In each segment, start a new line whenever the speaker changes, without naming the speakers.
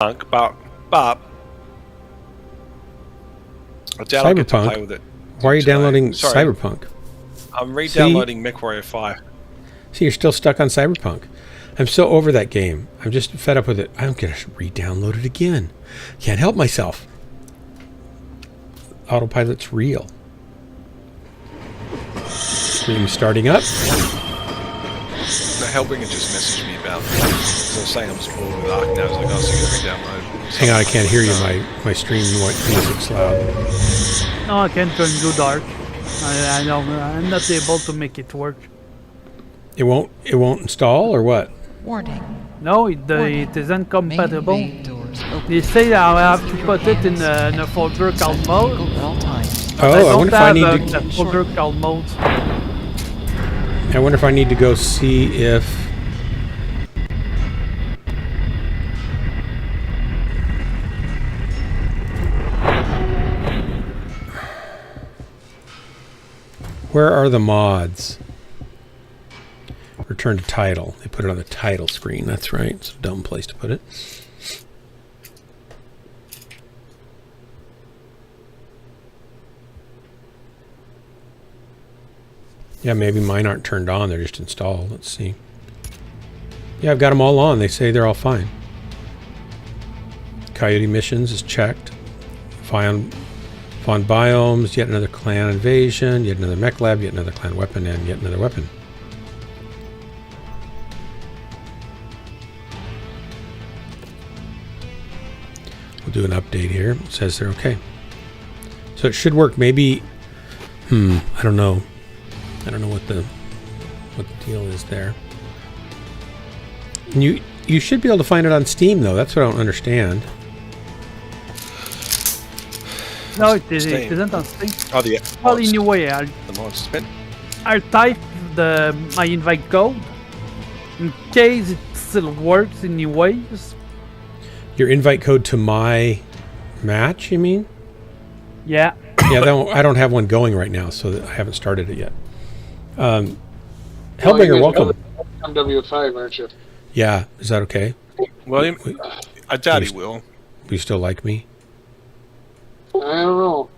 but I doubt I'll get to play with it.
Why are you downloading Cyberpunk?
I'm re-downloading Mechwarrior 5.
See, you're still stuck on Cyberpunk. I'm so over that game. I'm just fed up with it. I'm going to re-download it again. Can't help myself. Autopilot's real. Stream starting up.
The Hellbringer just messaged me about it. I was saying I'm spoiled with Ark now. I was like, oh, so you're going to re-download.
Hang on, I can't hear you. My stream music's loud.
No, I can't go dark. I know, I'm not able to make it work.
It won't install or what?
Warning.
No, it isn't compatible. They say I have to put it in a folder called mode.
Oh, I wonder if I need to.
A folder called mode.
I wonder if I need to go see if. Where are the mods? Return to title. They put it on the title screen. That's right. It's a dumb place to put it. Yeah, maybe mine aren't turned on. They're just installed. Let's see. Yeah, I've got them all on. They say they're all fine. Coyote missions is checked. Fawn biomes, yet another clan invasion, yet another mech lab, yet another clan weapon, and yet another weapon. We'll do an update here. It says they're okay. So it should work. Maybe, I don't know. I don't know what the deal is there. And you should be able to find it on Steam though. That's what I don't understand.
No, it isn't on Steam.
Oh, the
well, anyway, I'll type my invite code in case it still works anyways.
Your invite code to my match, you mean?
Yeah.
Yeah, I don't have one going right now, so I haven't started it yet. Hellbringer, welcome.
MW5, aren't you?
Yeah, is that okay?
Well, I doubt he will.
Will you still like me?
I don't know.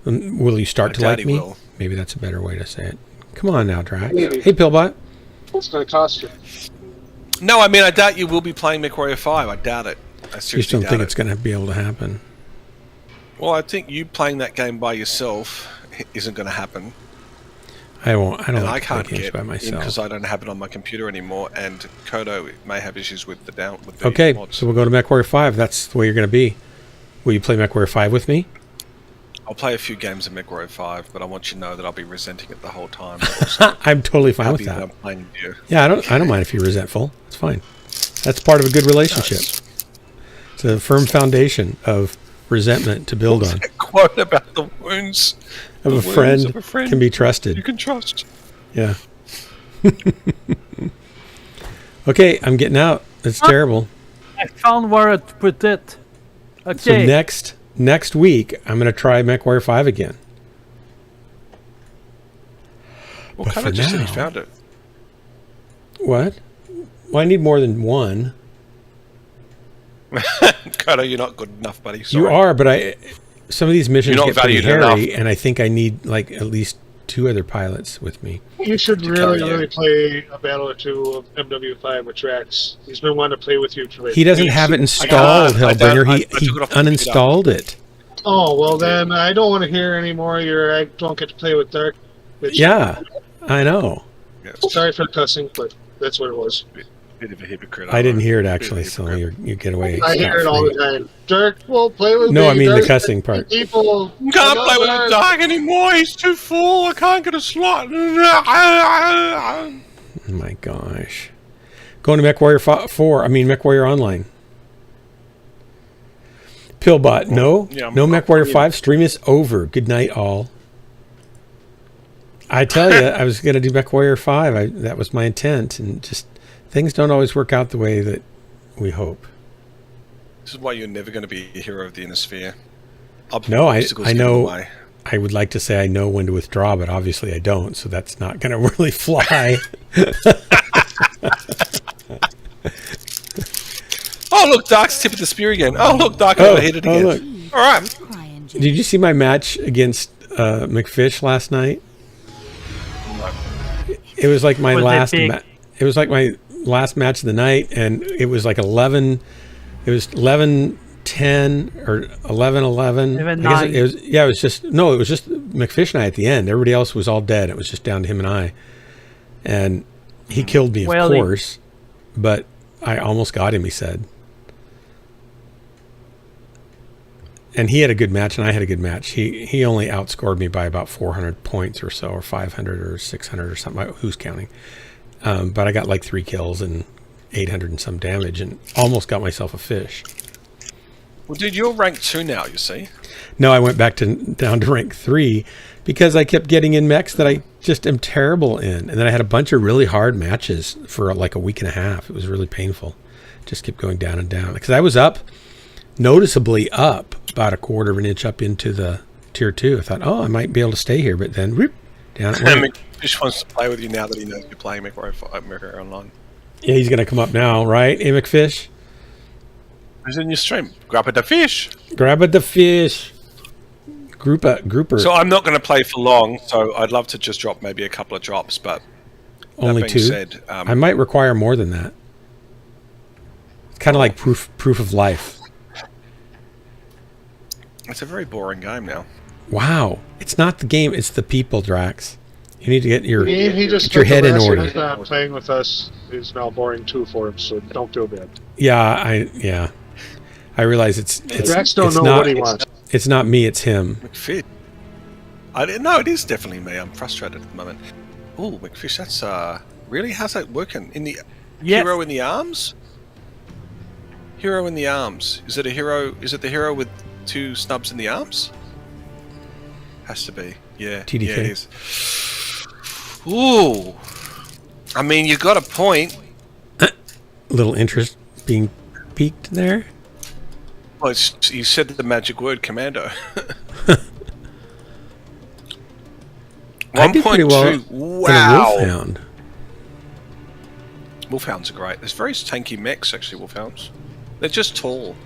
Will you start to like me?
Will.
Maybe that's a better way to say it. Come on now, Drac.
Maybe.
Hey, Pillbot.
What's going to cost you?
No, I mean, I doubt you will be playing Mechwarrior 5. I doubt it. I
You just
seriously
don't
doubt
think
it.
it's going to be able to happen?
Well, I think you playing that game by yourself isn't going to happen.
I don't
And
like
I
to play
can't
games
get
by
in
myself.
because I don't have it on my computer anymore, and Kodo may have issues with the
Okay,
mods.
so we'll go to Mechwarrior 5. That's the way you're going to be. Will you play Mechwarrior 5 with me?
I'll play a few games of Mechwarrior 5, but I want you to know that I'll be resenting it the whole time.
I'm totally fine with
Happy
that.
I'm playing with you.
Yeah, I don't mind if you're resentful. It's fine. That's part of a good relationship.
Nice.
It's a firm foundation of resentment to build on.
That quote about the wounds
Of a friend can be trusted.
You can trust.
Yeah. Okay, I'm getting out. It's terrible.
I found where to put it. Okay.
So next week, I'm going to try Mechwarrior 5 again.
Well,
But
kind
for
of just said
now-
he found it.
What? Well, I need more than one.
Kodo, you're not good enough, buddy. Sorry.
You are, but some of these missions
You're not
get pretty
valued
hairy,
enough.
and I think I need like at least 2 other pilots with me.
You should
cover you.
really play a battle or two of MW5 with Drax. He's been wanting to play with you for
He doesn't
weeks.
have it installed,
I
Hellbringer. He
took it off the computer.
uninstalled it.
Oh, well then, I don't want to hear anymore I don't get to play with Dark. Which,
Yeah, I know.
Yeah,
Sorry for the cussing, but that's what it was.
bit of a hypocrite.
I didn't hear it
Bit of a
actually, so
hypocrite.
you get away.
I hear it all the time. Dirk will play with me.
No, I mean the
Dirk's
cussing part.
People
Can't play with the dog anymore. He's too full. I can't get a slot.
Oh my gosh. Going to Mechwarrior 4. I mean Mechwarrior Online. Pillbot, no.
Yeah,
No Mechwarrior 5. Stream is over. Good night, all. I tell you, I was going to do Mechwarrior 5. That was my intent. And just things don't always work out the way that we hope.
This is why you're never going to be a hero of the Inner Sphere.
No,
Obstacles
I
get in the
know.
way.
I would like to say I know when to withdraw, but obviously I don't. So that's not going to really fly.
Oh, look, Dark's tip of the spear again. Oh, look, Dark overheated again.
Look.
All right.
Did you see my match against McFish last night? It was like my last. It was like my last match of the night, and it was like 11. It was 11-10 or 11-11. I guess it was. Yeah, it was just no. It was just McFish and I at the end. Everybody else was all dead. It was just down to him and I, and he killed me, of course. But I almost got him. He said. And he had a good match, and I had a good match. He only outscored me by about 400 points or so, or 500 or 600 or something. Who's counting? But I got like 3 kills and 800 and some damage, and almost got myself a fish.
Well, dude, you're rank 2 now, you see.
No, I went back down to rank 3 because I kept getting in mechs that I just am terrible in. And then I had a bunch of really hard matches for like a week and a half. It was really painful. Just kept going down and down. Because I was up, noticeably up, about a quarter of an inch up into the tier 2. I thought, oh, I might be able to stay here, but then whoop, down it went.
McFish wants to play with you now that he knows you're playing Mechwarrior Online.
Yeah, he's going to come up now, right? Hey, McFish?
Who's in your stream? Grab at the fish.
Grab at the fish. Grouper.
So I'm not going to play for long, so I'd love to just drop maybe a couple of drops, but
only 2?
Said,
I might require more than that. It's kind of like proof of life.
It's a very boring game now.
Wow. It's not the game, it's the people, Drax. You need to get your,
He just
get your head in order.
He's not playing with us. It's now boring too for him, so don't feel bad.
Yeah. I realize it's
Drax don't
it's
know
not,
what he wants.
It's not me, it's him.
McFish. I didn't know, it is definitely me. I'm frustrated at the moment. Oh, McFish, that's really, how's that working? In the hero in the arms? Hero in the arms. Is it a hero? Is it the hero with 2 snubs in the arms? Has to be. Yeah.
TDK.
Yeah, it is. Ooh. I mean, you got a point.
Little interest being piqued there.
Well, you said the magic word, commando.
I did pretty well
1.2. Wow.
in a wolfhound.
Wolfhounds are great. There's very tanky mechs, actually, wolfhounds. They're just tall.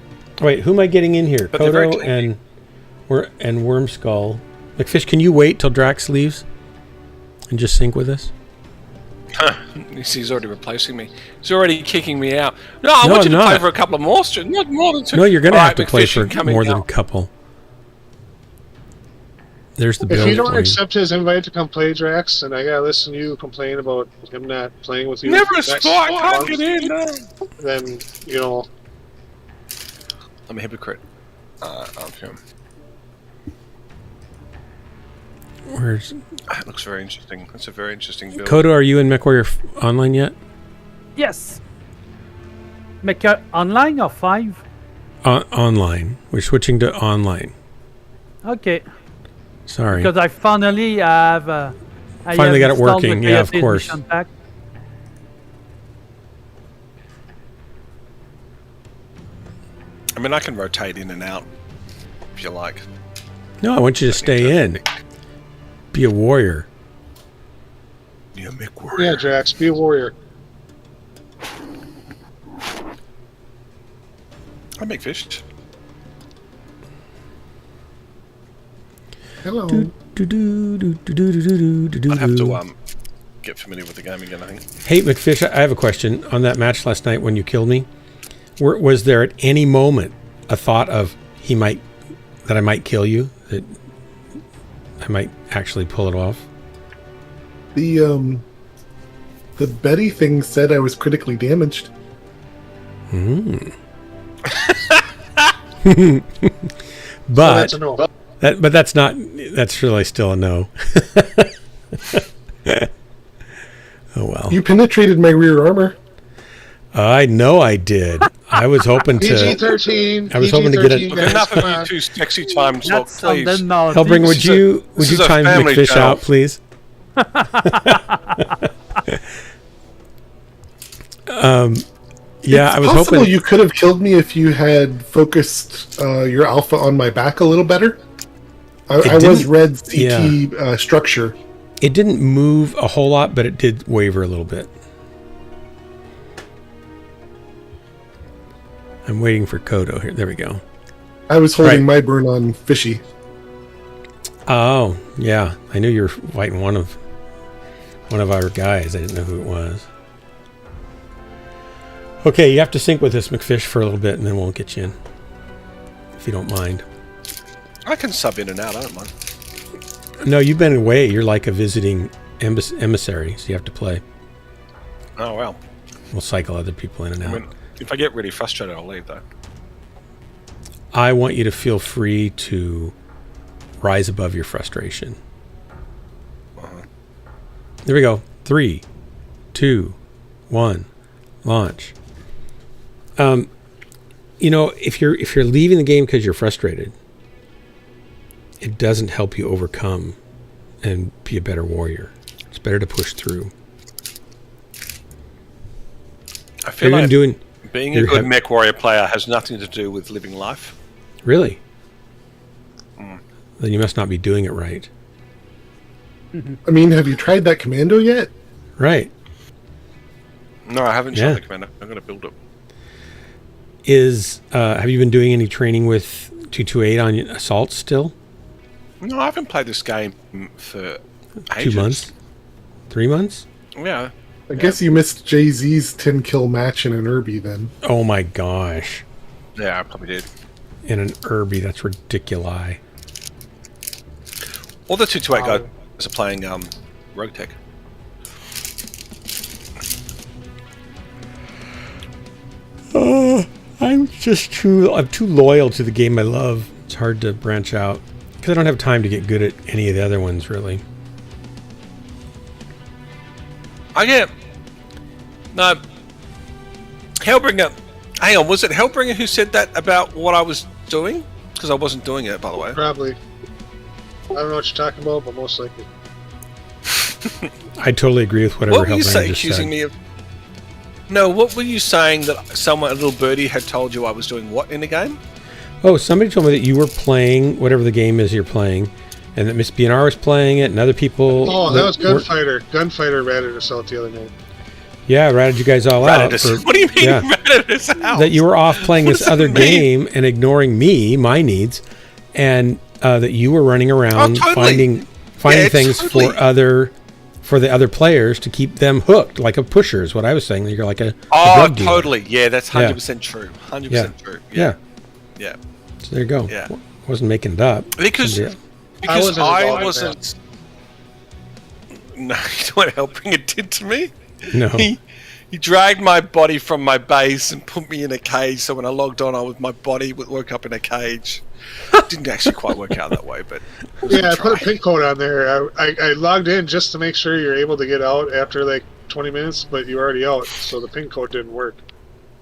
Wait, who am I getting in here?
But they're very
Kodo and Wormskull. McFish, can you wait till Drax leaves and just sync with us?
He's already replacing me. He's already kicking me out. No, I want you to play for a couple of more streams. Not more than 2.
No, you're going to have to play
McFish,
for more than a couple. There's the build.
If you don't accept his invite to come play Drax, and I gotta listen to you complain about him not playing with you,
never a spot, can't get in. No.
Then you know.
I'm a hypocrite. Of him.
Where's
That looks very interesting. That's a very interesting build.
Kodo, are you in Mechwarrior Online yet?
Yes. Online or 5?
Online. We're switching to online.
Okay.
Sorry.
Because I finally have.
Finally got it working. Yeah, of course.
I mean, I can rotate in and out if you like.
No, I want you to stay in. Be a warrior.
Yeah, Mechwarrior.
Yeah, Drax, be a warrior.
I make fish.
Hello.
I'd have to get familiar with the game again, I think.
Hey, McFish, I have a question. On that match last night when you killed me, was there at any moment a thought of that I might kill you? That I might actually pull it off?
The Betty thing said I was critically damaged.
But
So that's a no.
that's really still a no. Oh well.
You penetrated my rear armor.
I know I did. I was hoping to.
PG-13.
I was hoping to get it.
Look, enough of you 2 sexy time slot, please.
Hellbring, would you time McFish out, please? Yeah, I was
possible
hoping
you could have killed me if you had focused your alpha on my back a little better. I was red CT structure.
It didn't move a whole lot, but it did waver a little bit. I'm waiting for Kodo here. There we go.
I was holding my burn on Fishy.
Oh, yeah. I knew you were fighting one of our guys. I didn't know who it was. Okay, you have to sync with this, McFish, for a little bit, and then we'll get you in. If you don't mind.
I can sub in and out, I don't mind.
No, you've been away. You're like a visiting emissary, so you have to play.
Oh, well.
We'll cycle other people in and out.
If I get really frustrated, I'll leave, though.
I want you to feel free to rise above your frustration. There we go. 3, 2, 1, launch. You know, if you're leaving the game because you're frustrated, it doesn't help you overcome and be a better warrior. It's better to push through.
I feel like being a good Mechwarrior player has nothing to do with living life.
Really? Then you must not be doing it right.
I mean, have you tried that commando yet?
Right.
No, I haven't tried the commando. I'm going to build it.
Have you been doing any training with 228 on assault still?
No, I haven't played this game for ages.
2 months? 3 months?
Yeah.
I guess you missed Jay-Z's 10-kill match in an Irby then.
Oh my gosh.
Yeah, I probably did.
In an Irby, that's ridiculous.
All the 228 guys are playing Rogue Tech.
I'm too loyal to the game I love. It's hard to branch out because I don't have time to get good at any of the other ones, really.
Hellbringer. Hang on, was it Hellbringer who said that about what I was doing? Because I wasn't doing it, by the way.
Probably. I don't know what you're talking about, but most likely.
I totally agree with whatever
What were you
Hellbringer
accusing
said.
me of? No, what were you saying that a little birdie had told you I was doing what in the game?
Oh, somebody told me that you were playing whatever the game is you're playing, and that Miss BNR was playing it, and other people...
Oh, that was Gunfighter. Gunfighter ratted us out the other night.
Yeah, ratted you guys all out.
What do you mean, ratted us out?
That you were off playing this other game and ignoring me, my needs, and that you were running around finding things for the other players to keep them hooked, like a pusher is what I was saying. That you're like a drug dealer.
Totally. Yeah, that's 100% true. 100% true.
Yeah. So there you go.
Yeah.
I wasn't making it up.
Because I wasn't... No, you know what Hellbringer did to me?
No.
He dragged my body from my base and put me in a cage, so when I logged on, my body woke up in a cage. It didn't actually quite work out that way, but...
Yeah, I put a pin code on there. I logged in just to make sure you're able to get out after like 20 minutes, but you're already out, so the pin code didn't work.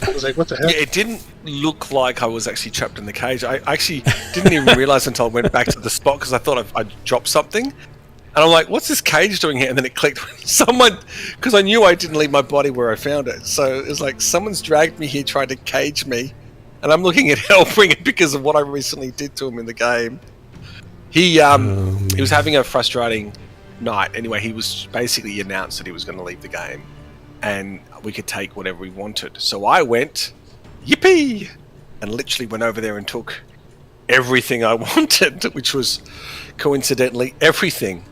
I was like, what the heck?
Yeah, it didn't look like I was actually trapped in the cage. I actually didn't even realize until I went back to the spot, because I thought I'd dropped something. And I'm like, what's this cage doing here? And then it clicked. Because I knew I didn't leave my body where I found it. So it was like, someone's dragged me here, tried to cage me. And I'm looking at Hellbringer because of what I recently did to him in the game. He was having a frustrating night. Anyway, he announced that he was going to leave the game. And we could take whatever we wanted. So I went, yippee! And literally went over there and took everything I wanted, which was coincidentally everything.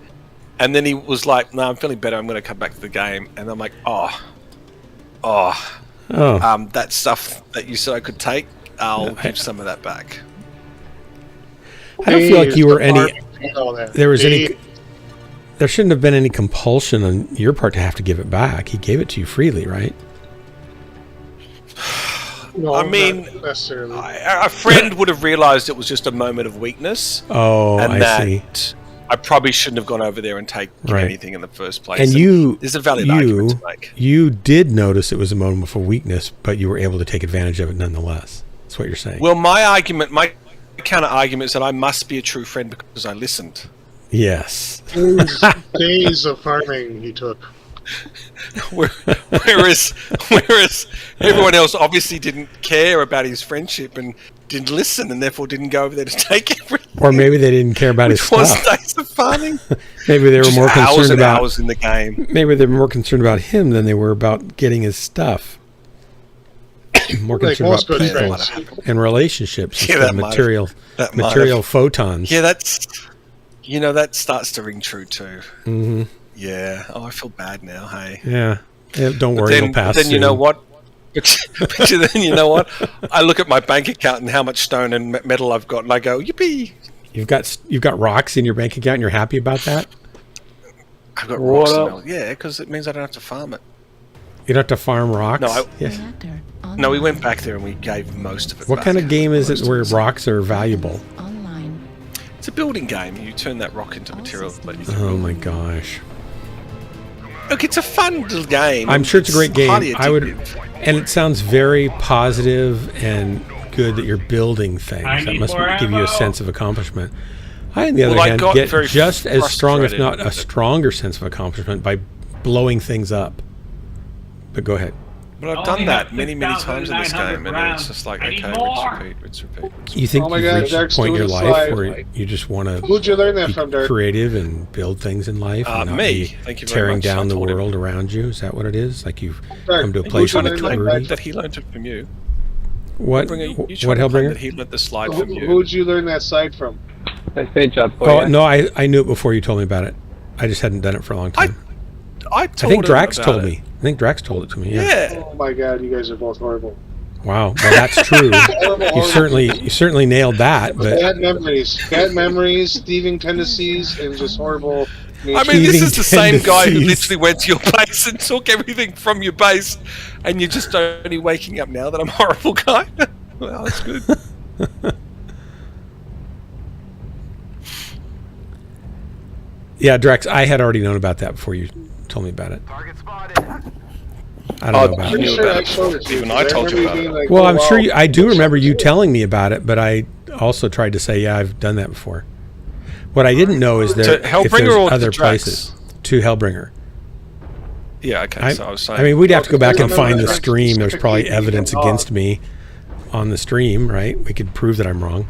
And then he was like, no, I'm feeling better, I'm going to come back to the game. And I'm like, that stuff that you said I could take, I'll give some of that back.
I don't feel like you were there shouldn't have been any compulsion on your part to have to give it back. He gave it to you freely, right?
No,
I mean,
not necessarily.
A friend would have realized it was just a moment of weakness.
Oh,
and
I see.
I probably shouldn't have gone over there and taken anything in the first place.
And
there's a valid argument to make.
You did notice it was a moment of weakness, but you were able to take advantage of it nonetheless. That's what you're saying.
Well, my counter argument is that I must be a true friend because I listened.
Yes.
Days of farming he took.
Whereas everyone else obviously didn't care about his friendship and didn't listen, and therefore didn't go over there to take everything.
Or maybe they didn't care about his stuff.
Days of farming.
Maybe they were more concerned about
hours in the game.
Maybe they were more concerned about him than they were about getting his stuff. more concerned about people and relationships instead of material photons.
Yeah, that starts to ring true too.
Mm-hmm.
Yeah. Oh, I feel bad now. Hey.
Yeah. Don't worry, it'll pass
then
soon.
You know what? But then you know what? I look at my bank account and how much stone and metal I've got, and I go, yippee!
You've got rocks in your bank account, and you're happy about that?
I've got rocks and metal. Yeah, because it means I don't have to farm it.
You don't have to farm rocks?
No,
yes.
No, we went back there and we gave most of it.
What kind of game is it where rocks are valuable?
It's a building game. You turn that rock into material.
Oh my gosh!
Look, it's a fun little game.
I'm sure it's a great game. And it sounds very positive and good that you're building things. That must give you a sense of accomplishment. I, on the other hand, get just as strong, if not a stronger sense of accomplishment by blowing things up. But go ahead.
But I've done that many times in this game, and it's just like, okay, rinse, repeat.
You think you've reached a point in your life where you just want to be creative and build things in life and not be tearing down the world around you? Is that what it is? Like you've come to a place of maturity?
That he learned it from you.
What Hellbringer?
That he learned the slide from you.
Who'd you learn that slide from?
Oh, no, I knew it before you told me about it. I just hadn't done it for a long time. I think Drax told me. I think Drax told it to me.
Yeah.
Oh my God, you guys are both horrible.
Wow, well that's true. you certainly nailed that. But
bad memories, thieving tendencies, and just horrible.
I mean, this is the same guy who literally went to your base and took everything from your base, and you're just only waking up now that I'm a horrible guy. Well, that's good.
Yeah, Drax, I had already known about that before you told me about it.
Target spotted.
I don't know about
it. Even I told you about it.
Well, I'm sure I do remember you telling me about it, but I also tried to say, yeah, I've done that before. What I didn't know is that if there's other places to Hellbringer.
Yeah, okay. So I was saying.
I mean, we'd have to go back and find the stream. There's probably evidence against me on the stream, right? We could prove that I'm wrong.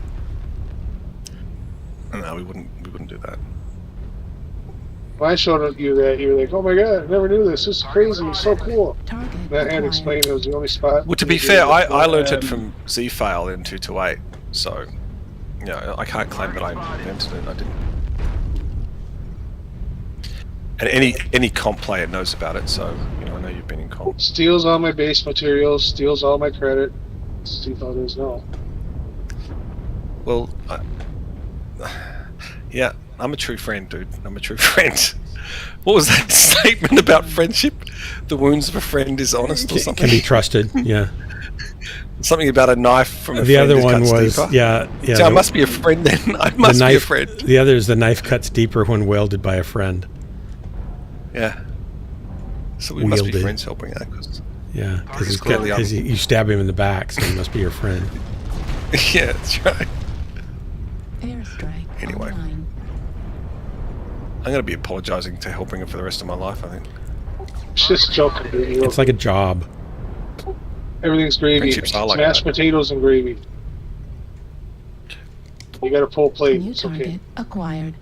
No, we wouldn't do that.
When I showed you that, you were like, "Oh my God, I never knew this. This is crazy. It's so cool." That had explained it was the only spot.
Well, to be fair, I learned it from Z-Fail in 228, so I can't claim that I invented it. I didn't. And any comp player knows about it, so I know you've been in comp.
Steals all my base materials, steals all my credit. Steve others know.
Well, yeah, I'm a true friend, dude. I'm a true friend. What was that statement about friendship? The wounds of a friend is honest or something?
Can be trusted, yeah.
Something about a knife from a
the
friend.
The other one was,
deeper.
yeah.
So I must be a friend then. I must be a friend.
The other is the knife cuts deeper when wielded by a friend.
Yeah. So we must be friends helping out.
Yeah, because you stab him in the back, so he must be your friend.
Yeah, that's right.
Airstrike
anyway.
online.
I'm going to be apologizing to Hellbringer for the rest of my life, I think.
Just joking.
It's like a job.
Everything's gravy. Mashed potatoes and gravy. You got a full plate.
New
it's
target
okay.
acquired.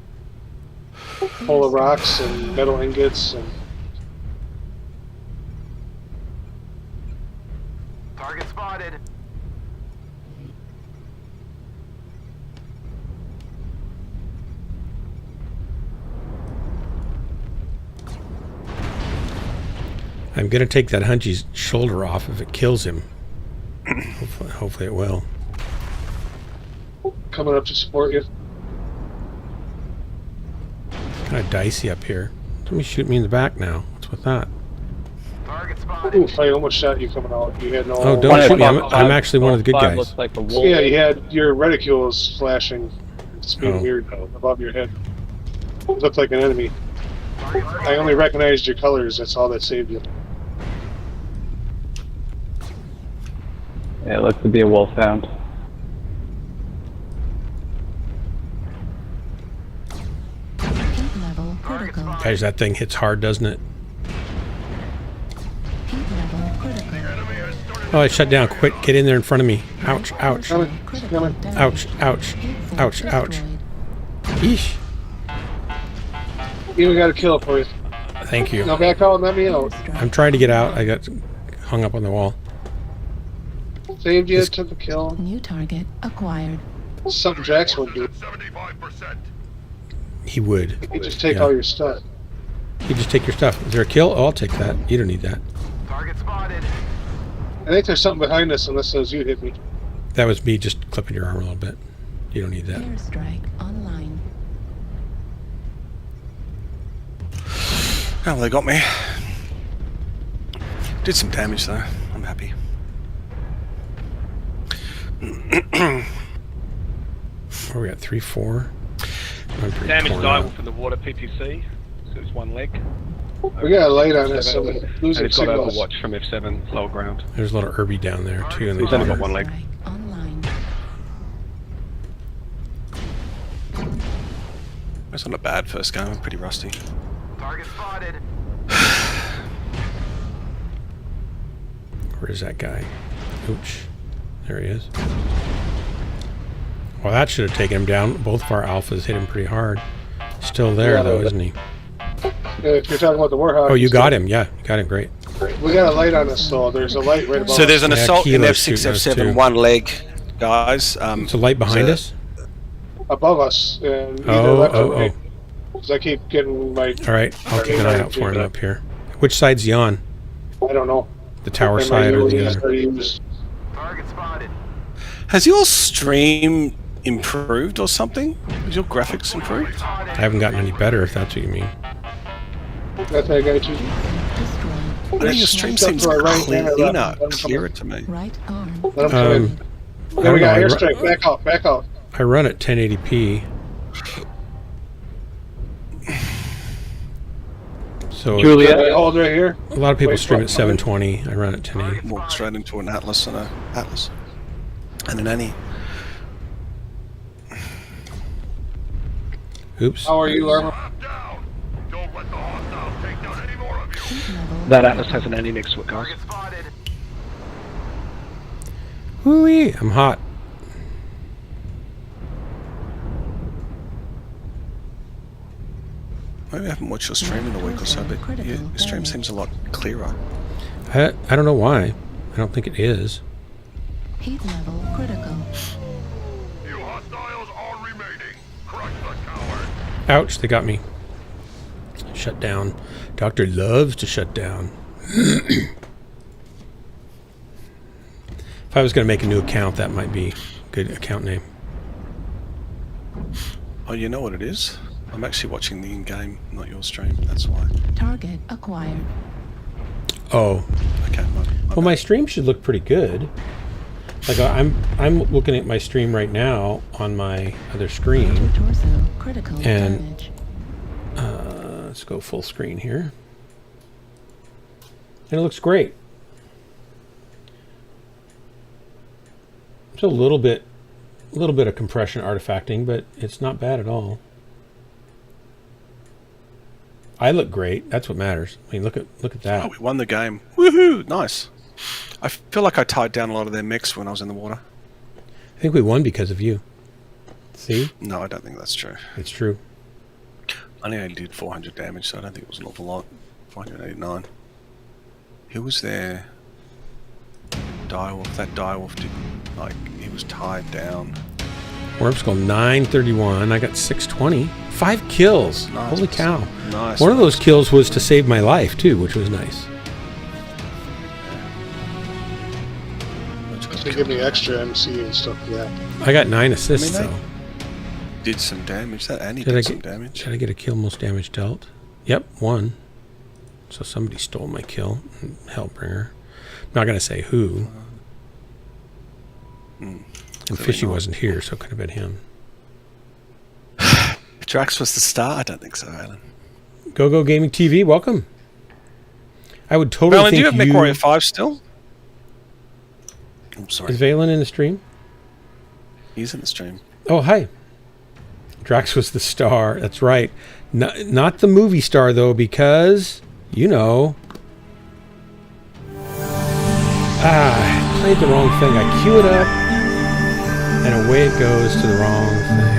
Full of rocks and metal ingots and.
Target spotted.
I'm going to take that Hunchy's shoulder off if it kills him. Hopefully it will.
Coming up to support you.
Kind of dicey up here. Somebody shoot me in the back now. What's with that?
Target spotted.
Oof, I almost shot you coming out. You had no.
Oh, don't shoot me. I'm actually one of the good guys.
Like
yeah, you had your reticules flashing. It's being weird above your head. It looked like an enemy. I only recognized your colors. That's all that saved you.
Yeah, it looks to be a wolfhound.
Heat level critical.
Guys, that thing hits hard, doesn't it?
Heat level critical.
Oh, it shut down. Quick, get in there in front of me. Ouch, ouch.
Coming.
Ouch, ouch, ouch, ouch. Yeesh.
Even got a kill for you.
Thank you.
Now back out and let me out.
I'm trying to get out. I got hung up on the wall.
Saved you, took the kill.
New target acquired.
Something Jax would do.
He would.
He'd just take all your stuff.
He'd just take your stuff. Is there a kill? Oh, I'll take that. You don't need that.
Target spotted.
I think there's something behind us unless those you hit me.
That was me just clipping your arm a little bit. You don't need that.
Airstrike online.
Oh, they got me. Did some damage though. I'm happy.
Where we at? 3-4.
Damage direwolf in the water, PPC. So it's one leg.
We got a light on us, so we're
And
losing
it's got
signals.
Overwatch from F7, lower ground.
There's a lot of Irby down there too. In the
He's only got
corner.
one leg.
Airstrike online.
That's not a bad first game. I'm pretty rusty.
Target spotted.
Where's that guy? Ouch. There he is. Well, that should have taken him down. Both of our alphas hit him pretty hard. Still there, though, isn't he?
If you're talking about the Warhawk.
Oh, you got him. Yeah, you got him. Great.
We got a light on us, though. There's a light right above
So there's an
Yeah,
assault in
Kilo's
F6,
shooting us
F7,
too.
one leg, guys.
It's a light behind us?
above us. And either
Oh,
left
oh,
or right. Because I keep getting my...
All right, I'll keep an eye out for him up here. Which side's he on?
I don't know.
The tower
Am I
side or the
using-
other?
or use-
Target spotted.
Has your stream improved or something? Has your graphics improved?
I haven't gotten any better, if that's what you mean.
Got that guy too.
Destroyed.
I think your stream
Stuff
seems
to our right,
cleaner,
left.
clearer to me.
Right arm.
Let him come in.
I
Then we
don't
got
know,
airstrike. Back out. Back out.
I run at 1080p. So
Juliet. Hold right here.
a lot of people stream at 720. I run at 1080.
Walk straight into an Atlas and a Atlas. And an Annie.
Oops.
How are you, Larma?
Heat level.
That Atlas has an anti next to it, guys.
Target spotted.
Whoo-wee, I'm hot.
Maybe I haven't watched your stream in a week or so, but your stream seems a lot clearer.
I don't know why. I don't think it is.
Heat level critical.
Ouch, they got me. Shut down. Doctor loves to shut down. If I was going to make a new account, that might be a good account name.
Oh, you know what it is? I'm actually watching the in-game, not your stream. That's why.
Target acquired.
Oh,
Okay.
well, my stream should look pretty good. Like I'm looking at my stream right now on my other screen.
Torso critical
And-
damage.
Let's go full screen here. And it looks great. It's a little bit of compression artifacting, but it's not bad at all. I look great. That's what matters. I mean, look at that.
Oh, we won the game. Woohoo! Nice. I feel like I tied down a lot of their mechs when I was in the water.
I think we won because of you. See?
No, I don't think that's true.
It's true.
I only did 400 damage, so I don't think it was an awful lot. 489. Who was there? Direwolf. That direwolf didn't, like, he was tied down.
Worm Skull 931. I got 620. 5 kills.
Nice.
Holy cow.
Nice.
One of those kills was to save my life, too, which was nice.
They give me extra MC and stuff. Yeah.
I got 9 assists,
I mean,
though.
Did some damage. That Annie
Did I
did some
get-
damage.
Should I get a kill most damage dealt? Yep, 1. So somebody stole my kill. Hellbringer. I'm not going to say who. And Fishy
not.
wasn't here, so it could have been him.
Drax was the star? I don't think so, Alan.
Go Gaming TV, welcome. I would totally
Alan, do
think
you have Mechwarrior 5 still? I'm sorry.
Is Valen in the stream?
He's in the stream.
Oh, hi. Drax was the star. That's right. Not the movie star, though, because, you know. I played the wrong thing. I queue it up, and away it goes to the wrong thing.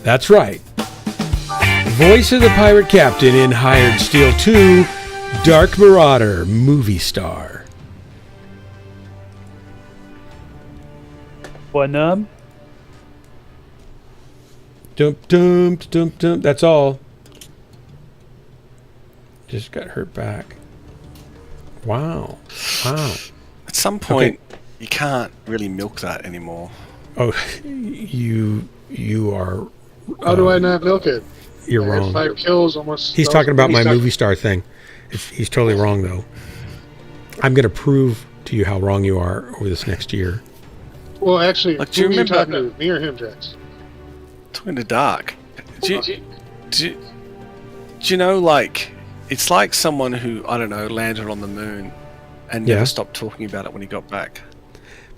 That's right. Voice of the pirate captain in Hired Steel 2, Dark Marauder, movie star.
Bonhomme.
Dump, dump, dump, dump. That's all. Just got hurt back. Wow. Wow.
At some point, you can't really milk that anymore.
Oh, you are...
How do I not milk it?
You're
I had
wrong.
5 kills almost.
He's talking about my movie star thing. He's totally wrong, though. I'm going to prove to you how wrong you are over this next year.
Well, actually,
Like, do you
who are you
remember
talking to? Me or him, Jax?
Talking to Dark. Do you know, like, it's like someone who, I don't know, landed on the moon and never stopped talking about it when he got back.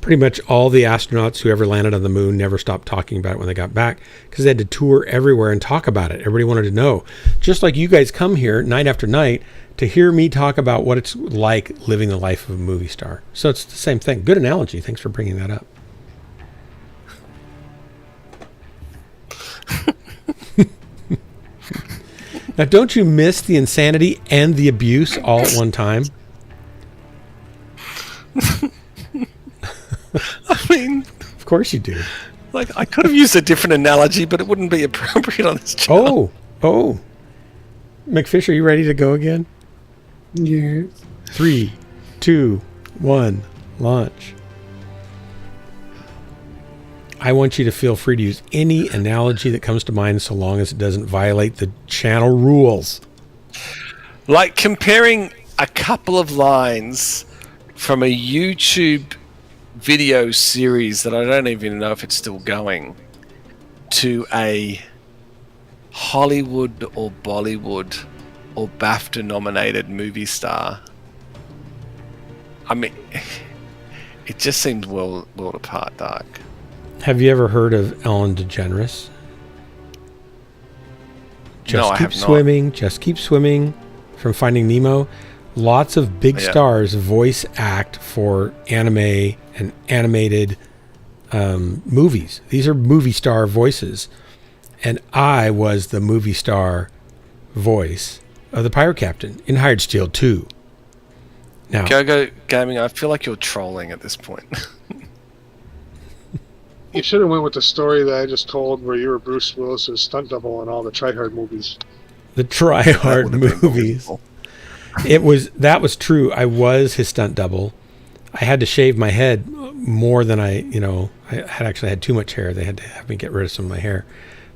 Pretty much all the astronauts who ever landed on the moon never stopped talking about it when they got back because they had to tour everywhere and talk about it. Everybody wanted to know. Just like you guys come here night after night to hear me talk about what it's like living the life of a movie star. So it's the same thing. Good analogy. Thanks for bringing that up. Now, don't you miss the insanity and the abuse all at one time?
I mean...
Of course you do.
Like, I could have used a different analogy, but it wouldn't be appropriate on this channel.
Oh. McFish, are you ready to go again?
Yes.
3, 2, 1, launch. I want you to feel free to use any analogy that comes to mind so long as it doesn't violate the channel rules.
Like comparing a couple of lines from a YouTube video series that I don't even know if it's still going to a Hollywood or Bollywood or BAFTA nominated movie star. I mean, it just seems world apart, Dark.
Have you ever heard of Ellen DeGeneres?
No, I have not.
Swimming, just keep swimming from Finding Nemo. Lots of big stars voice act for anime and animated movies. These are movie star voices. And I was the movie star voice of the Pirate Captain in Hired Steel 2. Now,
Go Gaming, I feel like you're trolling at this point.
You should have went with the story that I just told where you were Bruce Willis's stunt double in all the Try Hard movies.
The Try Hard movies. That was true. I was his stunt double. I had to shave my head more than I had actually had too much hair. They had to have me get rid of some of my hair.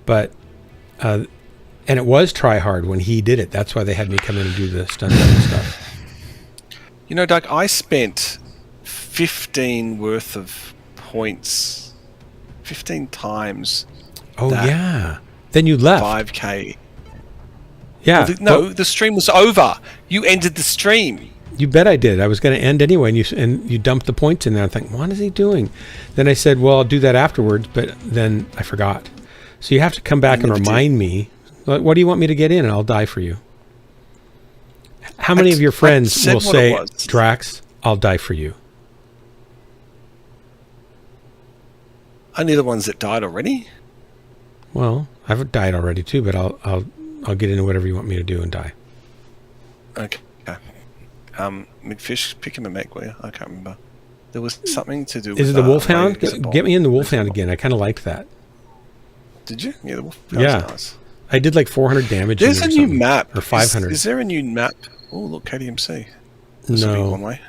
But, and it was Try Hard when he did it. That's why they had me come in and do the stunt double stuff.
You know, Doug, I spent 15 worth of points 15 times.
Oh, yeah. Then you left.
5K.
Yeah.
Well, the stream was over. You ended the stream.
You bet I did. I was going to end anyway, and you dumped the points in there. I think, what is he doing? Then I said, well, I'll do that afterwards, but then I forgot. So you have to come back and remind me. What do you want me to get in? And I'll die for you. How many of your friends will say, Drax, I'll die for you?
Only the ones that died already.
Well, I've died already too, but I'll get into whatever you want me to do and die.
Okay. McFish, pick him a mech, will you? I can't remember. There was something to do with...
Is it the Wolfhound? Get me in the Wolfhound again. I kind of liked that.
Did you? Yeah, the Wolfhound was nice.
I did like 400 damage.
There's a new map.
Or 500.
Is there a new map? Oh, look, KDMC.
This will be
one way.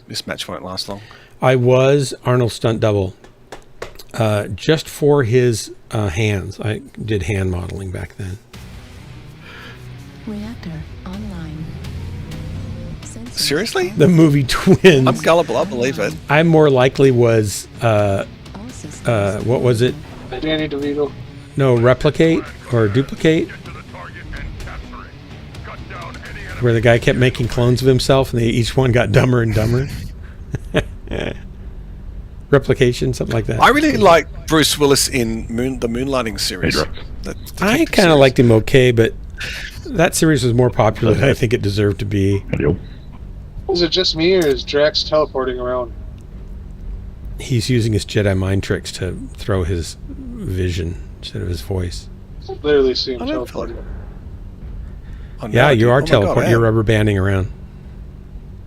This match won't last long.
I was Arnold's stunt double. Just for his hands. I did hand modeling back then.
Reactor online.
Seriously?
The movie Twins.
I'm gullible, I believe it.
I more likely was what was it?
Danny DeVito.
No, Replicate or Duplicate. Where the guy kept making clones of himself and each one got dumber and dumber. Replication, something like that.
I really like Bruce Willis in the Moonlighting series.
I kind of liked him okay, but that series was more popular than I think it deserved to be.
Is it just me, or is Drax teleporting around?
He's using his Jedi mind tricks to throw his vision instead of his voice.
Literally see him teleporting.
Oh,
yeah, you are
God,
teleporting. You're rubber banding around.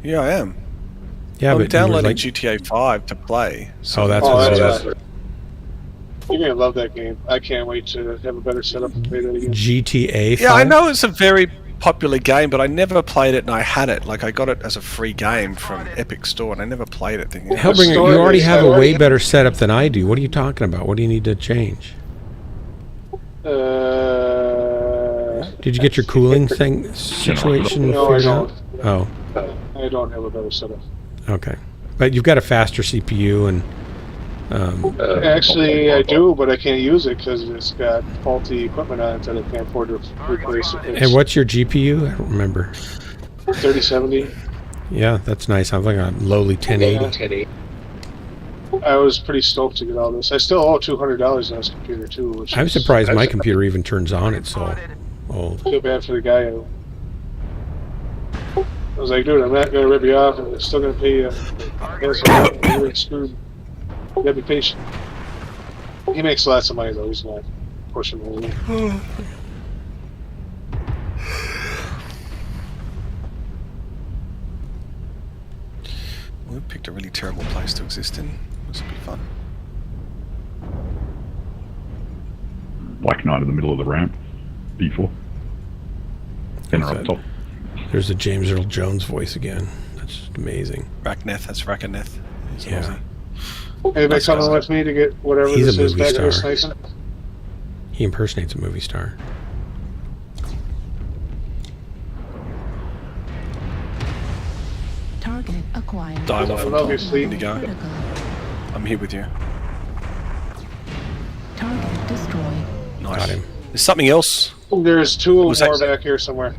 Yeah, I am.
Yeah,
I'm
but
downloading
like,
GTA 5 to play. So
oh, that's what it is.
You're gonna love that game. I can't wait to have a better setup to play that again.
GTA 5?
Yeah, I know it's a very popular game, but I never played it, and I had it. Like, I got it as a free game from Epic Store, and I never played it. Thinking,
Hellbringer, you already have a way better setup than I do. What are you talking about? What do you need to change? Did you get your cooling thing situation figured out? Oh.
I don't have a better setup.
Okay. But you've got a faster CPU and...
Actually, I do, but I can't use it because it's got faulty equipment on it that I can't afford to replace it.
And what's your GPU? I don't remember.
3070.
Yeah, that's nice. I'm like a lowly 1080.
I was pretty stoked to get all this. I still owe $200 on this computer too. Which
I'm surprised my computer even turns on. It's so old.
I feel bad for the guy. I was like, dude, I'm not going to rip you off, and I'm still going to pay you. You're screwed. You gotta be patient. He makes lots of money though. He's not pushing me.
We picked a really terrible place to exist in. This will be fun.
Black Knight in the middle of the ramp. B4. Center up top.
There's a James Earl Jones voice again. That's just amazing.
Rackneth, that's Rackneth.
Yeah.
Anybody coming with me to get whatever
He's
this
a
is
movie
back
star.
in the
He impersonates a movie star.
Target acquired.
Direwolf
love your sleep.
Indigo.
Critical.
I'm here with you.
Target destroyed.
Nice.
Got him.
There's something else.
There's two
Was
more
that-
back here somewhere.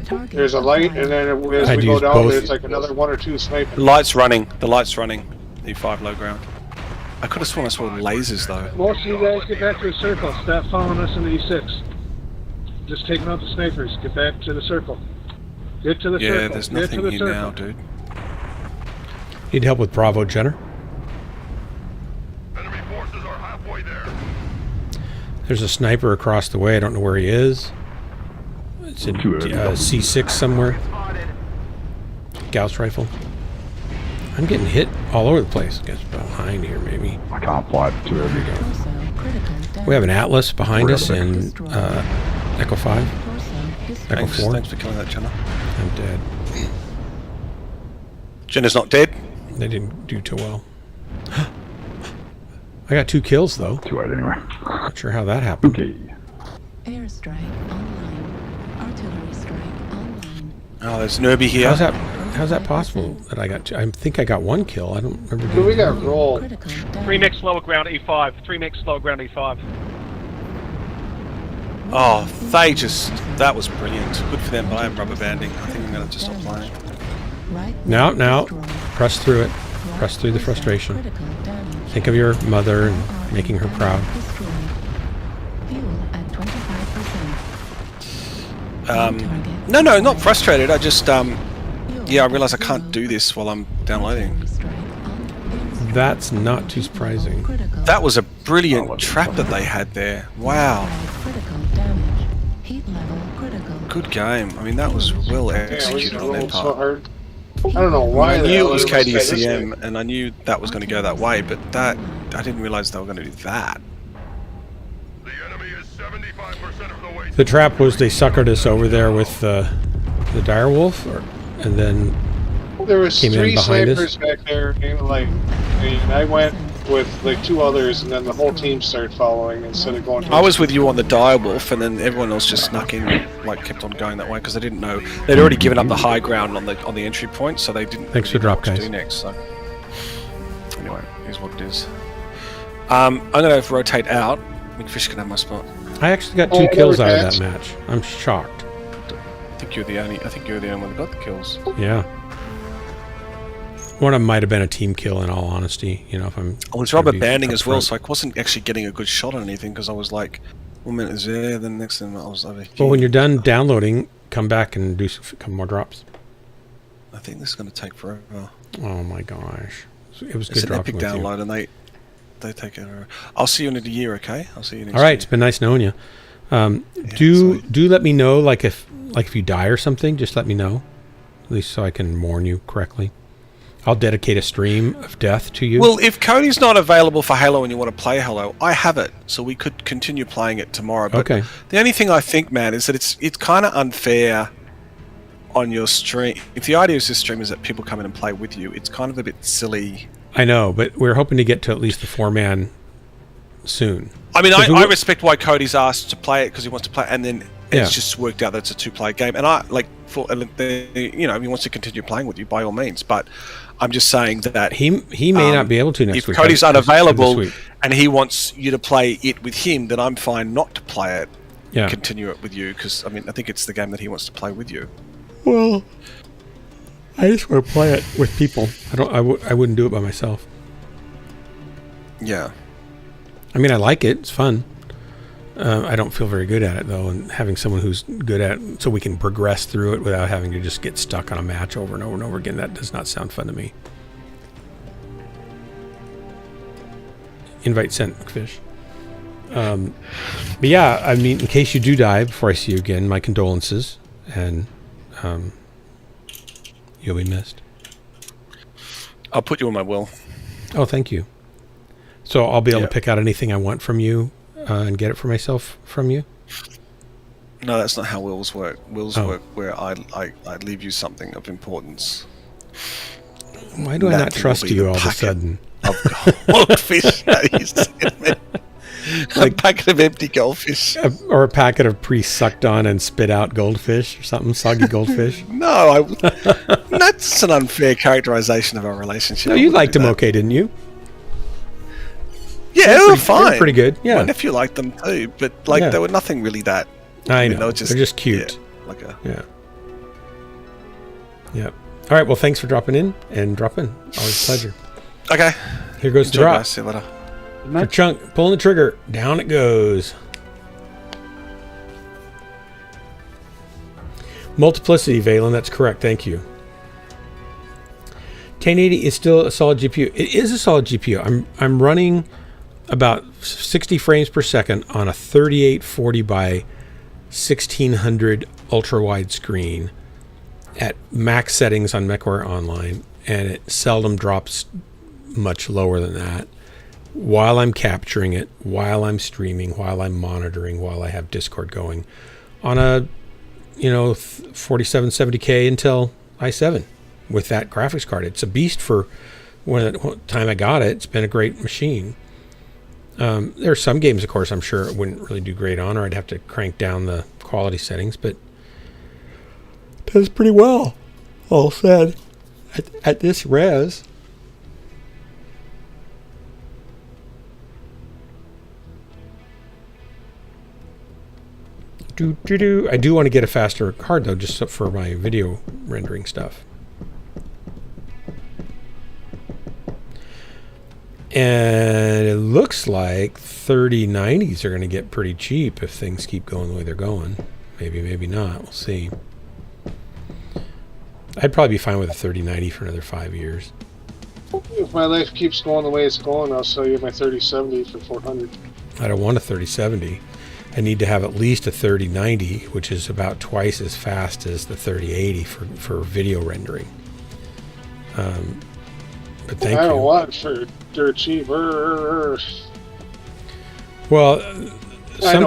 Target
There's a light,
acquired.
and then as
I'd
we go
use
down,
both.
there's like another one or two sniping.
The light's running. The light's running. E5 low ground. I could have sworn I saw lasers though.
Most of you guys get back to the circle. Stop following us in the E6. Just taking out the snipers. Get back to the circle. Get to the circle.
Yeah, there's
Get to
nothing
the
here
circle.
now, dude.
Need help with Bravo, Jenner?
Enemy forces are halfway there.
There's a sniper across the way. I don't know where he is. It's in C6 somewhere. Gauss rifle. I'm getting hit all over the place. I guess behind here, maybe.
I can't fly it too early.
Torso critical damage.
We have an Atlas behind us and Echo 5.
Torso destroyed.
Echo 4.
Thanks for killing that, Jenna.
I'm dead.
Jenna's not dead.
They didn't do too well. I got 2 kills though.
Too late anyway.
Not sure how that happened.
Okay.
Airstrike online. Artillery strike online.
Oh, there's Nerby here.
How's that possible that I got 2? I think I got 1 kill. I don't remember.
Dude, we got rolled.
Critical
3
damage.
mechs lower ground E5. 3 mechs lower ground E5.
Oh, that was brilliant. Good for them, but I am rubber banding. I think I'm going to just stop playing.
Right
Now,
destroyed.
press through it. Press through the frustration.
Critical damage.
Think of your mother and making her proud.
Destroyed. Fuel at 25%.
No, not frustrated. I just, yeah, I realise I can't do this while I'm downloading.
That's not too surprising.
That was a brilliant trap that they had there. Wow.
Critical damage. Heat level critical.
Good game. I mean, that was well
Yeah, we
executed on their
rolled so
part.
hard. I don't know why.
I
the
knew
hell
it was
everybody said this
KDCM, and I knew that was going to go that way, but I didn't realise they were going to do that.
The enemy is 75% of the way.
The trap was they suckered us over there with the direwolf, and then
There was
came in
3
behind us.
snipers back there, and like, and I went with like 2 others, and then the whole team started following instead of going.
I was with you on the direwolf, and then everyone else just snuck in, like kept on going that way because they didn't know they'd already given up the high ground on the entry point, so they didn't.
Thanks for
know
drop,
what to
guys.
do next. So anyway, here's what it is. I'm gonna rotate out. McFish can have my spot.
I actually got 2 kills out of that match. I'm shocked.
I think you're the only one that got the kills.
Yeah. One of them might have been a team kill, in all honesty. You know, if I'm.
I was rubber
gonna be
banding as well,
upfront.
so I wasn't actually getting a good shot on anything because I was like, 1 minute is there, then the next thing I was over here.
Well, when you're done downloading, come back and do a couple more drops.
I think this is going to take forever.
Oh my gosh, it was good
It's an
dropping
epic
with you.
download, and they take it. I'll see you in a year, okay? I'll see you next
All right,
year.
it's been nice knowing you. Do let me know, like if you die or something, just let me know, at least so I can mourn you correctly. I'll dedicate a stream of death to you.
Well, if Cody's not available for Halo and you want to play Halo, I have it, so we could continue playing it tomorrow. But
okay.
The only thing I think, man, is that it's kind of unfair on your stream. If the idea of this stream is that people come in and play with you, it's kind of a bit silly.
I know, but we're hoping to get to at least the 4-man soon.
I mean, I respect why Cody's asked to play it because he wants to play, and then it's just worked out that it's a 2-player game. And he wants to continue playing with you by all means. But I'm just saying that
he may not be able to next week.
If Cody's unavailable and he wants you to play it with him, then I'm fine not to play it.
Yeah.
Continue it with you because I think it's the game that he wants to play with you.
Well, I just want to play it with people. I wouldn't do it by myself.
Yeah.
I mean, I like it. It's fun. I don't feel very good at it, though, and having someone who's good at it so we can progress through it without having to just get stuck on a match over and over and over again, that does not sound fun to me. Invite sent, Fish. But yeah, I mean, in case you do die before I see you again, my condolences, and you'll be missed.
I'll put you on my will.
Oh, thank you. So I'll be able to pick out anything I want from you and get it for myself from you?
No, that's not how wills work. Wills work where I leave you something of importance.
Why do I not trust you all of a sudden?
Of goldfish that you sent me. Like a packet of empty goldfish.
Or a packet of pre-sucked on and spit out goldfish or something, soggy goldfish?
No, that's an unfair characterization of our relationship.
No, you liked them okay, didn't you?
Yeah, they were fine.
They were pretty good, yeah.
My nephew liked them too, but they were nothing really that...
I know, they're just cute.
Yeah.
Yeah. All right, well, thanks for dropping in and dropping. Always a pleasure.
Okay.
Here goes the drop.
See you later.
For Chunk, pulling the trigger. Down it goes. Multiplicity, Valen, that's correct. Thank you. 1080 is still a solid GPU. It is a solid GPU. I'm running about 60 frames per second on a 3840 by 1600 ultra wide screen at max settings on Mechwarrior Online, and it seldom drops much lower than that while I'm capturing it, while I'm streaming, while I'm monitoring, while I have Discord going on a 4770K Intel i7 with that graphics card. It's a beast for when the time I got it. It's been a great machine. There are some games, of course, I'm sure it wouldn't really do great on, or I'd have to crank down the quality settings, but it does pretty well, all said, at this res. I do want to get a faster card, though, just for my video rendering stuff. And it looks like 3090s are going to get pretty cheap if things keep going the way they're going. Maybe, maybe not. We'll see. I'd probably be fine with a 3090 for another 5 years.
If my life keeps going the way it's going, I'll sell you my 3070 for 400.
I don't want a 3070. I need to have at least a 3090, which is about twice as fast as the 3080 for video rendering. But thank you.
I don't want for dirt cheap.
Well, some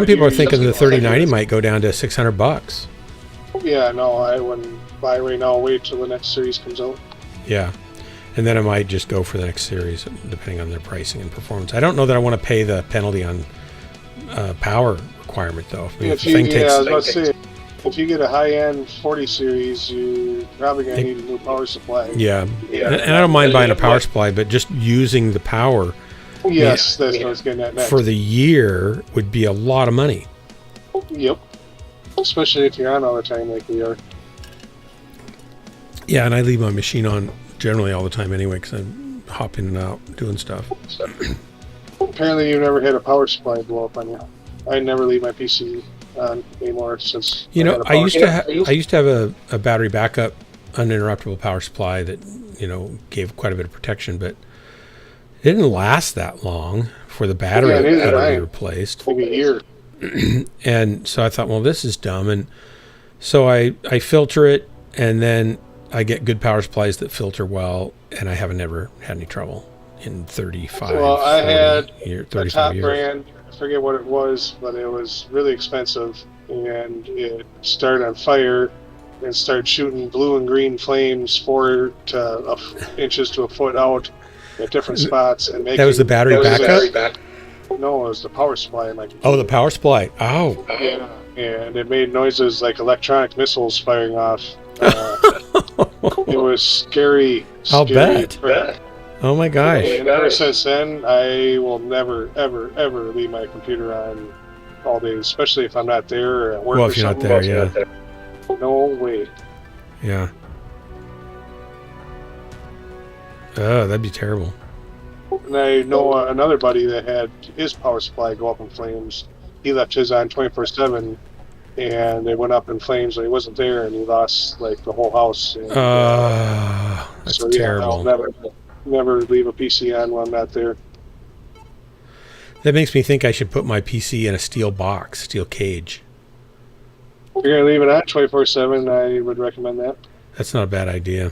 people are thinking the 3090 might go down to $600.
Yeah, no, I wouldn't buy right now. Wait till the next series comes out.
Yeah, and then I might just go for the next series, depending on their pricing and performance. I don't know that I want to pay the penalty on power requirement, though.
If you get a high-end 40 series, you're probably going to need a new power supply.
Yeah. And I don't mind buying a power supply, but just using the power.
Yes, that's what I was getting at next.
For the year would be a lot of money.
Yep. Especially if you're on all the time like we are.
Yeah, and I leave my machine on generally all the time anyway because I hop in and out doing stuff.
Apparently you never had a power supply blow up on you. I never leave my PC on anymore since
I used to have a battery backup uninterruptible power supply that gave quite a bit of protection, but it didn't last that long for the battery to be replaced.
Maybe a year.
And so I thought, well, this is dumb. And so I filter it, and then I get good power supplies that filter well, and I haven't ever had any trouble in 35
Well, I had
years,
a
35
top
years.
brand, I forget what it was, but it was really expensive, and it started on fire and started shooting blue and green flames 4 inches to a foot out at different spots. And
that was the battery backup?
No, it was the power supply in my computer.
Oh, the power supply. Oh.
Yeah, and it made noises like electronic missiles firing off. It was scary.
I'll bet. Oh my gosh.
And ever since then, I will never, ever, ever leave my computer on all day, especially if I'm not there or at work.
Well, if you're not there, yeah.
No way.
Yeah. Oh, that'd be terrible.
And I know another buddy that had his power supply go up in flames. He left his on 24/7, and it went up in flames when he wasn't there, and he lost like the whole house. And,
that's
so,
terrible.
I'll never leave a PC on when I'm not there.
That makes me think I should put my PC in a steel box, steel cage.
If you're gonna leave it on 24/7, I would recommend that.
That's not a bad idea.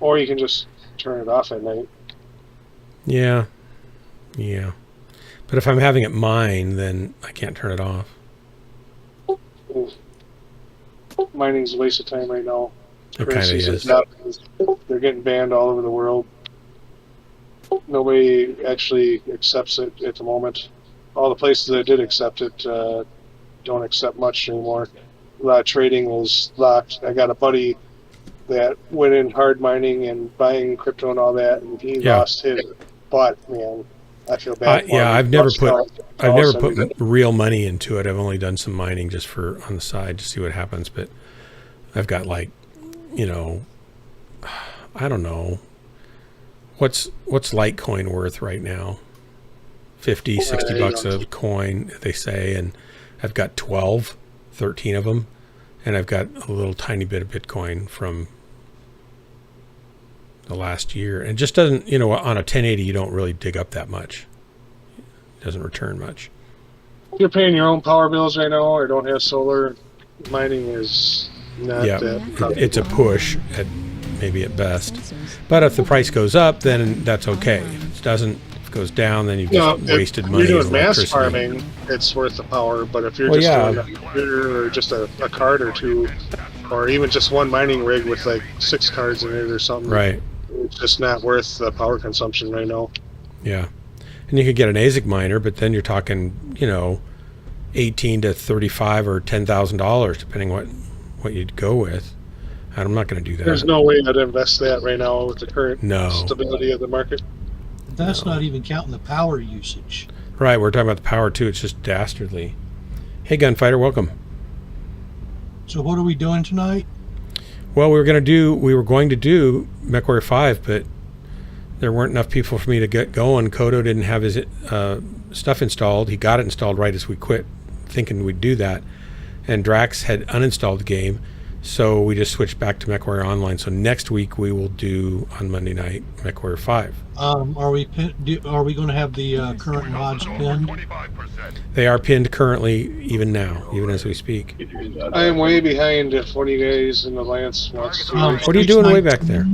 Or you can just turn it off at night.
Yeah. Yeah. But if I'm having it mine, then I can't turn it off.
Mining's a waste of time right now.
It kind of is.
They're getting banned all over the world. Nobody actually accepts it at the moment. All the places that did accept it don't accept much anymore. A lot of trading is locked. I got a buddy that went in hard mining and buying crypto and all that, and he lost his butt, man. I feel bad.
I've never put real money into it. I've only done some mining just for on the side to see what happens. But I've got like, I don't know, what's Litecoin worth right now? 50, 60 bucks a coin, they say, and I've got 13 of them, and I've got a little tiny bit of Bitcoin from the last year. And it just doesn't, on a 1080, you don't really dig up that much. It doesn't return much.
If you're paying your own power bills right now or don't have solar, mining is not that.
It's a push maybe at best. But if the price goes up, then that's okay. If it doesn't, if it goes down, then you've just wasted money.
If you're doing mass farming, it's worth the power. But if you're doing a computer or just a card or two, or even just one mining rig with like 6 cards in it or something,
right?
It's just not worth the power consumption right now.
Yeah. And you could get an ASIC miner, but then you're talking, $18 to $35 or $10,000, depending what you'd go with. And I'm not going to do that.
There's no way I'd invest that right now with the current stability of the market.
That's not even counting the power usage.
Right, we're talking about the power too. It's just dastardly. Hey, Gunfighter, welcome.
So what are we doing tonight?
Well, we were going to do Mechwarrior 5, but there weren't enough people for me to get going. Kodo didn't have his stuff installed. He got it installed right as we quit, thinking we'd do that. And Drax had uninstalled the game, so we just switched back to Mechwarrior Online. So next week we will do, on Monday night, Mechwarrior 5.
Are we going to have the current mods pinned?
They are pinned currently, even now, even as we speak.
I am way behind if one of you guys in the Lance wants to.
What are you doing way back there?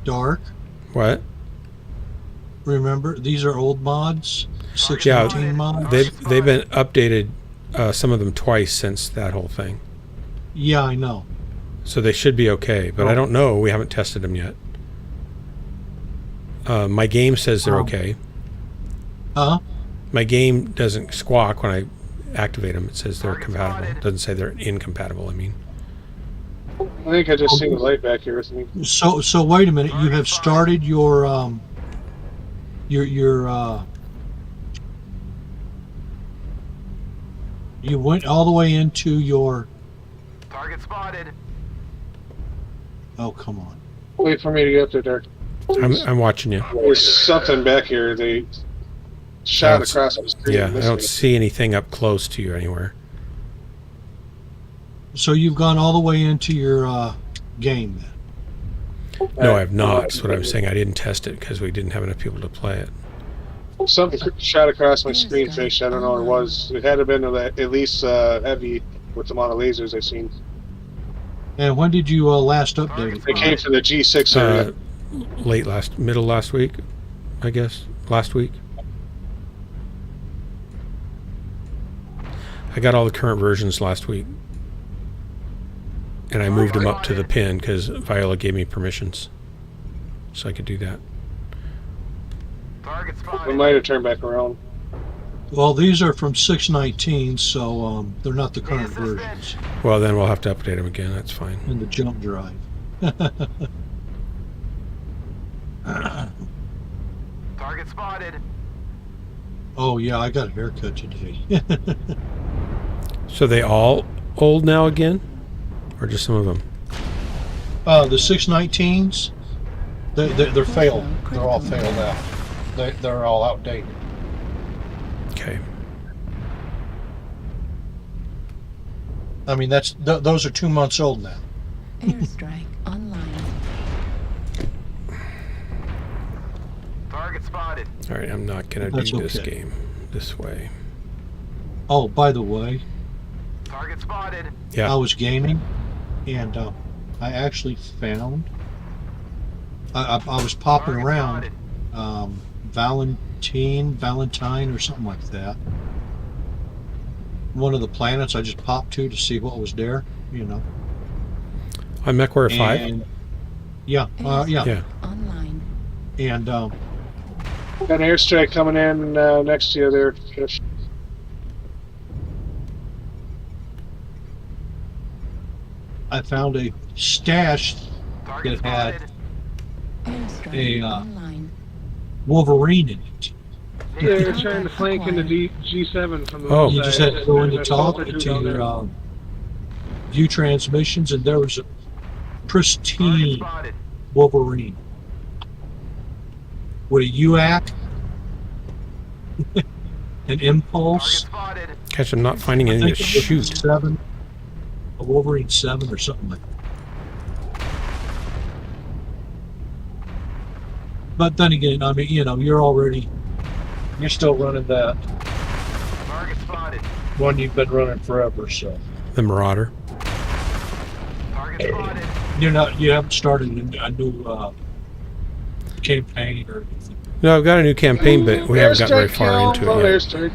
Dark.
What?
Remember, these are old mods. 619 mods.
They've been updated, some of them twice since that whole thing.
Yeah, I know.
So they should be okay, but I don't know. We haven't tested them yet. My game says they're okay. My game doesn't squawk when I activate them. It says they're compatible. It doesn't say they're incompatible, I mean.
I think I just seen the light back here with me.
So wait a minute. You have started your you went all the way into your
target spotted.
Oh, come on.
Wait for me to get up there, Dirk.
I'm watching you.
There's something back here. They shot across the screen.
Yeah, I don't see anything up close to you anywhere.
So you've gone all the way into your game then?
No, I have not. That's what I'm saying. I didn't test it because we didn't have enough people to play it.
Something shot across my screen, Fish. I don't know what it was. It had to have been at least heavy with the amount of lasers I've seen.
And when did you last update it?
It came to the G6 area.
Middle last week, I guess. Last week. I got all the current versions last week. And I moved them up to the pin because Viola gave me permissions. So I could do that.
We might have turned back around.
Well, these are from 6.19, so they're not the current versions.
Well, then we'll have to update them again. That's fine.
In the jump drive.
Target spotted.
Oh, yeah, I got a haircut today.
So they all old now again? Or just some of them?
The 619s, they're failed. They're all failed out. They're all outdated.
Okay.
I mean, those are 2 months old now.
Airstrike online.
Target spotted.
All right, I'm not going to do this game this way.
Oh, by the way.
Target spotted.
Yeah.
I was gaming, and I actually found... I was popping around Valentine or something like that. One of the planets I just popped to see what was there, you know.
On Mechwarrior 5?
Yeah, yeah.
Online.
And
got an airstrike coming in next to you there, Fish.
I found a stash that had a Wolverine in it.
They're trying to flank into G7 from the
Oh.
You just had to go into talk to your view transmissions, and there was a pristine Wolverine with a UAC, an impulse.
Catch, I'm not finding anything to shoot.
A Wolverine 7 or something like that. But then again, I mean, you know, you're still running that one you've been running forever, so.
The Marauder.
You haven't started a new campaign or anything.
No, I've got a new campaign, but we haven't gotten very far into it yet.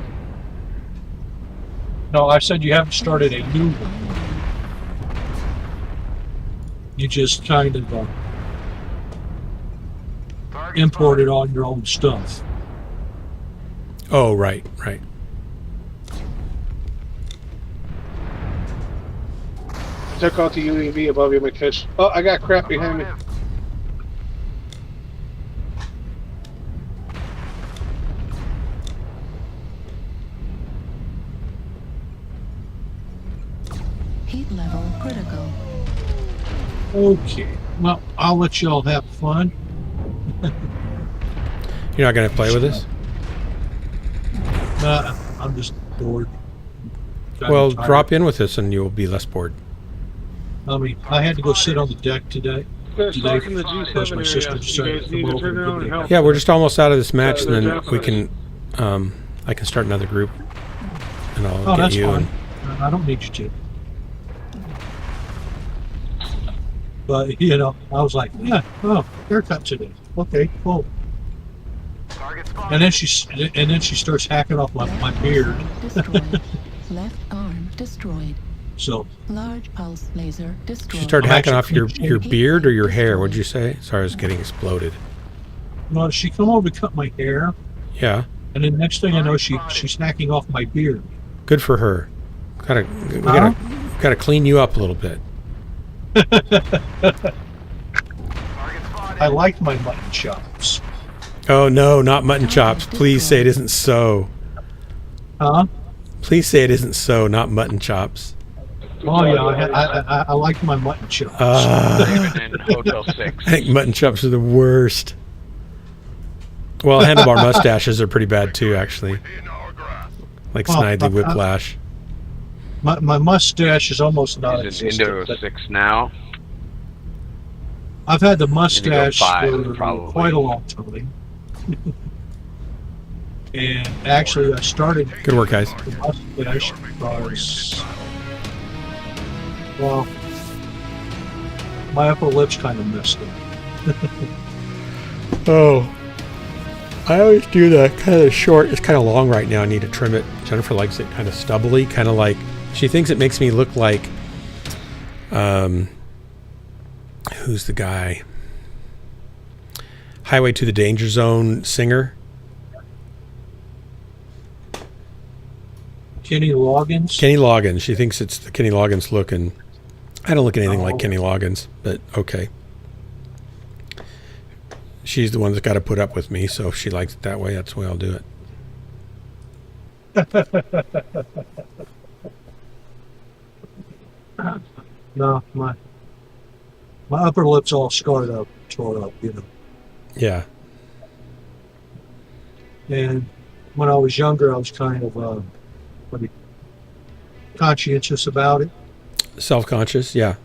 No, I said you haven't started a new one. You just kind of imported all your own stuff.
Oh, right, right.
Took out the UAV above you, McFish. Oh, I got crap behind me.
Heat level critical.
Okay, well, I'll let y'all have fun.
You're not going to play with us?
Nah, I'm just bored.
Well, drop in with us and you'll be less bored.
I mean, I had to go sit on the deck today.
Today, from the G7
my sister decided to come over and give me a
Yeah, we're just almost out of this match, and then we can, I can start another group, and I'll get
that's
you.
fine. I don't need you to. But, you know, I was like, yeah, oh, haircut today. Okay, cool. And then she starts hacking off my beard.
Destroyed. Left arm destroyed.
So
Large pulse laser destroyed.
She started hacking off your beard or your hair? What'd you say? Sorry, I was getting exploded.
no, she come over to cut my hair,
Yeah,
and then next thing I know, she's hacking off my beard.
good for her. We gotta clean you up a little bit.
I like my mutton chops.
Oh no, not mutton chops. Please say it isn't so.
Huh?
Please say it isn't so, not mutton chops.
Oh yeah, I like my mutton chops.
Hotel 6.
I think mutton chops are the worst. Well, handlebar mustaches are pretty bad too, actually. Like Snidely Whiplash.
My mustache is almost not
Is it into 6 now?
I've had the mustache
Indigo 5,
for
probably.
quite a long time. And actually, I started.
Good work, guys.
The mustache because, well, my upper lip's kind of messed up.
Oh. I always do that kind of short. It's kind of long right now. I need to trim it. Jennifer likes it kind of stubbly, kind of like, she thinks it makes me look like, who's the guy? Highway to the Danger Zone singer.
Kenny Loggins?
Kenny Loggins. She thinks it's the Kenny Loggins look, and I don't look anything like Kenny Loggins, but okay. She's the one that's got to put up with me, so if she likes it that way, that's the way I'll do it.
No, my upper lip's all scarred up, tore up, you know.
Yeah.
And when I was younger, I was kind of conscientious about it.
Self-conscious, yeah.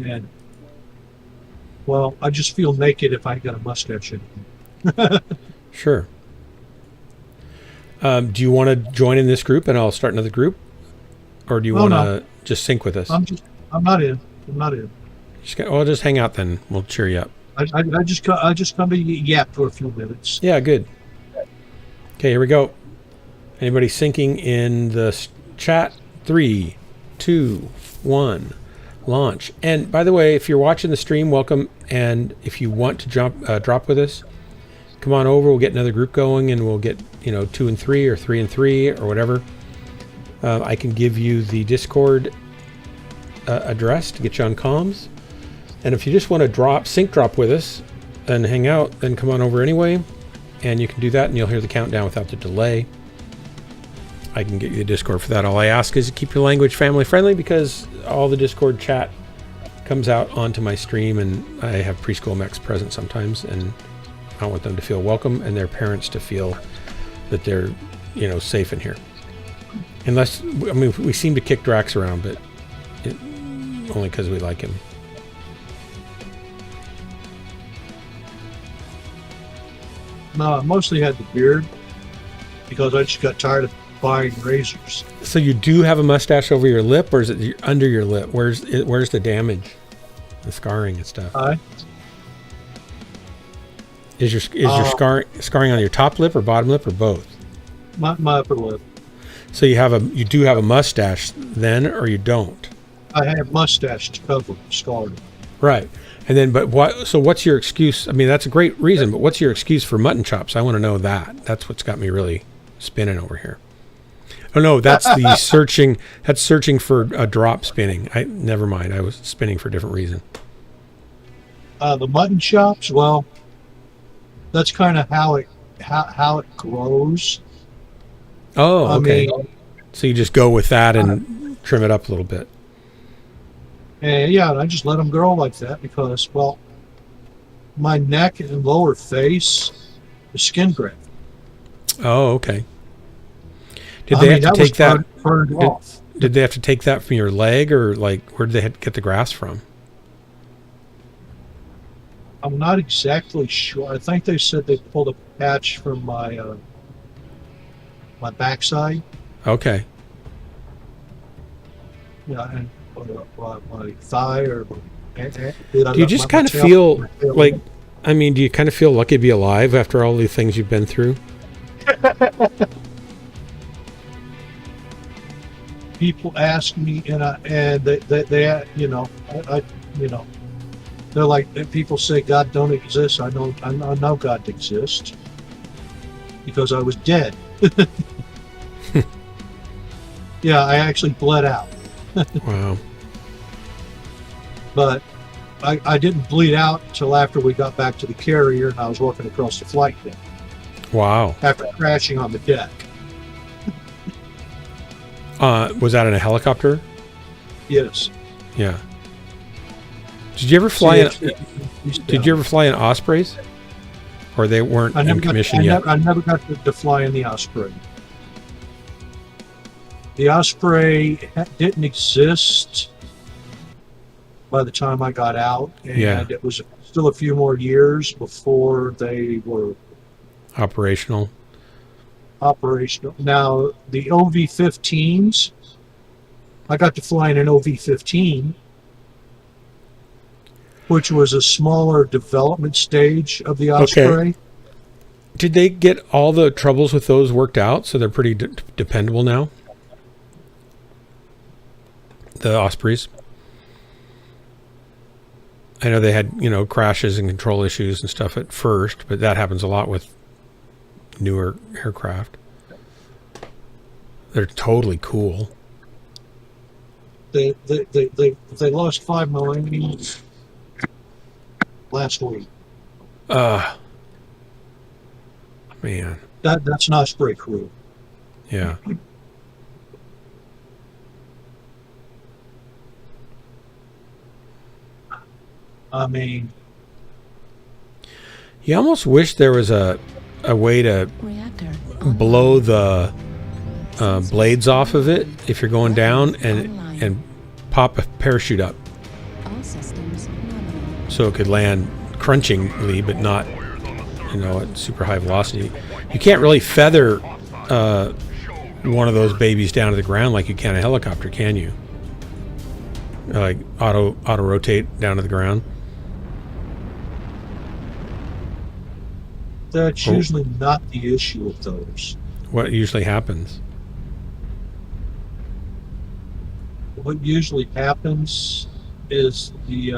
And well, I just feel naked if I ain't got a mustache in.
Sure. Do you want to join in this group and I'll start another group? Or do you want to just sync with us?
I'm not in. I'm not in.
Just hang out then. We'll cheer you up.
I just come to yap for a few minutes.
Yeah, good. Okay, here we go. Anybody syncing in the chat? 3, 2, 1. Launch. And by the way, if you're watching the stream, welcome. And if you want to drop with us, come on over. We'll get another group going, and we'll get 2 and 3 or 3 and 3 or whatever. I can give you the Discord address to get you on comms. And if you just want to sync drop with us and hang out, then come on over anyway. And you can do that, and you'll hear the countdown without the delay. I can get you the Discord for that. All I ask is to keep your language family friendly, because all the Discord chat comes out onto my stream, and I have preschool mechs present sometimes, and I want them to feel welcome and their parents to feel that they're, safe in here. Unless, we seem to kick Drax around, but only because we like him.
No, I mostly had the beard because I just got tired of buying razors.
So you do have a mustache over your lip, or is it under your lip? Where's the damage, the scarring and stuff? Is your scarring on your top lip or bottom lip or both?
My upper lip.
So you do have a mustache then, or you don't?
I have mustache to cover the scarring.
Right. And then, what's your excuse? I mean, that's a great reason, but what's your excuse for mutton chops? I want to know that. That's what's got me really spinning over here. Oh no, that's the searching. That's searching for a drop spinning. Never mind. I was spinning for a different reason.
The mutton chops. Well, that's kind of how it grows.
Oh, okay. So you just go with that and trim it up a little bit.
And yeah, I just let them grow like that because, well, my neck and lower face is skin graft.
Oh, okay. Did they have to take that?
Burned off.
Did they have to take that from your leg, or where did they get the grafts from?
I'm not exactly sure. I think they said they pulled a patch from my backside.
Okay.
Yeah, and my thigh or.
Do you just kind of feel like? I mean, do you kind of feel lucky to be alive after all the things you've been through?
People ask me, and they they're like, people say God don't exist. I know God exists because I was dead. Yeah, I actually bled out.
Wow.
But I didn't bleed out until after we got back to the carrier and I was walking across the flight deck.
Wow.
After crashing on the deck.
Was that in a helicopter?
Yes.
Yeah. Did you ever fly? Did you ever fly in Ospreys? Or they weren't in commission yet?
I never got to fly in the Osprey. The Osprey didn't exist by the time I got out, and it was still a few more years before they were
Operational.
Operational. Now, the OV-15s, I got to fly in an OV-15, which was a smaller development stage of the Osprey.
Okay. Did they get all the troubles with those worked out, so they're pretty dependable now? The Ospreys. I know they had, crashes and control issues and stuff at first, but that happens a lot with newer aircraft. They're totally cool.
They lost 5 Marines last week.
Man.
That's an Osprey crew.
Yeah.
I mean,
you almost wish there was a way to blow the blades off of it if you're going down and pop a parachute up, so it could land crunchingly but not at super high velocity. You can't really feather one of those babies down to the ground like you can a helicopter, can you? Like auto rotate down to the ground.
That's usually not the issue with those.
What usually happens?
What usually happens is the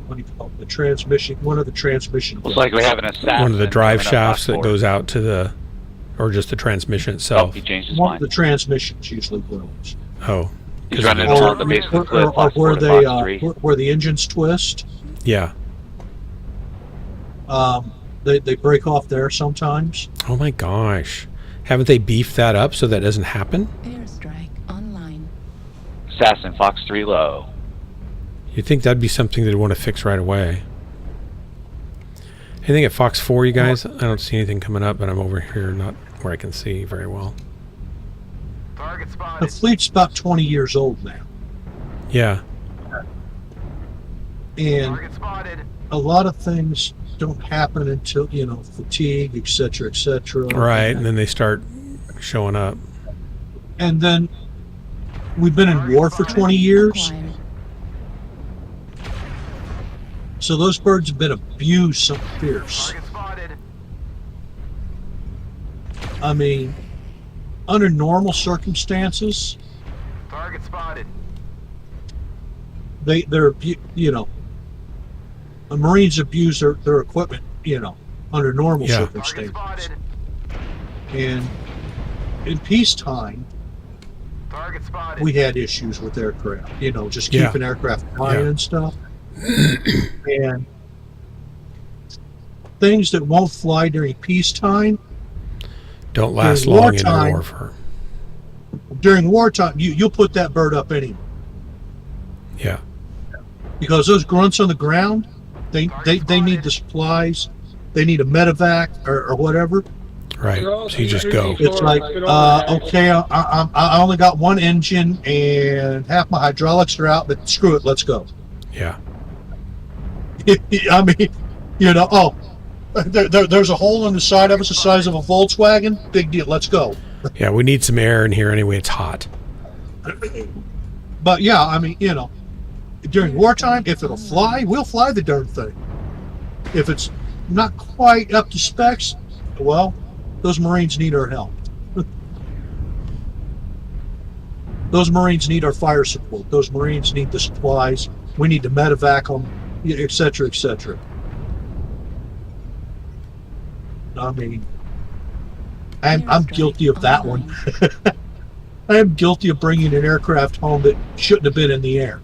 what do you call it? The transmission. One of the transmission.
Looks like we have an assassin.
One of the drive shafts that goes out to the, or just the transmission itself.
He changed his
One
mind.
of the transmissions usually blows.
Oh.
He's running along the base of the cliff.
Or where the engines twist.
Yeah.
They break off there sometimes.
Oh my gosh. Haven't they beefed that up so that doesn't happen?
Airstrike online.
Assassin Fox 3 low.
You'd think that'd be something they'd want to fix right away. Anything at Fox 4, you guys? I don't see anything coming up, but I'm over here, not where I can see very well.
The fleet's about 20 years old now.
Yeah.
And a lot of things don't happen until, fatigue, etc., etc.
Right, and then they start showing up.
And then we've been in war for 20 years. So those birds have been abused so fierce. I mean, under normal circumstances,
Target spotted.
they're the Marines abuse their equipment, under normal circumstances. And in peacetime, we had issues with aircraft, just keeping aircraft flying and stuff. And things that won't fly during peacetime
don't last long in warfare.
During wartime, you'll put that bird up anyway.
Yeah.
Because those grunts on the ground, they need the supplies, they need a medevac or whatever.
Right. So you just go.
It's like, okay, I only got one engine and half my hydraulics are out, but screw it, let's go.
Yeah.
I mean, there's a hole in the side of us the size of a Volkswagen. Big deal. Let's go.
Yeah, we need some air in here anyway. It's hot.
But yeah, I mean, during wartime, if it'll fly, we'll fly the darn thing. If it's not quite up to specs, well, those Marines need our help. Those Marines need our fire support. Those Marines need the supplies. We need to medevac them, etc., etc. I mean, I'm guilty of that one. I am guilty of bringing an aircraft home that shouldn't have been in the air.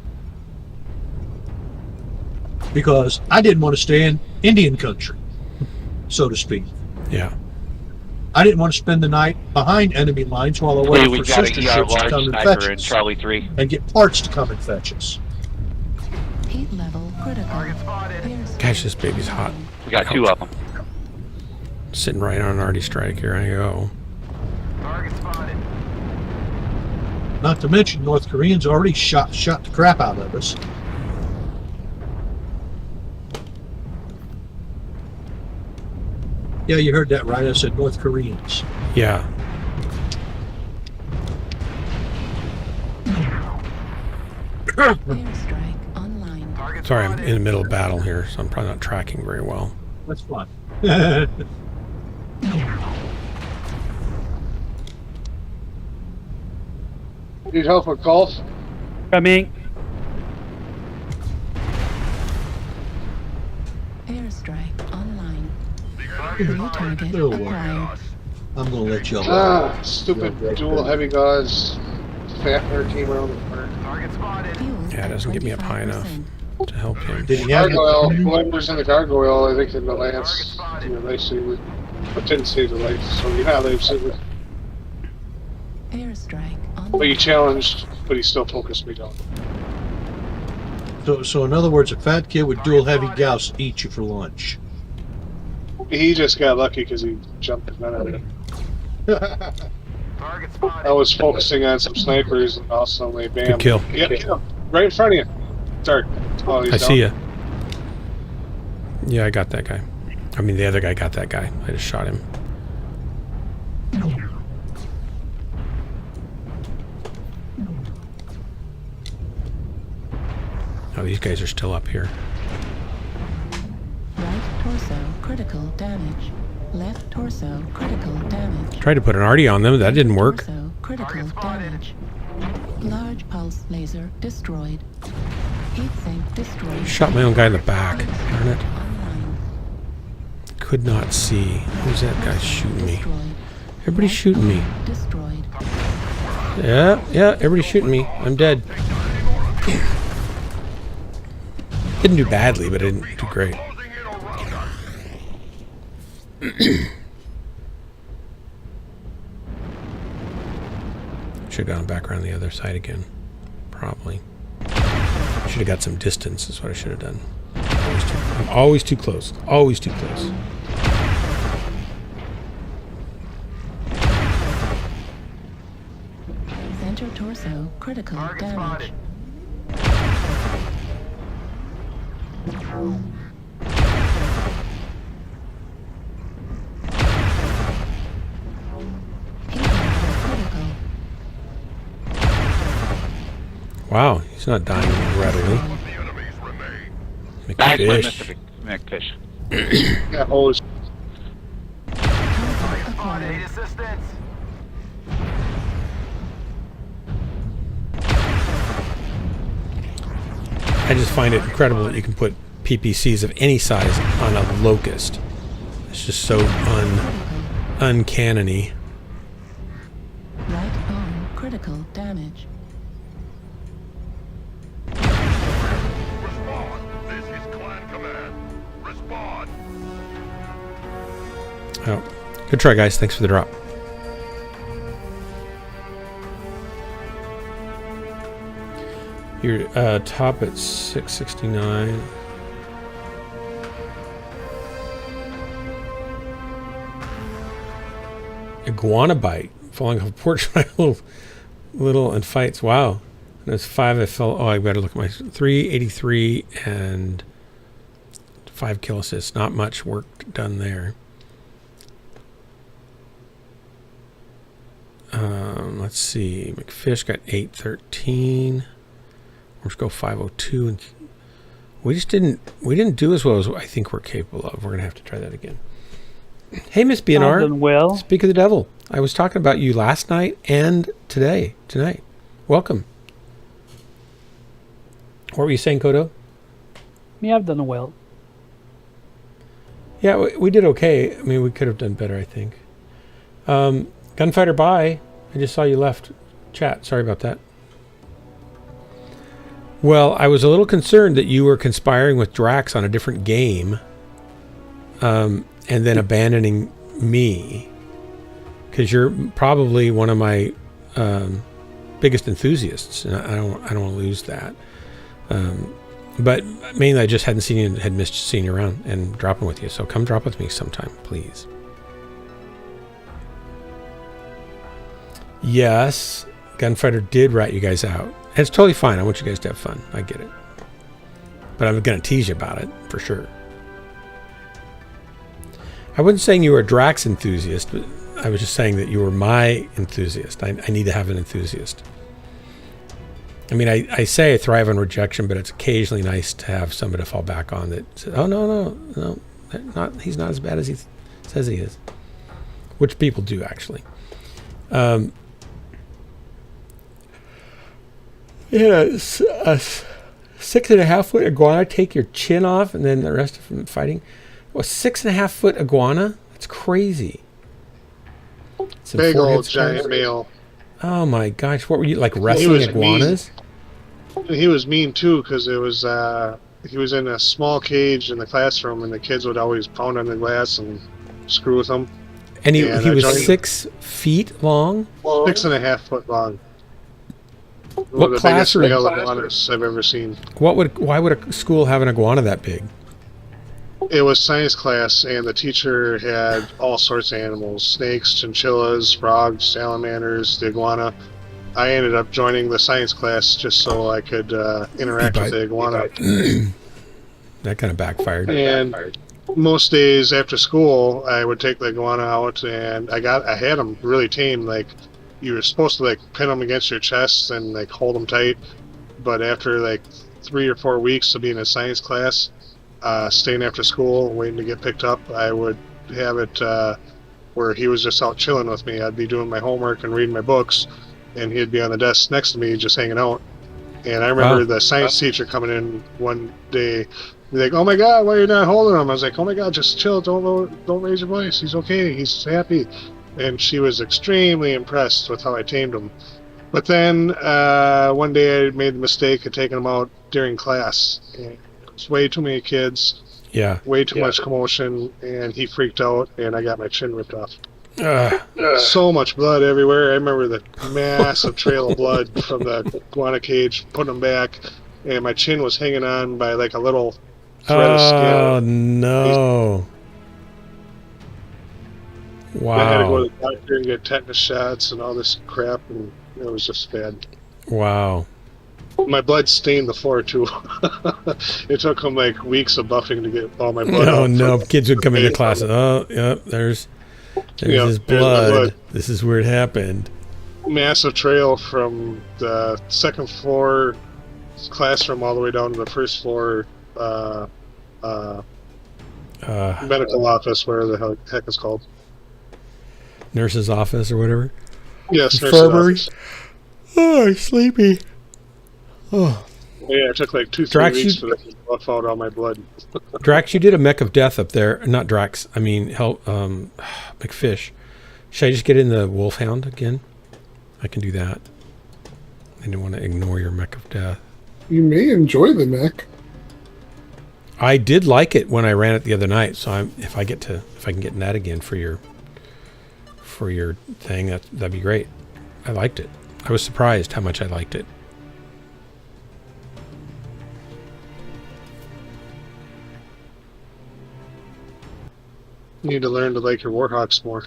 Because I didn't want to stay in Indian country, so to speak.
Yeah.
I didn't want to spend the night behind enemy lines while I waited for sister ships to come and fetch us.
Charlie 3.
And get parts to come and fetch us.
Heat level critical.
Gosh, this baby's hot.
We got 2 of them.
Sitting right on an arty strike. Here I go.
Target spotted.
Not to mention, North Koreans already shot the crap out of us. Yeah, you heard that right. I said North Koreans.
Yeah.
Airstrike online.
Sorry, I'm in the middle of battle here, so I'm probably not tracking very well.
That's fine.
Need help with golf?
Coming.
Airstrike online. New target
Oh,
acquired.
I'm gonna let y'all.
Stupid dual heavy guys. Fattener came around the corner.
Target spotted.
Yeah, it doesn't get me up high enough to help him.
Did he have
Gargoyle, whoever's in the gargoyle, I think in the lance, they saved it. But didn't save the life, so yeah, they've saved it.
Airstrike online.
But he challenged, but he still focused me down.
So in other words, a fat kid with dual heavy gauss eats you for lunch.
He just got lucky because he jumped in front of it.
Target spotted.
I was focusing on some snipers and all of a sudden they bam.
Good kill.
Yep, yeah, right in front of you. Dark. Oh, he's
I
down.
see ya. Yeah, I got that guy. I mean, the other guy got that guy. I just shot him. Oh, these guys are still up here.
Right torso critical damage. Left torso critical damage.
Tried to put an arty on them. That didn't work.
Torso critical damage. Large pulse laser destroyed. Heat sink destroyed.
Shot my own guy in the back. Darn it.
Online.
Could not see. Who's that guy shooting me?
Destroyed.
Everybody's shooting me.
Destroyed.
Yeah, everybody's shooting me. I'm dead. Didn't do badly, but I didn't do great. Should have gone back around the other side again. Probably. Should have got some distance is what I should have done. I'm always too close. Always too close.
Center torso critical
Target
damage.
spotted.
Heat level critical.
Wow, he's not dying readily.
Back with
McFish.
Mr. McFish.
Got hosed.
Target
Spotted.
acquired.
Need assistance.
I just find it incredible that you can put PPCs of any size on a locust. It's just so uncanny.
Right arm critical damage.
Respond. This is Clan Command. Respond.
Oh, good try, guys. Thanks for the drop. You're top at 669. Iguana bite falling off a porch by little and fights. Wow, that's 5. I fell. Oh, I better look at my 383 and 5 kill assists. Not much work done there. Let's see. McFish got 813. Let's go 502, and we didn't do as well as I think we're capable of. We're gonna have to try that again. Hey, Miss BNR.
Well,
Speak of the devil. I was talking about you last night and tonight. Welcome. What were you saying, Kodo?
me, I've done well.
Yeah, we did okay. I mean, we could have done better, I think. Gunfighter, bye. I just saw you left chat. Sorry about that. Well, I was a little concerned that you were conspiring with Drax on a different game, and then abandoning me, because you're probably one of my biggest enthusiasts, and I don't want to lose that. But mainly, I just hadn't seen you, had missed seeing you around and dropping with you. So come drop with me sometime, please. Yes, Gunfighter did rat you guys out. And it's totally fine. I want you guys to have fun. I get it. But I'm going to tease you about it for sure. I wasn't saying you were a Drax enthusiast, but I was just saying that you were my enthusiast. I need to have an enthusiast. I mean, I say I thrive on rejection, but it's occasionally nice to have somebody to fall back on that says, oh, no, he's not as bad as he says he is. Which people do, actually. Yeah, a 6.5 foot iguana take your chin off and then the rest of them fighting. A 6.5 foot iguana? That's crazy.
Big old giant male.
Oh my gosh! What were you like wrestling iguanas?
He was mean too because it was he was in a small cage in the classroom and the kids would always pound on the glass and screw with him.
And he was 6 feet long.
6.5 foot long.
What
the
class
biggest male iguanas I've ever seen.
Why would a school have an iguana that big?
It was science class, and the teacher had all sorts of animals: snakes, chinchillas, frogs, salamanders, the iguana. I ended up joining the science class just so I could interact with the iguana.
That kind of backfired.
And most days after school, I would take the iguana out, and I had him really tame. Like, you were supposed to like pin him against your chest and like hold him tight. But after like 3 or 4 weeks of being in science class, staying after school, waiting to get picked up, I would have it where he was just out chilling with me. I'd be doing my homework and reading my books, and he'd be on the desk next to me just hanging out. And I remember the science teacher coming in one day, be like, "Oh my God, why are you not holding him?" I was like, "Oh my God, just chill. Don't raise your voice. He's okay. He's happy." And she was extremely impressed with how I tamed him. But then one day I made the mistake of taking him out during class. And it was way too many kids.
Yeah.
Way too much commotion, and he freaked out, and I got my chin ripped off. So much blood everywhere. I remember the massive trail of blood from the iguana cage, putting him back, and my chin was hanging on by like a little thread of skin.
Oh, no. Wow.
I had to go to the doctor and get tetanus shots and all this crap, and it was just bad.
Wow.
My blood stained the floor, too. It took him like weeks of buffing to get all my blood out.
No. Kids would come into class and, there's his blood. This is where it happened.
Massive trail from the second floor classroom all the way down to the first floor medical office, where the heck it's called.
Nurse's office or whatever?
Yes, nurse's office.
Oh, I'm sleepy. Oh.
Yeah, it took like 2-3 weeks for them to buff out all my blood.
Drax, you did a mech of death up there. Not Drax, I mean, McFish. Should I just get in the Wolfhound again? I can do that. I didn't want to ignore your mech of death.
You may enjoy the mech.
I did like it when I ran it the other night, so if I can get in that again for your thing, that'd be great. I liked it. I was surprised how much I liked it.
You need to learn to like your Warhawks more.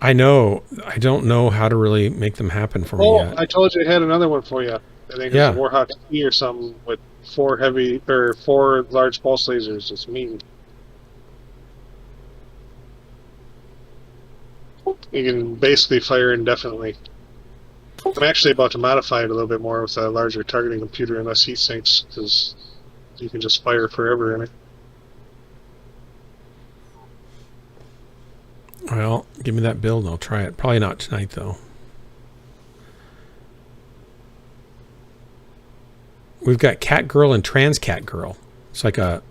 I know. I don't know how to really make them happen for me yet.
I told you I had another one for you. I think it's a Warhawk E or something with 4 large pulse lasers. It's mean. You can basically fire indefinitely. I'm actually about to modify it a little bit more with a larger targeting computer and less heat sinks, because you can just fire forever in it.
Well, give me that build and I'll try it. Probably not tonight, though. We've got Cat Girl and Trans Cat Girl. It's like and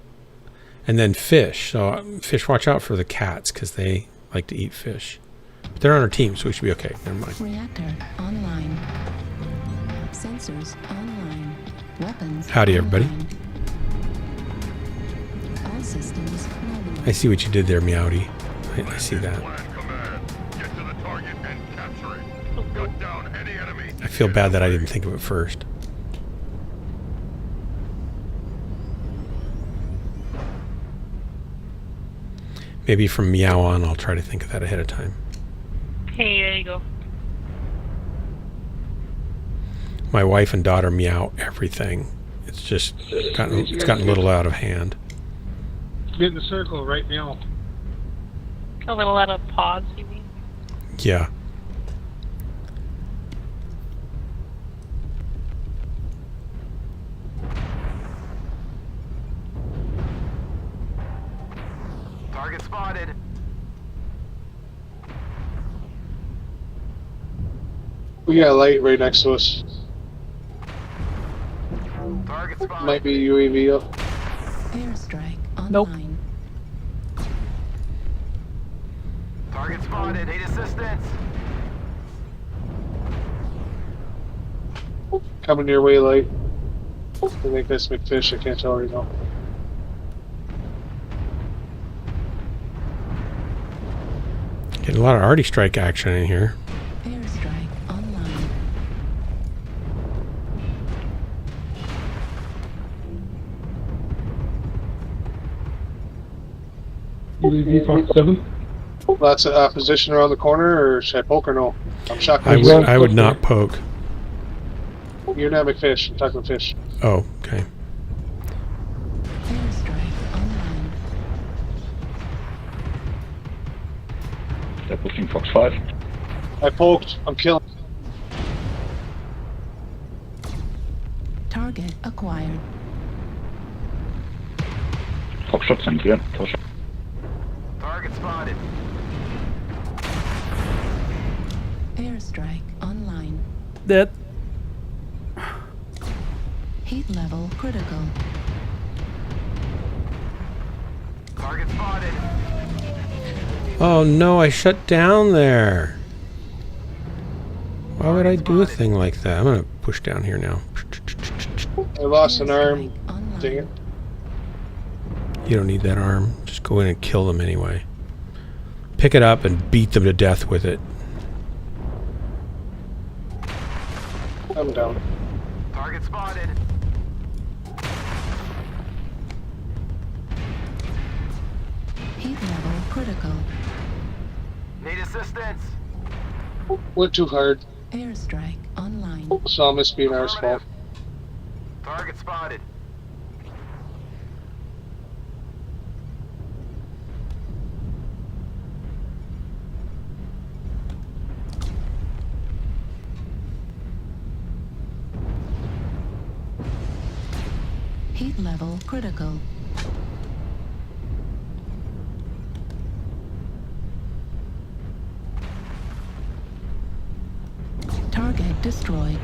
then Fish. So Fish, watch out for the cats because they like to eat fish. But they're on our team, so we should be okay. Never mind.
Reactor online. Sensors online. Weapons.
Howdy, everybody.
All systems nominal.
I see what you did there, Meowdy. I see that. I feel bad that I didn't think of it first. Maybe from meow on, I'll try to think of that ahead of time.
Hey, there you go.
My wife and daughter meow everything. It's just gotten a little out of hand.
Get in the circle right now.
A little out of pause, you mean?
Yeah.
Target spotted.
We got a light right next to us.
Target spotted.
Might be UAV up.
Airstrike online.
Nope.
Target spotted. Need assistance.
Coming your way, light. I think that's McFish. I can't tell right now.
Getting a lot of arty strike action in here.
Airstrike online.
UAV Fox 7.
Lots of opposition around the corner, or should I poke or no? I'm shocked.
I would not poke.
You're not McFish. I'm talking fish.
Oh, okay.
Airstrike online.
They're pushing Fox 5.
I poked. I'm killing.
Target acquired.
Fox shot sent here.
Target spotted.
Airstrike online.
Dead.
Heat level critical.
Target spotted.
Oh no, I shut down there. Why would I do a thing like that? I'm gonna push down here now.
I lost an arm. Dang it.
You don't need that arm. Just go in and kill them anyway. Pick it up and beat them to death with it.
I'm down.
Target spotted.
Heat level critical.
Need assistance.
Went too hard.
Airstrike online.
So it must be an ours fault.
Target spotted.
Heat level critical. Target destroyed.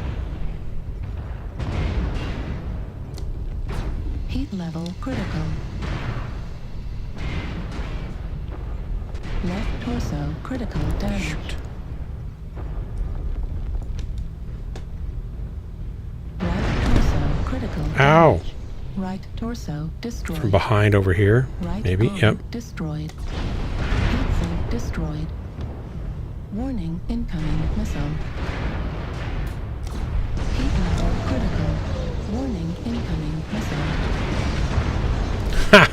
Heat level critical. Left torso critical damage. Right torso critical damage.
Ow!
Right torso destroyed.
From behind over here,
Right
maybe.
arm
Yep.
destroyed. Heat sink destroyed. Warning, incoming missile. Heat level critical. Warning, incoming missile.
Ha!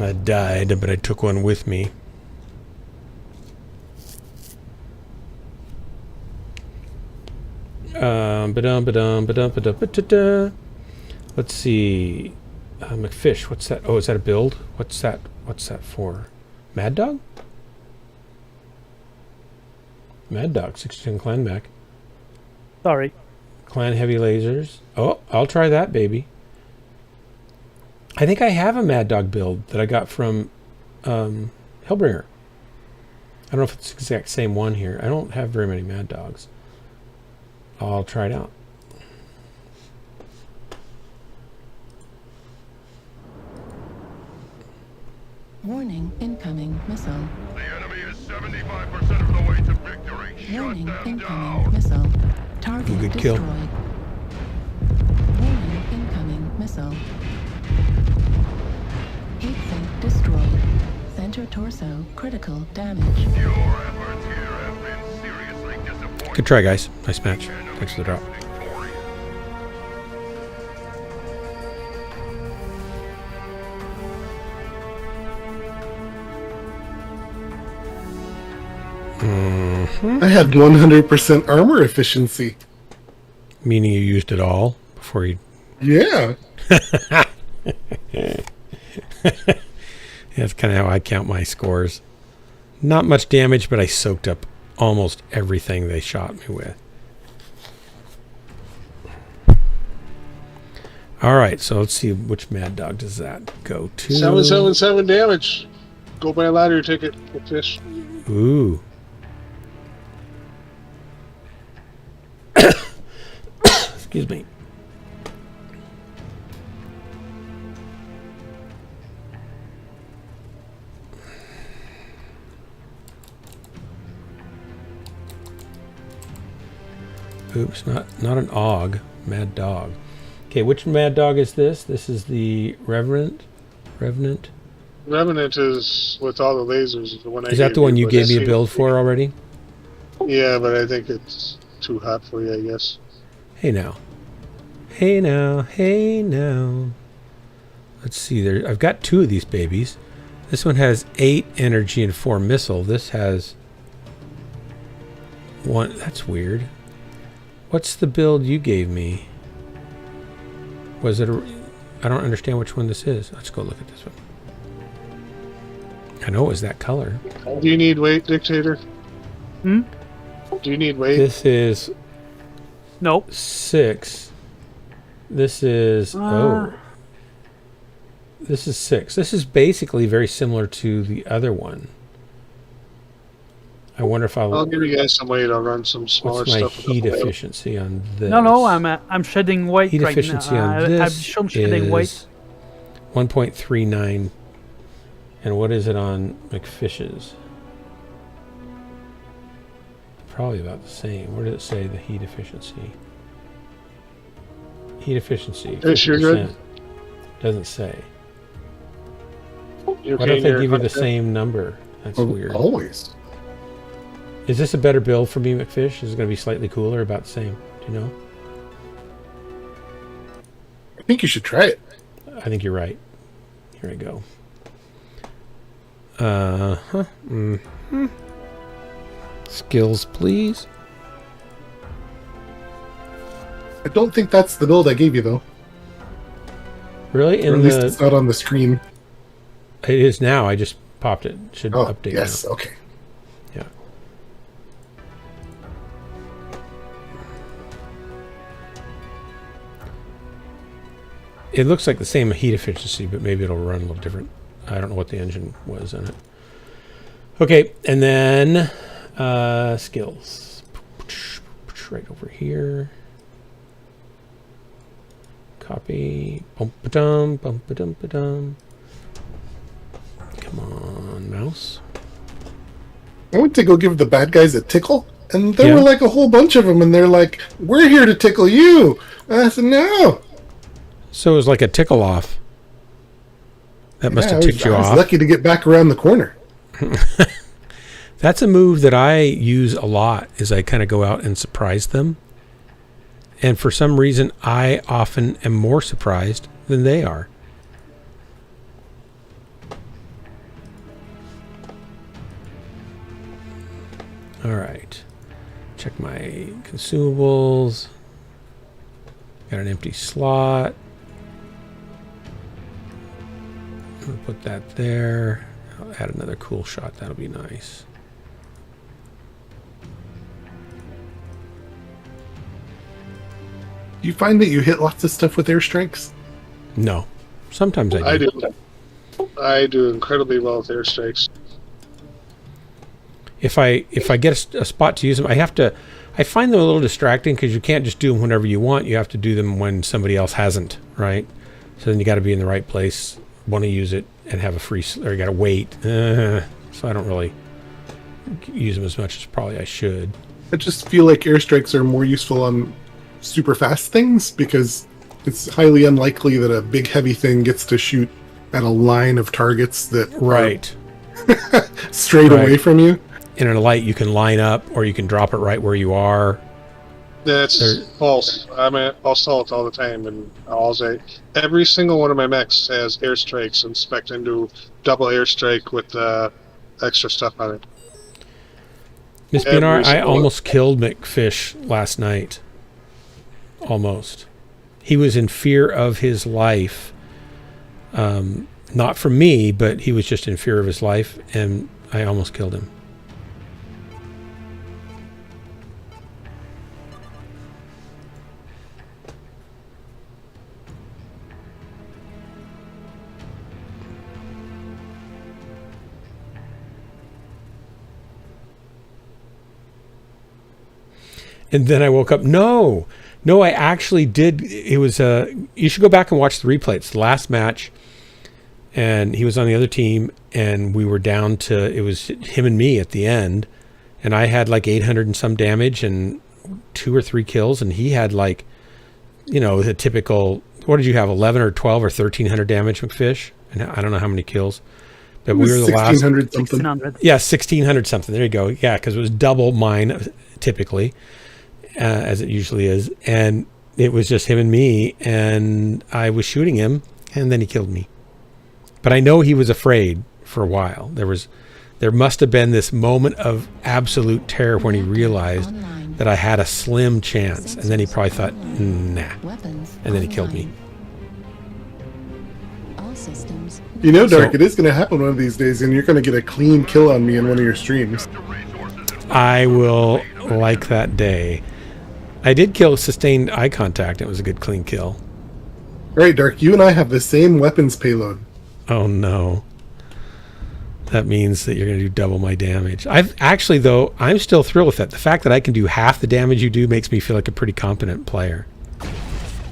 I died, but I took one with me. Let's see. McFish, what's that? Oh, is that a build? What's that? What's that for? Mad Dog? Mad Dog, 16 clan mech.
Sorry.
Clan heavy lasers. Oh, I'll try that, baby. I think I have a Mad Dog build that I got from Hellbringer. I don't know if it's the exact same one here. I don't have very many Mad Dogs. I'll try it out.
Warning, incoming missile.
The enemy is 75% of the way to victory.
Warning,
Shut them
incoming
down.
missile. Target
Good kill.
destroyed. Warning, incoming missile. Heat sink destroyed. Center torso critical damage.
Your efforts here have been seriously disappointing.
Good try, guys. Nice match. Thanks for the drop.
I had 100% armor efficiency.
Meaning you used it all before you...
Yeah.
That's kind of how I count my scores. Not much damage, but I soaked up almost everything they shot me with. All right, so let's see which Mad Dog does that go to.
777 damage. Go buy a lottery ticket with fish.
Ooh. Excuse me. Oops, not an AUG, Mad Dog. Okay, which Mad Dog is this? This is the Revenant?
Revenant is with all the lasers. The one
is that the one you gave me a build for already?
Yeah, but I think it's too hot for you, I guess.
Hey now. Hey now, hey now. Let's see, there. I've got 2 of these babies. This one has 8 energy and 4 missile. This has 1. That's weird. What's the build you gave me? Was it I don't understand which one this is. Let's go look at this one. I know it was that color.
Do you need weight, Dictator?
Hmm?
Do you need weight?
This is...
Nope.
6. This is... This is 6. This is basically very similar to the other one. I wonder if
I'll give you guys some weight. I'll run some smaller stuff.
What's my heat efficiency on this?
No, I'm shedding weight
heat
right
efficiency
now.
on this
I'm still shedding weight.
1.39. And what is it on McFish's? Probably about the same. Where did it say the heat efficiency? Heat efficiency.
Fish, you're good?
Doesn't say.
Okay,
why don't they give you the same number? That's weird.
Always.
Is this a better build for me, McFish? Is it going to be slightly cooler or about the same? Do you know?
I think you should try it.
I think you're right. Here I go. Skills, please.
I don't think that's the build I gave you, though.
Really?
Or at least it's not on the screen.
It is now. I just popped it. Should update
yes,
now.
Okay.
Yeah. It looks like the same heat efficiency, but maybe it'll run a little different. I don't know what the engine was in it. Okay, and then skills. Right over here. Copy. Bum-ba-dum, bum-ba-dum-ba-dum. Come on, mouse.
I went to go give the bad guys a tickle, and there were like a whole bunch of them, and they're like, "We're here to tickle you." And I said, "No."
So it was like a tickle off. That must have ticked you off.
I was lucky to get back around the corner.
That's a move that I use a lot, is I kind of go out and surprise them. And for some reason, I often am more surprised than they are. All right. Check my consumables. Got an empty slot. I'm going to put that there. I'll add another cool shot. That'll be nice.
Do you find that you hit lots of stuff with airstrikes?
No. Sometimes I do.
I do incredibly well with airstrikes.
If I get a spot to use them, I find them a little distracting because you can't just do them whenever you want. You have to do them when somebody else hasn't, right? So then you got to be in the right place, want to use it, and have a free, or you got to wait. So I don't really use them as much as probably I should.
I just feel like airstrikes are more useful on super fast things because it's highly unlikely that a big heavy thing gets to shoot at a line of targets that are straight away from you.
In a light, you can line up, or you can drop it right where you are.
That's false. I'm at assault all the time, and every single one of my mechs has airstrikes and spec'd into double airstrike with extra stuff on it.
Miss BNR, I almost killed McFish last night. Almost. He was in fear of his life Not from me, but he was just in fear of his life, and I almost killed him. And then I woke up. No, I actually did. It was you should go back and watch the replay. It's the last match, and he was on the other team, and we were down to, it was him and me at the end, and I had like 800 and some damage and 2 or 3 kills, and he had like, you know, the typical. What did you have? 11 or 12 or 1300 damage, McFish, and I don't know how many kills. But we were the last.
1600 something.
1600.
Yeah, 1600 something. There you go. Yeah, because it was double mine typically. As it usually is, and it was just him and me, and I was shooting him, and then he killed me. But I know he was afraid for a while. There must have been this moment of absolute terror when he realized that I had a slim chance, and then he probably thought, nah, and then he killed me.
You know, Dark, it is going to happen one of these days, and you're going to get a clean kill on me in one of your streams.
I will like that day. I did kill sustained eye contact. It was a good clean kill.
Right, Dark, you and I have the same weapons payload.
Oh no. That means that you're going to do double my damage. I've actually, though, I'm still thrilled with that. The fact that I can do half the damage you do makes me feel like a pretty competent player.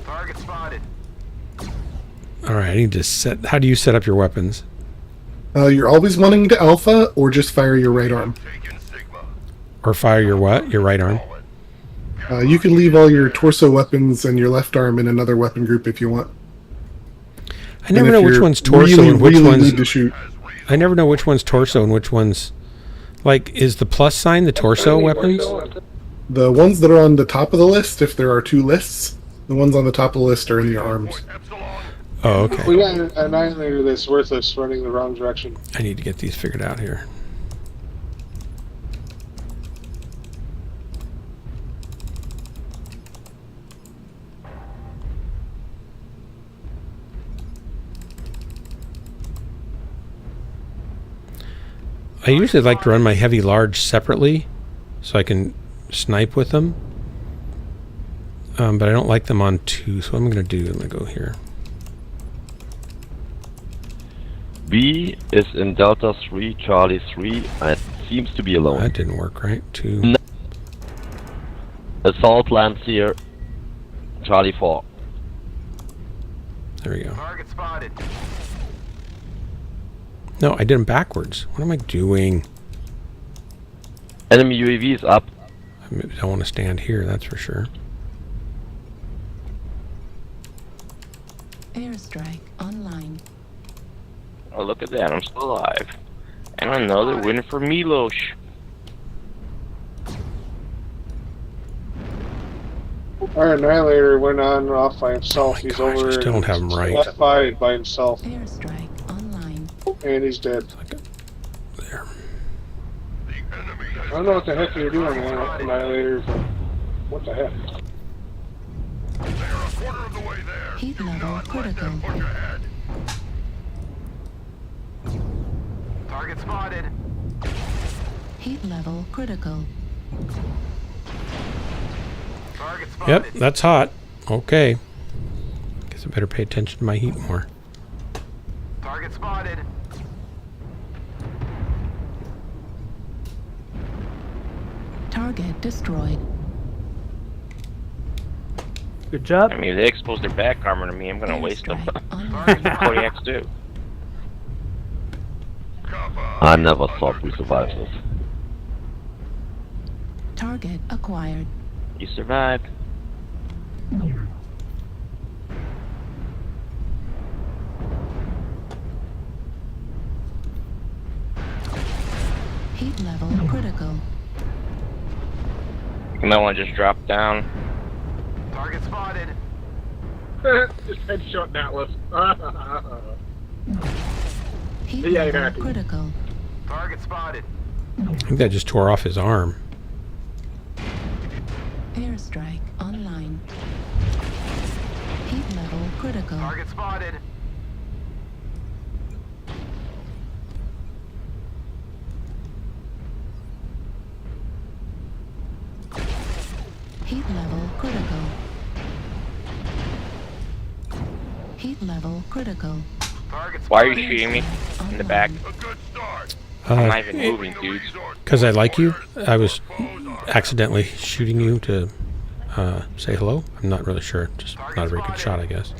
Target spotted.
All right, I need to set. How do you set up your weapons?
You're always wanting to alpha, or just fire your right arm.
Or fire your what? Your right arm?
You can leave all your torso weapons and your left arm in another weapon group if you want.
I never know which one's torso and which one's.
Need to shoot.
I never know which one's torso and which one's. Like, is the plus sign the torso weapons?
The ones that are on the top of the list, if there are 2 lists, the ones on the top of the list are in your arms.
Oh, okay.
We got an annihilator that's worthless running the wrong direction.
I need to get these figured out here. I usually like to run my heavy large separately so I can snipe with them. But I don't like them on 2, so what I'm going to do, I'm going to go here.
B is in Delta 3, Charlie 3, and seems to be alone.
That didn't work, right? 2.
No. Assault Lancier, Charlie 4.
There we go.
Target spotted.
No, I did them backwards. What am I doing?
Enemy UAV is up.
I don't want to stand here, that's for sure.
Airstrike online.
Oh, look at that. I'm still alive. And another win for Milos.
Our annihilator went on and off by himself. He's over.
I still don't have him right.
Left by himself.
Airstrike online.
And he's dead.
There.
I don't know what the heck you're doing, annihilator, but what the heck?
Heat level critical.
Target spotted.
Heat level critical.
Target spotted.
Yep, that's hot. Okay. Guess I better pay attention to my heat more.
Target spotted.
Target destroyed.
Good job.
I mean, if they expose their back armor to me, I'm gonna waste them.
Online.
Kodiaks do.
I never thought we survived this.
Target acquired.
You survived.
Heat level critical.
You might want to just drop down.
Target spotted.
Just headshot Atlas.
Heat
Yeah,
level
happy.
critical.
Target spotted.
I think that just tore off his arm.
Airstrike online. Heat level critical.
Target spotted.
Heat level critical. Heat level critical.
Why are you shooting me in the back? I'm not even moving, dude.
Because I like you. I was accidentally shooting you to say hello. I'm not really sure. Just not a very good shot, I guess.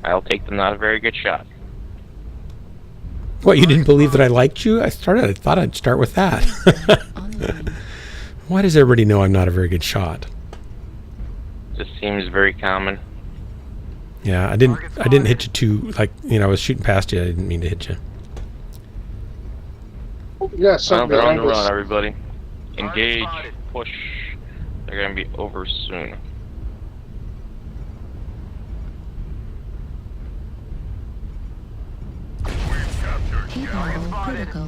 I'll take the not a very good shot.
What, you didn't believe that I liked you? I thought I'd start with that. Why does everybody know I'm not a very good shot?
This seems very common.
Yeah, I didn't hit you too, like, I was shooting past you. I didn't mean to hit you.
Yeah,
they're on the run, everybody. Engage, push. They're gonna be over soon.
Heat level critical.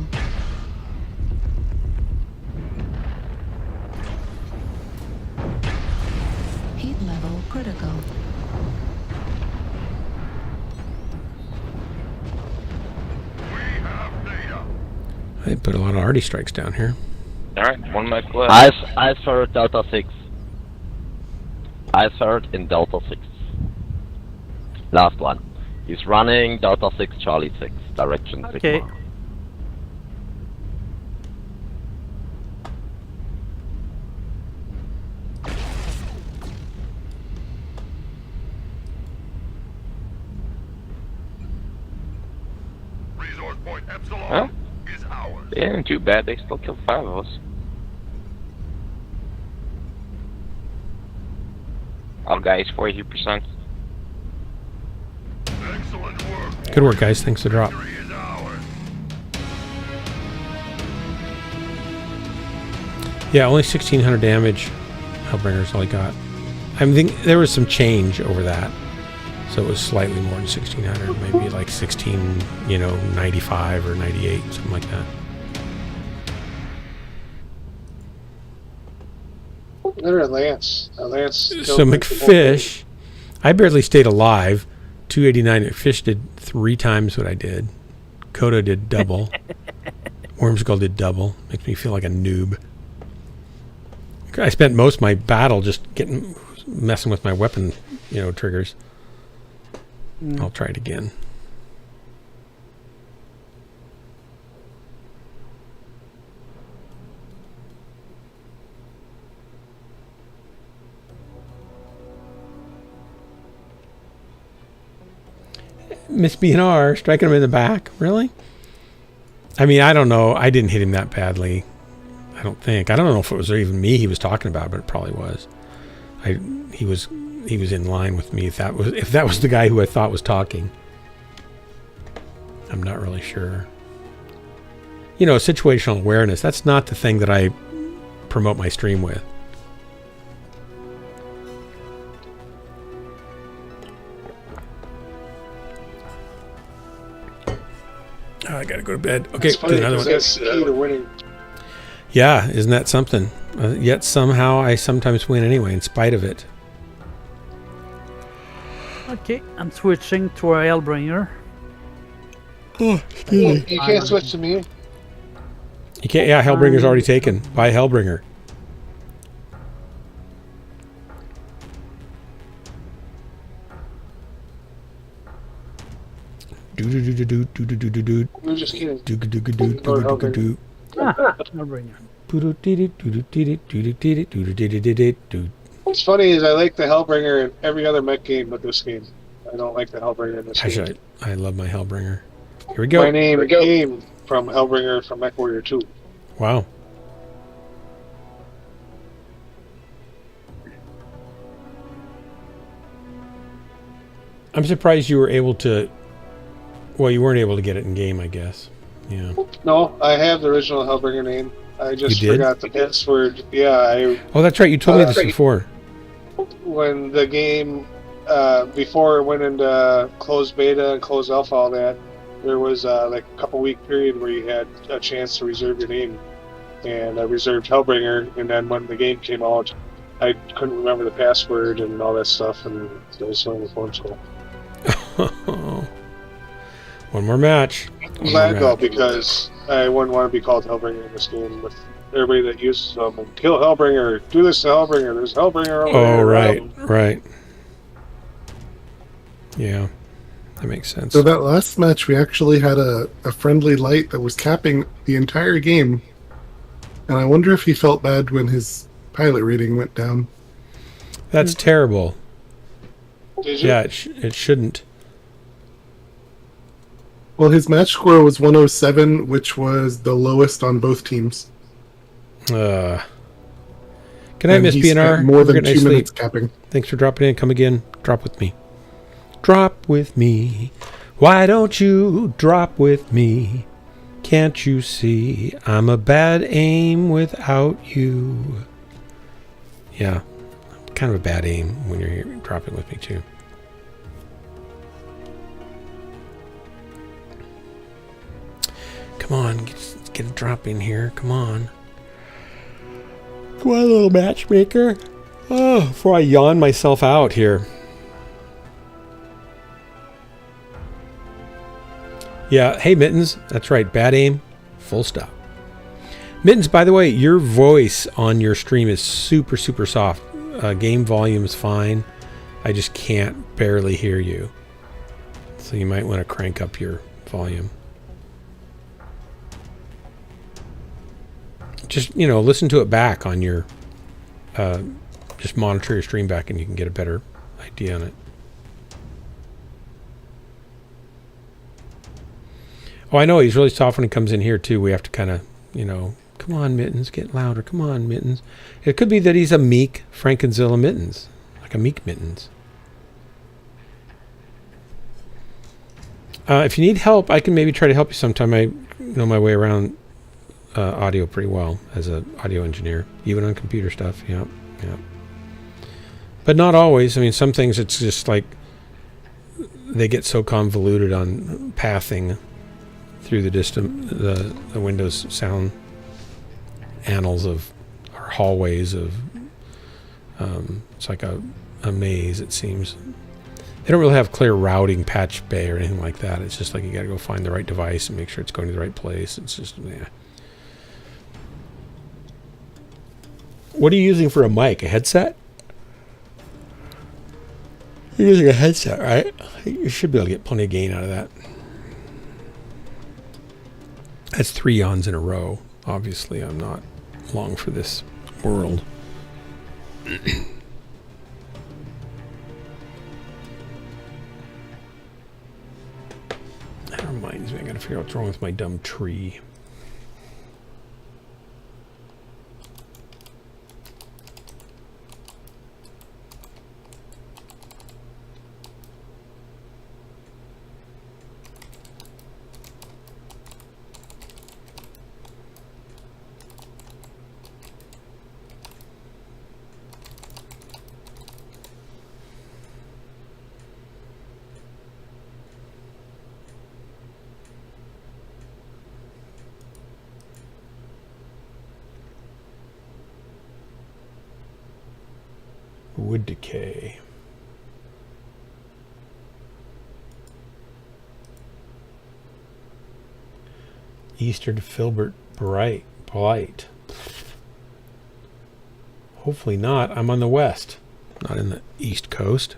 Heat level critical.
They put a lot of arty strikes down here.
Alright, one mech left.
Eyes for Delta 6. Eyes heard in Delta 6. Last one. He's running Delta 6, Charlie 6, direction
Okay.
Sigma.
Resource point Epsilon
Huh?
is ours.
They ain't too bad, they still killed 5 of us. All guys, 42%.
Excellent work.
Good work, guys. Thanks for the drop.
Victory is ours.
Yeah, only 1,600 damage. Hellbringer's all I got. I think there was some change over that. So it was slightly more than 1,600. Maybe like 95 or 98, something like that.
They're a Lance. A Lance.
So McFish, I barely stayed alive. 289. McFish did 3 times what I did. Kodo did double. Wormskull did double. Makes me feel like a noob. I spent most of my battle just messing with my weapon, triggers. I'll try it again. Miss BNR striking him in the back, really? I mean, I don't know. I didn't hit him that badly. I don't think. I don't know if it was even me he was talking about, but it probably was. He was in line with me if that was the guy who I thought was talking. I'm not really sure. Situational awareness, that's not the thing that I promote my stream with. I gotta go to bed. Okay,
It's funny,
another one.
that's key to winning.
Yeah, isn't that something? Yet somehow I sometimes win anyway, in spite of it.
Okay, I'm switching to a Hellbringer.
Oh,
You can't switch to me.
You can't. Yeah, Hellbringer's already taken. Buy Hellbringer.
I'm just kidding.
Hellbringer.
What's funny is I like the Hellbringer in every other mech game but this game. I don't like the Hellbringer in this game.
I love my Hellbringer. Here we go.
My name came from Hellbringer from Mechwarrior 2.
Wow. I'm surprised you were able to... Well, you weren't able to get it in game, I guess. Yeah.
No, I have the original Hellbringer name. I just forgot the password. Yeah,
Oh, that's right. You told me this before.
When the game, before it went into closed beta and closed alpha, all that, there was like a couple week period where you had a chance to reserve your name. And I reserved Hellbringer, and then when the game came out, I couldn't remember the password and all that stuff, and it was on the phone school.
One more match.
I'm glad though, because I wouldn't want to be called Hellbringer in this game with everybody that uses them. And kill Hellbringer. Do this to Hellbringer. There's Hellbringer over there.
Oh, right, right. Yeah, that makes sense.
So that last match, we actually had a friendly light that was capping the entire game. And I wonder if he felt bad when his pilot rating went down.
That's terrible.
Did you?
Yeah, it shouldn't.
Well, his match score was 107, which was the lowest on both teams.
Good night, Miss BNR.
More than 2 minutes capping.
Thanks for dropping in. Come again. Drop with me. Drop with me. Why don't you drop with me? Can't you see I'm a bad aim without you? Yeah, kind of a bad aim when you're here dropping with me too. Come on, get a drop in here. Come on. Come on, little matchmaker. Oh, before I yawn myself out here. Yeah, hey Mittens, that's right, bad aim, full stop. Mittens, by the way, your voice on your stream is super, super soft. Game volume is fine. I just can't barely hear you. So you might want to crank up your volume. Just, listen to it back on your, just monitor your stream back and you can get a better idea on it. Oh, I know, he's really soft when he comes in here, too. We have to kind of, come on, Mittens, get louder. Come on, Mittens. It could be that he's a meek Frankenzilla Mittens, like a meek Mittens. If you need help, I can maybe try to help you sometime. I know my way around audio pretty well as an audio engineer, even on computer stuff. Yeah. But not always. I mean, some things it's just like they get so convoluted on pathing through the Windows sound annals of our hallways of it's like a maze, it seems. They don't really have clear routing patch bay or anything like that. It's just like you got to go find the right device and make sure it's going to the right place. It's just, yeah. What are you using for a mic? A headset? You're using a headset, right? You should be able to get plenty of gain out of that. That's 3 yawns in a row. Obviously, I'm not long for this world. That reminds me, I gotta figure out what's wrong with my dumb tree. Wood decay. Eastern filbert blight. Hopefully not. I'm on the west, not in the east coast.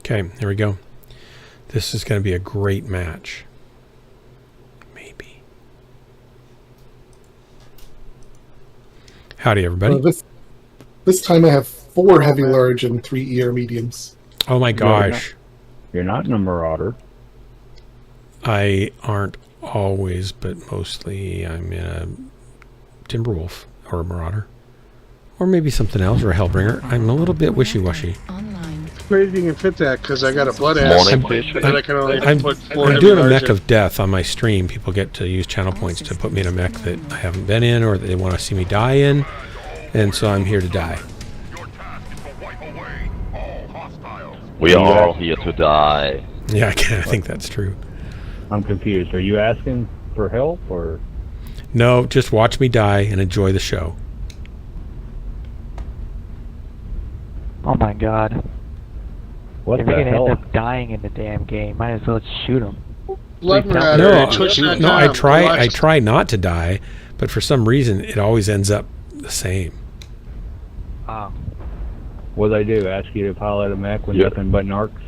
Okay, here we go. This is going to be a great match. Maybe. Howdy, everybody.
This time I have 4 heavy large and 3 ER mediums.
Oh my gosh.
You're not in a Marauder.
I aren't always, but mostly I'm in a Timberwolf or a Marauder. Or maybe something else, or a Hellbringer. I'm a little bit wishy-washy.
Crazy you can fit that because I got a blood ass.
I'm
put 4
doing a mech of death on my stream. People get to use channel points to put me in a mech that I haven't been in or that they want to see me die in. And so I'm here to die.
We are all here to die.
Yeah, I think that's true.
I'm confused. Are you asking for help or?
No, just watch me die and enjoy the show.
Oh my god.
What
if
the
you're gonna
hell?
end up dying in the damn game, might as well just shoot him.
No, I try not to die, but for some reason it always ends up the same.
Oh.
What do they do? Ask you to pilot a mech with nothing but narcs?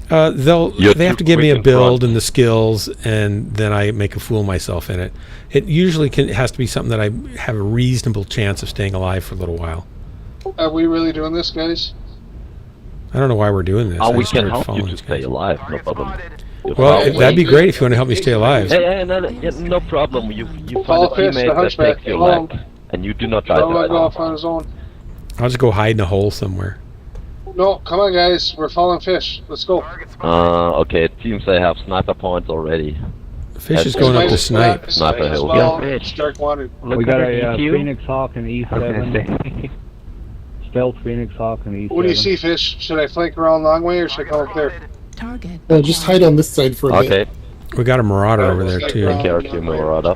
They have to give me a build and the skills, and then I make a fool of myself in it. It usually has to be something that I have a reasonable chance of staying alive for a little while.
Are we really doing this, guys?
I don't know why we're doing this.
We can help you to stay alive, no problem.
Well, that'd be great if you want to help me stay alive.
Hey, no problem. You find a teammate that takes your leg, and you do not try to
go off on his own.
I'll just go hide in a hole somewhere.
No, come on, guys. We're falling fish. Let's go.
Okay. It seems they have sniper points already.
Fish is going up to snipe.
Sniper hill.
Well, Stark wanted.
We got a Phoenix Hawk and E7. Stealth Phoenix Hawk and E7.
What do you see, Fish? Should I flank around long way or should I come up there?
Target.
No, just hide on this side for a bit.
Okay.
We got a Marauder over there too.
Take care of your Marauder.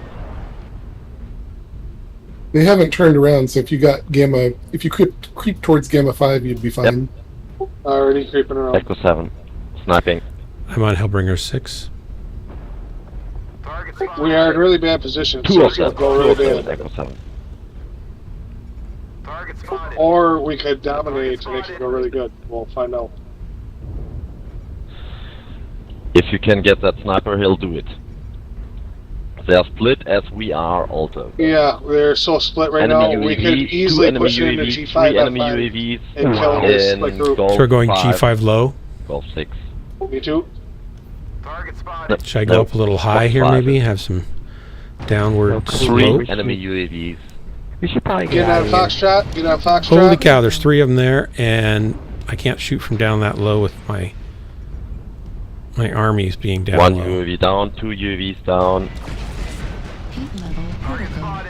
They haven't turned around, so if you got Gamma, if you creep towards Gamma 5, you'd be fine.
Yep. Already creeping around.
Echo 7. Sniping.
I'm on Hellbringer 6.
We are in really bad position.
Two
So
of
it's gonna
them.
go really bad.
Echo 7.
Or we could dominate and make it go really good. We'll find out.
If you can get that sniper hill, do it. They are split as we are also.
Yeah, they're so split right now. We could easily push it into G5
3 enemy UAVs
and kill this like group.
So we're going G5 low.
Golf 6.
Me too.
Should I go up a little high here, maybe? Have some downward slope?
3 enemy UAVs.
We should probably
get on Foxtrot. Get on Foxtrot.
Holy cow, there's 3 of them there, and I can't shoot from down that low with my armies being down
1
low.
UAV down, 2 UAVs down.
Heat level critical.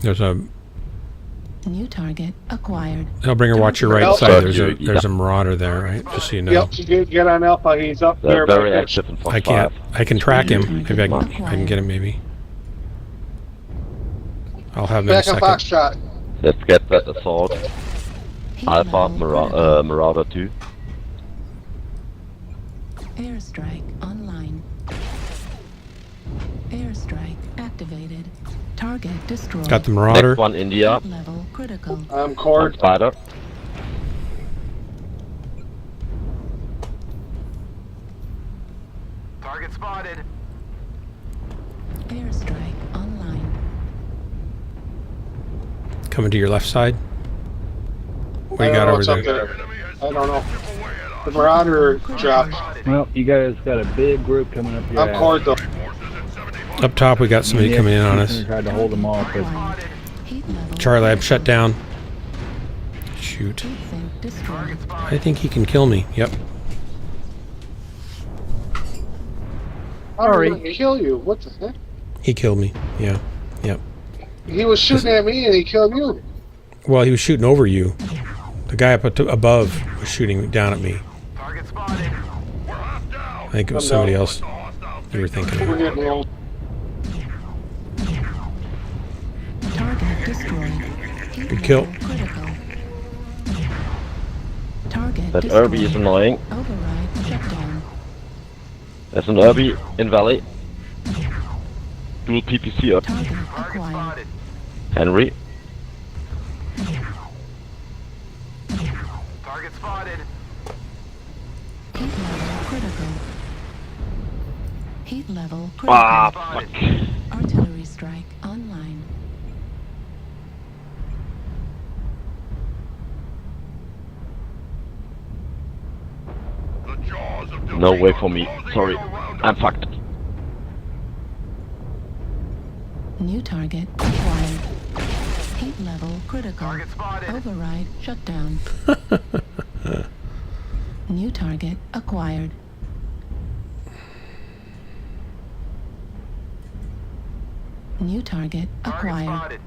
There's a
New target acquired.
Hellbringer, watch your right side. There's a Marauder there, right? Just so you know.
Yep, get on Alpha. He's up there.
Very active in Fox 5.
I can track him. Maybe I can get him. Maybe. I'll have him in a second.
Back on Foxtrot.
Let's get that assault. Alpha Marauder 2.
Airstrike online. Airstrike activated. Target destroyed.
Got the Marauder.
Next one, India.
Level critical.
I'm Cord.
Spider.
Target spotted.
Airstrike online.
Coming to your left side. What do you got over there?
I don't know. The Marauder dropped.
Well, you guys got a big group coming up here.
I'm Cord though.
Up top, we got somebody coming in on us.
Tried to hold them off, but
Charlie, I'm shut down. Shoot. I think he can kill me. Yep.
How did he kill you? What the heck?
He killed me. Yeah. Yep.
He was shooting at me and he killed you.
Well, he was shooting over you. The guy up above was shooting down at me. I think it was somebody else you were thinking
We're
of.
getting low.
Target destroyed.
Good kill.
Critical. Target
That
destroyed.
Irby is annoying.
Override shutdown.
There's an Irby in Valley. Dual PPC up.
Target acquired.
Henry.
Target spotted.
Heat level critical. Heat level critical.
Ah, fuck.
Artillery strike online.
No way for me. Sorry. I'm fucked.
New target acquired. Heat level critical. Override shutdown. New target acquired. New target acquired.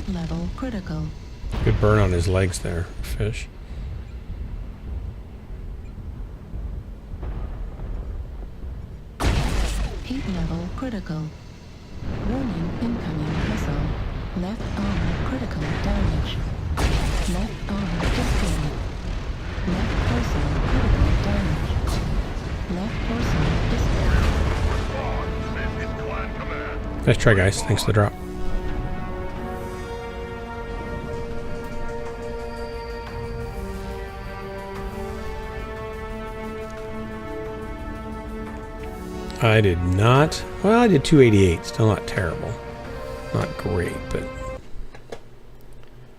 Heat level critical.
Good burn on his legs there, fish.
Heat level critical. Warning incoming missile. Left arm critical damage. Left arm destroyed. Left torso critical damage. Left torso destroyed.
Nice try, guys. Thanks for the drop. I did not. Well, I did 288. Still not terrible. Not great, but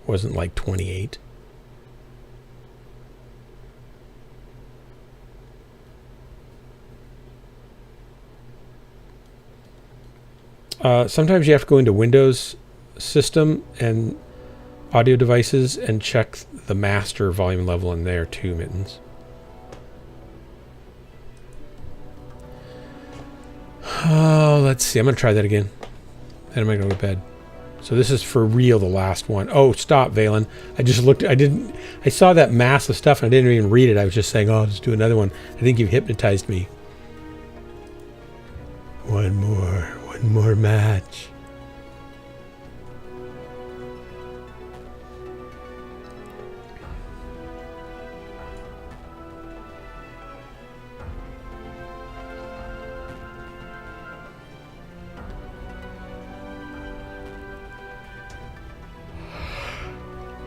wasn't like 28. Sometimes you have to go into Windows system and audio devices and check the master volume level in there too, Mittens. Oh, let's see. I'm going to try that again. Then I'm going to go to bed. So this is for real, the last one. Oh, stop, Valen. I just looked. I saw that mass of stuff and I didn't even read it. I was just saying, oh, let's do another one. I think you've hypnotized me. One more match.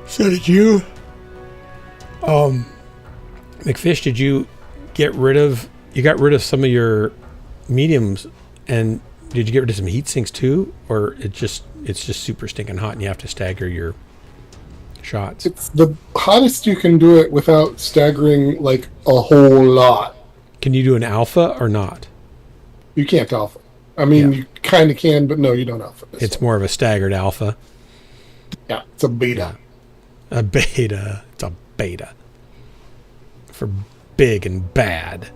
So did you, McFish, did you get rid of, you got rid of some of your mediums, and did you get rid of some heat sinks too? Or it's just super stinking hot and you have to stagger your shots?
It's the hottest you can do it without staggering like a whole lot.
Can you do an alpha or not?
You can't alpha. I mean, you kind of can, but no, you don't alpha.
It's more of a staggered alpha.
Yeah, it's a beta.
Yeah. A beta. It's a beta. For big and bad.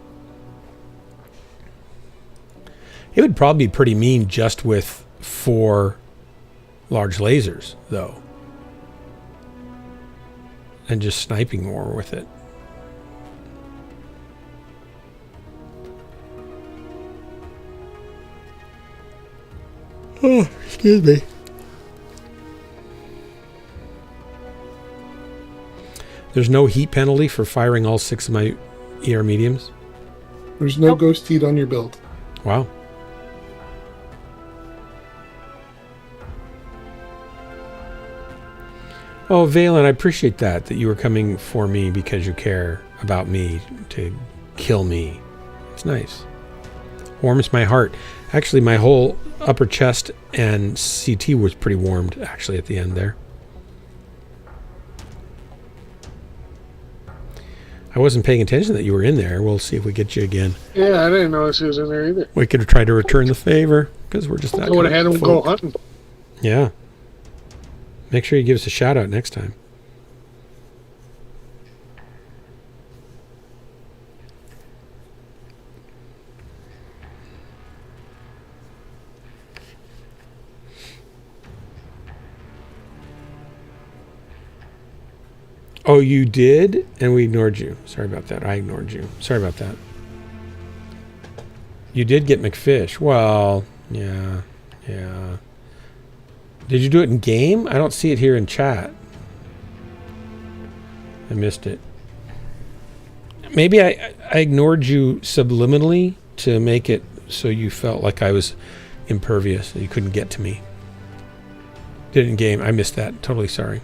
It would probably be pretty mean just with 4 large lasers, though. And just sniping more with it. Oh, excuse me. There's no heat penalty for firing all 6 of my ER mediums?
There's no ghost heat on your build.
Wow. Oh, Valen, I appreciate that you were coming for me because you care about me to kill me. It's nice. Warms my heart. Actually, my whole upper chest and CT was pretty warmed, actually, at the end there. I wasn't paying attention that you were in there. We'll see if we get you again.
Yeah, I didn't notice he was in there either.
We could try to return the favor, because we're just that
I would have had him go hunting.
Yeah. Make sure you give us a shout out next time. Oh, you did? And we ignored you. Sorry about that. I ignored you. Sorry about that. You did get McFish. Well, yeah. Did you do it in game? I don't see it here in chat. I missed it. Maybe I ignored you subliminally to make it so you felt like I was impervious and you couldn't get to me. Did it in game. I missed that. Totally sorry.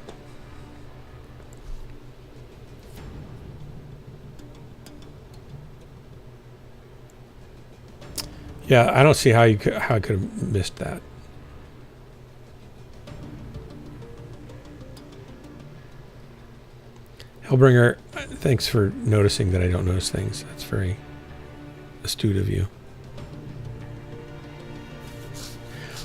Yeah, I don't see how I could have missed that. Hellbringer, thanks for noticing that I don't notice things. That's very astute of you.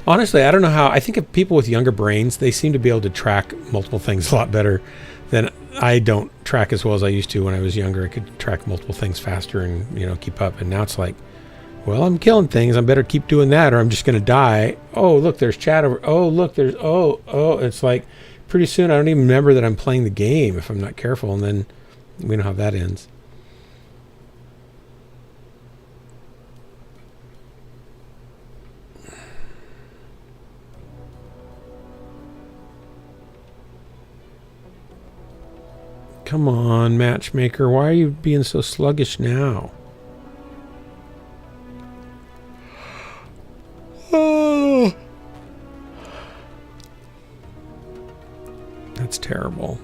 Honestly, I don't know how. I think of people with younger brains, they seem to be able to track multiple things a lot better than I don't track as well as I used to when I was younger. I could track multiple things faster and, keep up. And now it's like, Well, I'm killing things. I better keep doing that or I'm just going to die. Oh, look, there's chat over. Oh, look, there's... Oh. It's like pretty soon I don't even remember that I'm playing the game if I'm not careful. And then we know how that ends. Come on, matchmaker. Why are you being so sluggish now? Oh. That's terrible.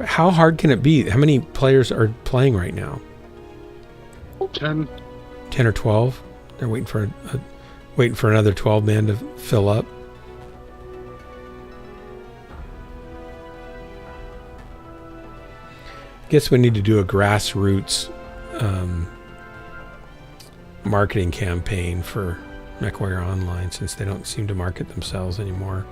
How hard can it be? How many players are playing right now?
10.
10 or 12? They're waiting for another 12 man to fill up. Guess we need to do a grassroots marketing campaign for Mechwarrior Online since they don't seem to market themselves anymore.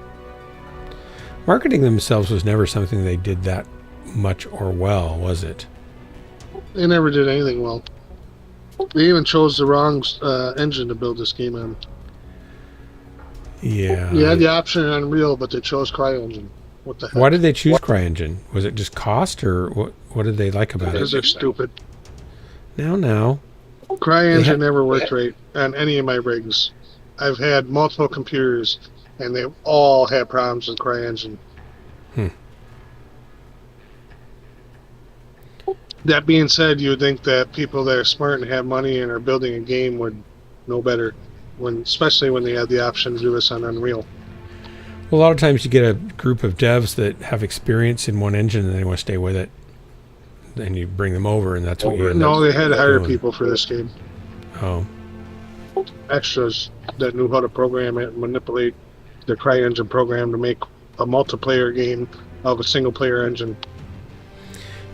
Marketing themselves was never something they did that much or well, was it?
They never did anything well. They even chose the wrong engine to build this game on.
Yeah.
You had the option in Unreal, but they chose CryEngine. What the heck?
Why did they choose CryEngine? Was it just cost, or what did they like about it?
Because they're stupid.
Now.
CryEngine never worked right on any of my rigs. I've had multiple computers, and they've all had problems with CryEngine. That being said, you would think that people that are smart and have money and are building a game would know better, especially when they had the option to do this on Unreal.
Well, a lot of times you get a group of devs that have experience in one engine and they want to stay with it. Then you bring them over, and that's what you end
No,
up
they had to hire
doing.
people for this game.
Oh.
Extras that knew how to program it and manipulate the CryEngine program to make a multiplayer game of a single-player engine.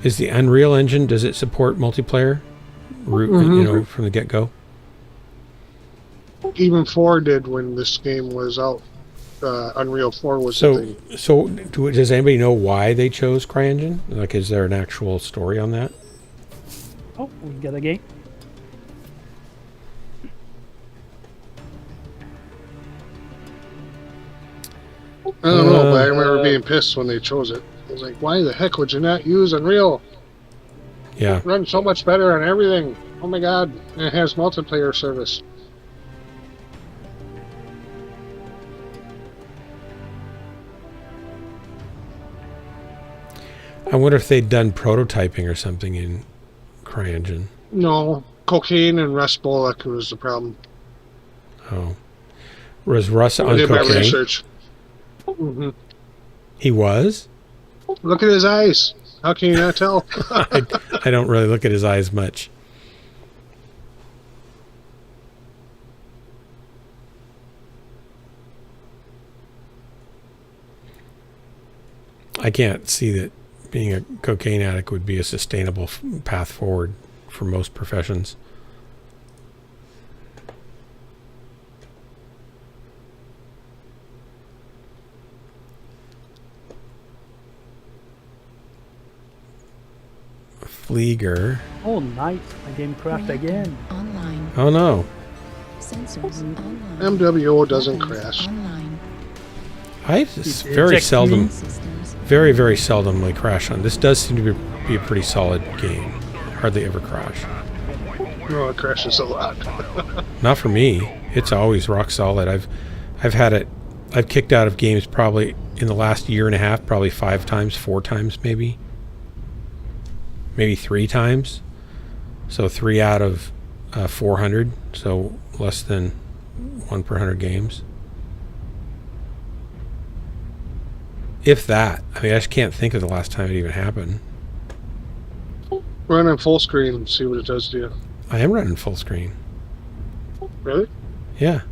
Is the Unreal Engine, does it support multiplayer? From the get-go?
Even 4 did when this game was out. Unreal 4 was the thing.
So does anybody know why they chose CryEngine? Like, is there an actual story on that?
Oh, we got a game.
I don't know, but I remember being pissed when they chose it. I was like, why the heck would you not use Unreal?
Yeah.
It runs so much better on everything. Oh my god. And it has multiplayer service.
I wonder if they'd done prototyping or something in CryEngine.
No. Cocaine and Rust Bullock was the problem.
Oh. Was Russ on
I did my
cocaine?
research. Mm-hmm.
He was?
Look at his eyes. How can you not tell?
I don't really look at his eyes much. I can't see that being a cocaine addict would be a sustainable path forward for most professions. Flieger.
Oh, nice. My game crashed again.
Online.
Oh no.
Sensors online.
MWO doesn't crash.
I just very seldom, very, very seldomly crash on. This does seem to be a pretty solid game. Hardly ever crash.
No, it crashes a lot.
Not for me. It's always rock solid. I've kicked out of games probably in the last year and a half, probably 5 times, 4 times maybe. Maybe 3 times. So 3 out of 400. So less than 1 per 100 games. If that. I mean, I just can't think of the last time it even happened.
Run on full screen and see what it does to you.
I am running full screen.
Really?
Yeah.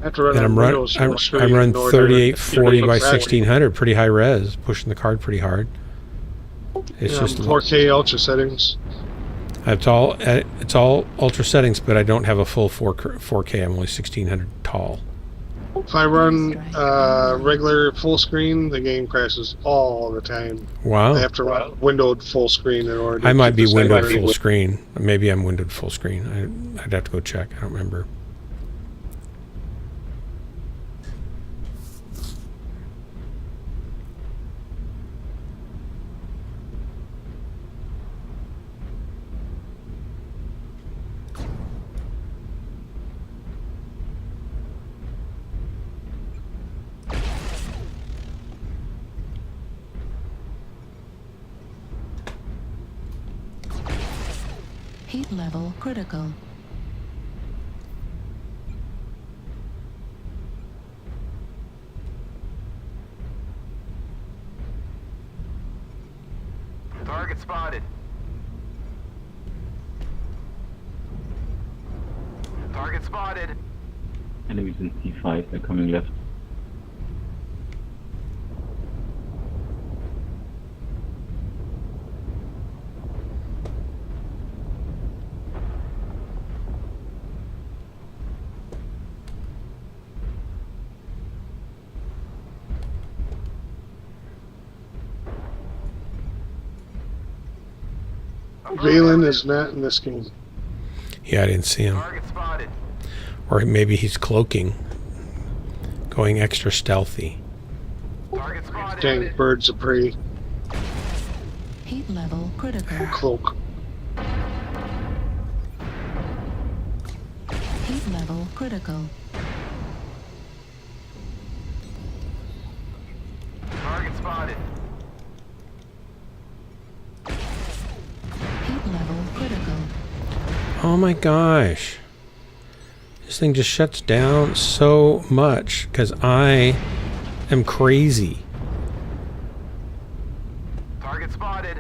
I have to run
And
on
I'm
Windows full screen
I run
in order to
3840 by
make it crash.
1600, pretty high res, pushing the card pretty hard. It's just
4K ultra settings.
it's all ultra settings, but I don't have a full 4K. I'm only 1600 tall.
If I run regular full screen, the game crashes all the time.
Wow.
I have to run windowed full screen in order to
I might
keep
be
the
windowed
same
full screen. Maybe I'm windowed full screen. I'd have to go check. I don't remember.
Heat level critical.
Target spotted. Target spotted.
Enemies in E5, they're coming left.
Valen is not in this game.
Yeah, I didn't see him. Or maybe he's cloaking. Going extra stealthy.
Dang, birds of prey.
Heat level critical.
Cloak.
Heat level critical.
Target spotted.
Heat level critical.
Oh my gosh. This thing just shuts down so much because I am crazy.
Target spotted.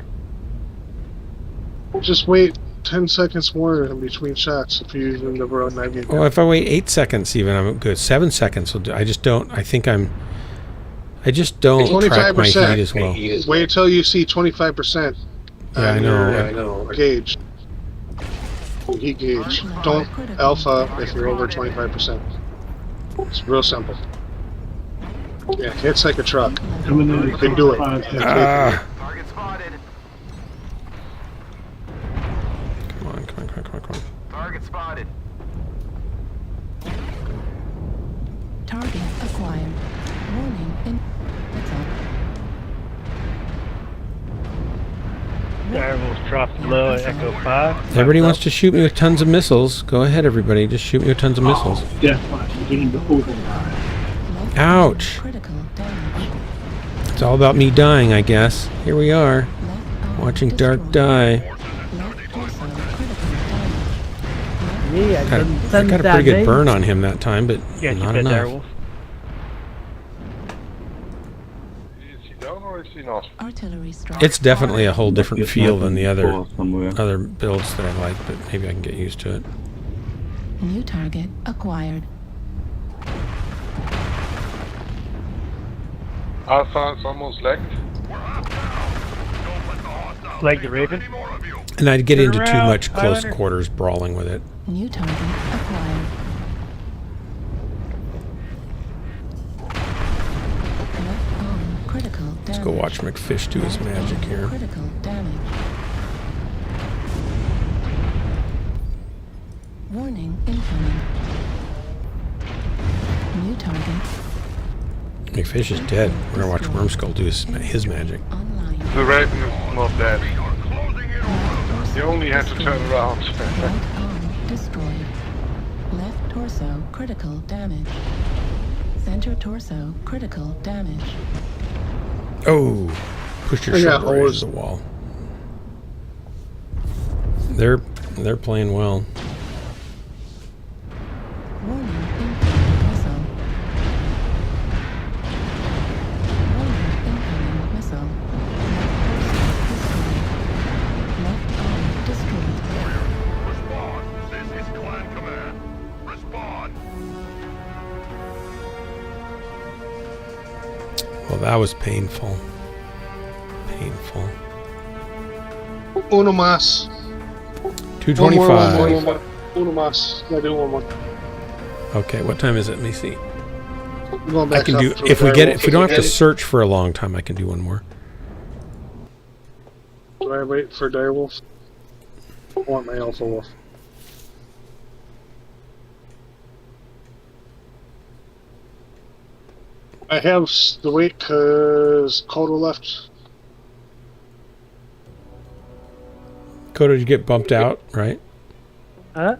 Just wait 10 seconds more in between shots if you're using the road 90.
Well, if I wait 8 seconds even, I'm good. 7 seconds will do. I just don't track my heat as well.
Wait until you see 25%.
Yeah, I know.
Gauge. Heat gauge. Don't alpha if you're over 25%. It's real simple. Yeah, it's like a truck. You can do it.
Target spotted.
Come on.
Target spotted.
Target acquired. Warning in
Variables dropped low at Echo 5.
Everybody wants to shoot me with tons of missiles. Go ahead, everybody. Just shoot me with tons of missiles. Ouch! It's all about me dying, I guess. Here we are, watching Dark die. I got a pretty good burn on him that time, but not enough.
artillery strike.
It's definitely a whole different feel than the other builds that I like, but maybe I can get used to it.
New target acquired.
Alpha, it's almost lagged.
Like the Raven.
And I'd get into too much close quarters brawling with it.
New target acquired. Critical damage.
Let's go watch McFish do his magic here.
Critical damage. Warning incoming. New target.
McFish is dead. We're gonna watch Wormskull do his magic.
The Raven is not dead. You only have to turn around.
Right arm destroyed. Left torso critical damage. Center torso critical damage.
Oh, push your shoulder right into the wall. They're playing well.
Warning incoming missile. Warning incoming missile. Left arm destroyed.
Respond. This is Clan Command. Respond.
Well, that was painful. Painful.
Uno más.
225.
Uno más. Gotta do one more.
Okay, what time is it? Let me see. I can do if we don't have to search for a long time. I can do one more.
Do I wait for direwolf? I want my alpha wolf. I have to wait because Kodo left.
Kodo, did you get bumped out, right?
Huh?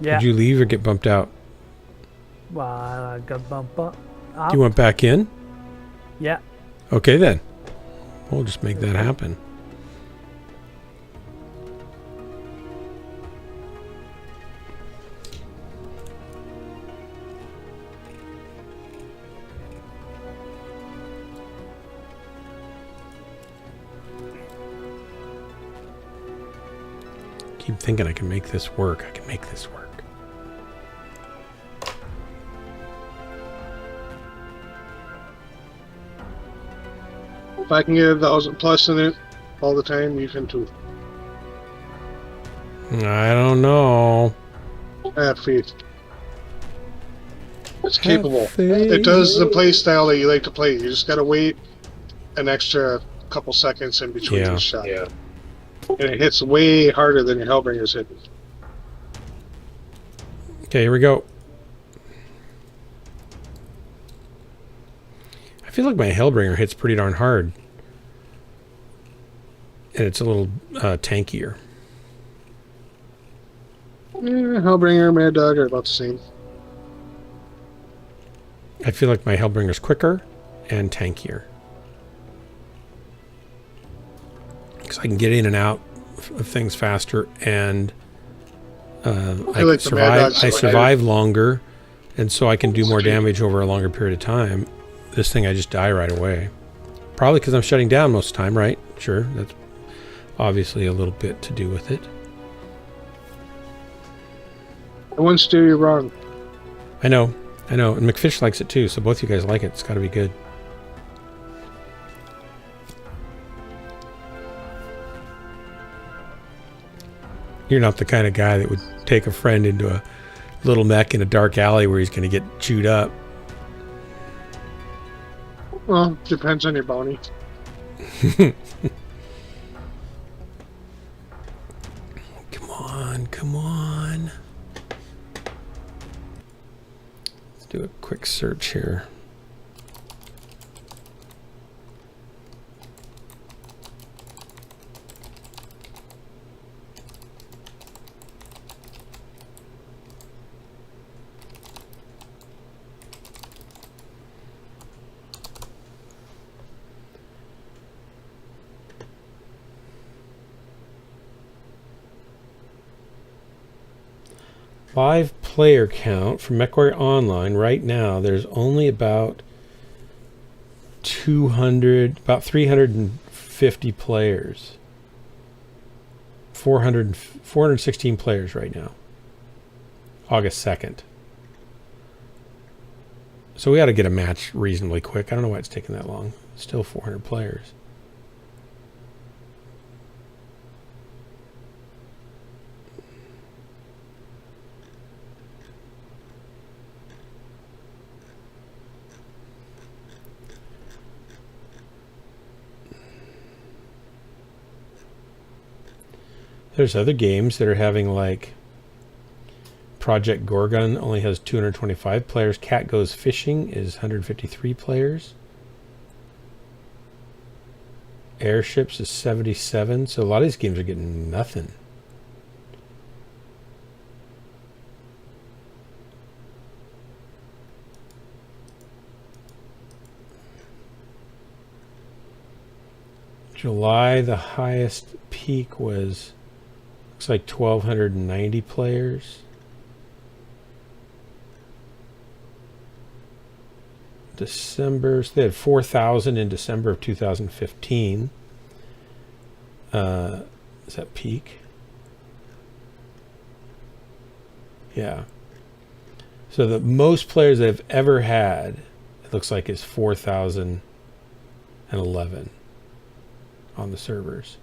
Yeah.
Did you leave or get bumped out?
Well, I got bumped up.
You went back in?
Yeah.
Okay, then. We'll just make that happen. Keep thinking I can make this work. I can make this work.
If I can get 1,000 plus in it all the time, you can too.
I don't know.
I have faith. It's capable. It does the play style that you like to play. You just gotta wait an extra couple seconds in between each shot. Yeah. And it hits way harder than your Hellbringer's hit.
Okay, here we go. I feel like my Hellbringer hits pretty darn hard. And it's a little tankier.
Yeah, Hellbringer and Mad Dog are about the same.
I feel like my Hellbringer's quicker and tankier. Because I can get in and out of things faster, and I survive longer, and so I can do more damage over a longer period of time. This thing, I just die right away. Probably because I'm shutting down most of the time, right? Sure, that's obviously a little bit to do with it.
I wouldn't steer you wrong.
I know. And McFish likes it too, so both you guys like it. It's got to be good. You're not the kind of guy that would take a friend into a little mech in a dark alley where he's going to get chewed up.
Well, depends on your bounty.
Come on. Let's do a quick search here. Live player count for Mechwarrior Online right now. There's only about 350 players. 416 players right now. August 2nd. So we ought to get a match reasonably quick. I don't know why it's taking that long. Still 400 players. There's other games that are having, like, Project Gorgon only has 225 players. Cat Goes Fishing is 153 players. Airships is 77. So a lot of these games are getting nothing. July, the highest peak was... looks like 1,290 players. December, so they had 4,000 in December of 2015. Is that peak? Yeah. So the most players they've ever had, it looks like, is 4,011 on the servers.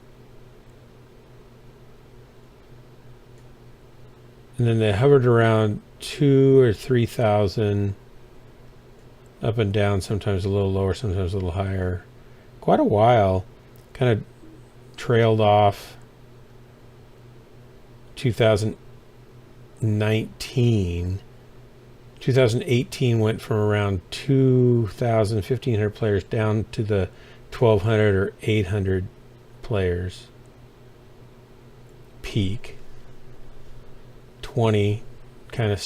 And then they hovered around 2,000 or 3,000 Up and down, sometimes a little lower, sometimes a little higher. Quite a while. Kind of trailed off 2019. 2018 went from around 2,000, 1,500 players down to the 1,200 or 800 players peak. 20 kind of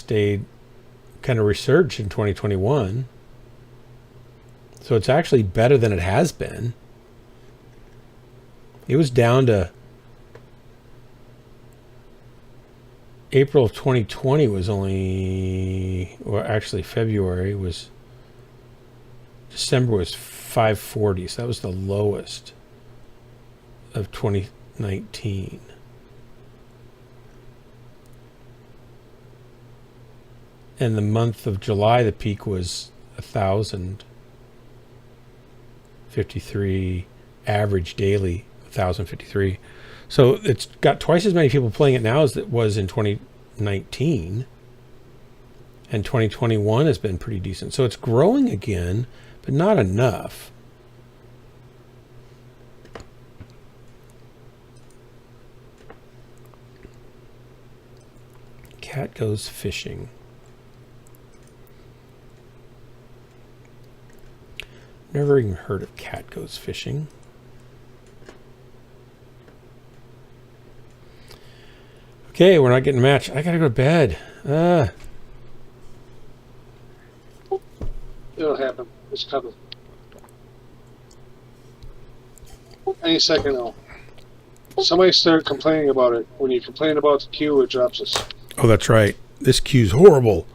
resurged in 2021. So it's actually better than it has been. It was down to April of 2020 was only, or actually February was, December was 540. So that was the lowest of 2019. And the month of July, the peak was 1,053 average daily, 1,053. So it's got twice as many people playing it now as it was in 2019. And 2021 has been pretty decent. So it's growing again, but not enough. Cat goes fishing. Never even heard of Cat Goes Fishing. Okay, we're not getting a match. I gotta go to bed.
It'll happen. It's coming. Any second now. Somebody started complaining about it. When you complain about the queue, it drops us.
Oh, that's right. This queue's horrible.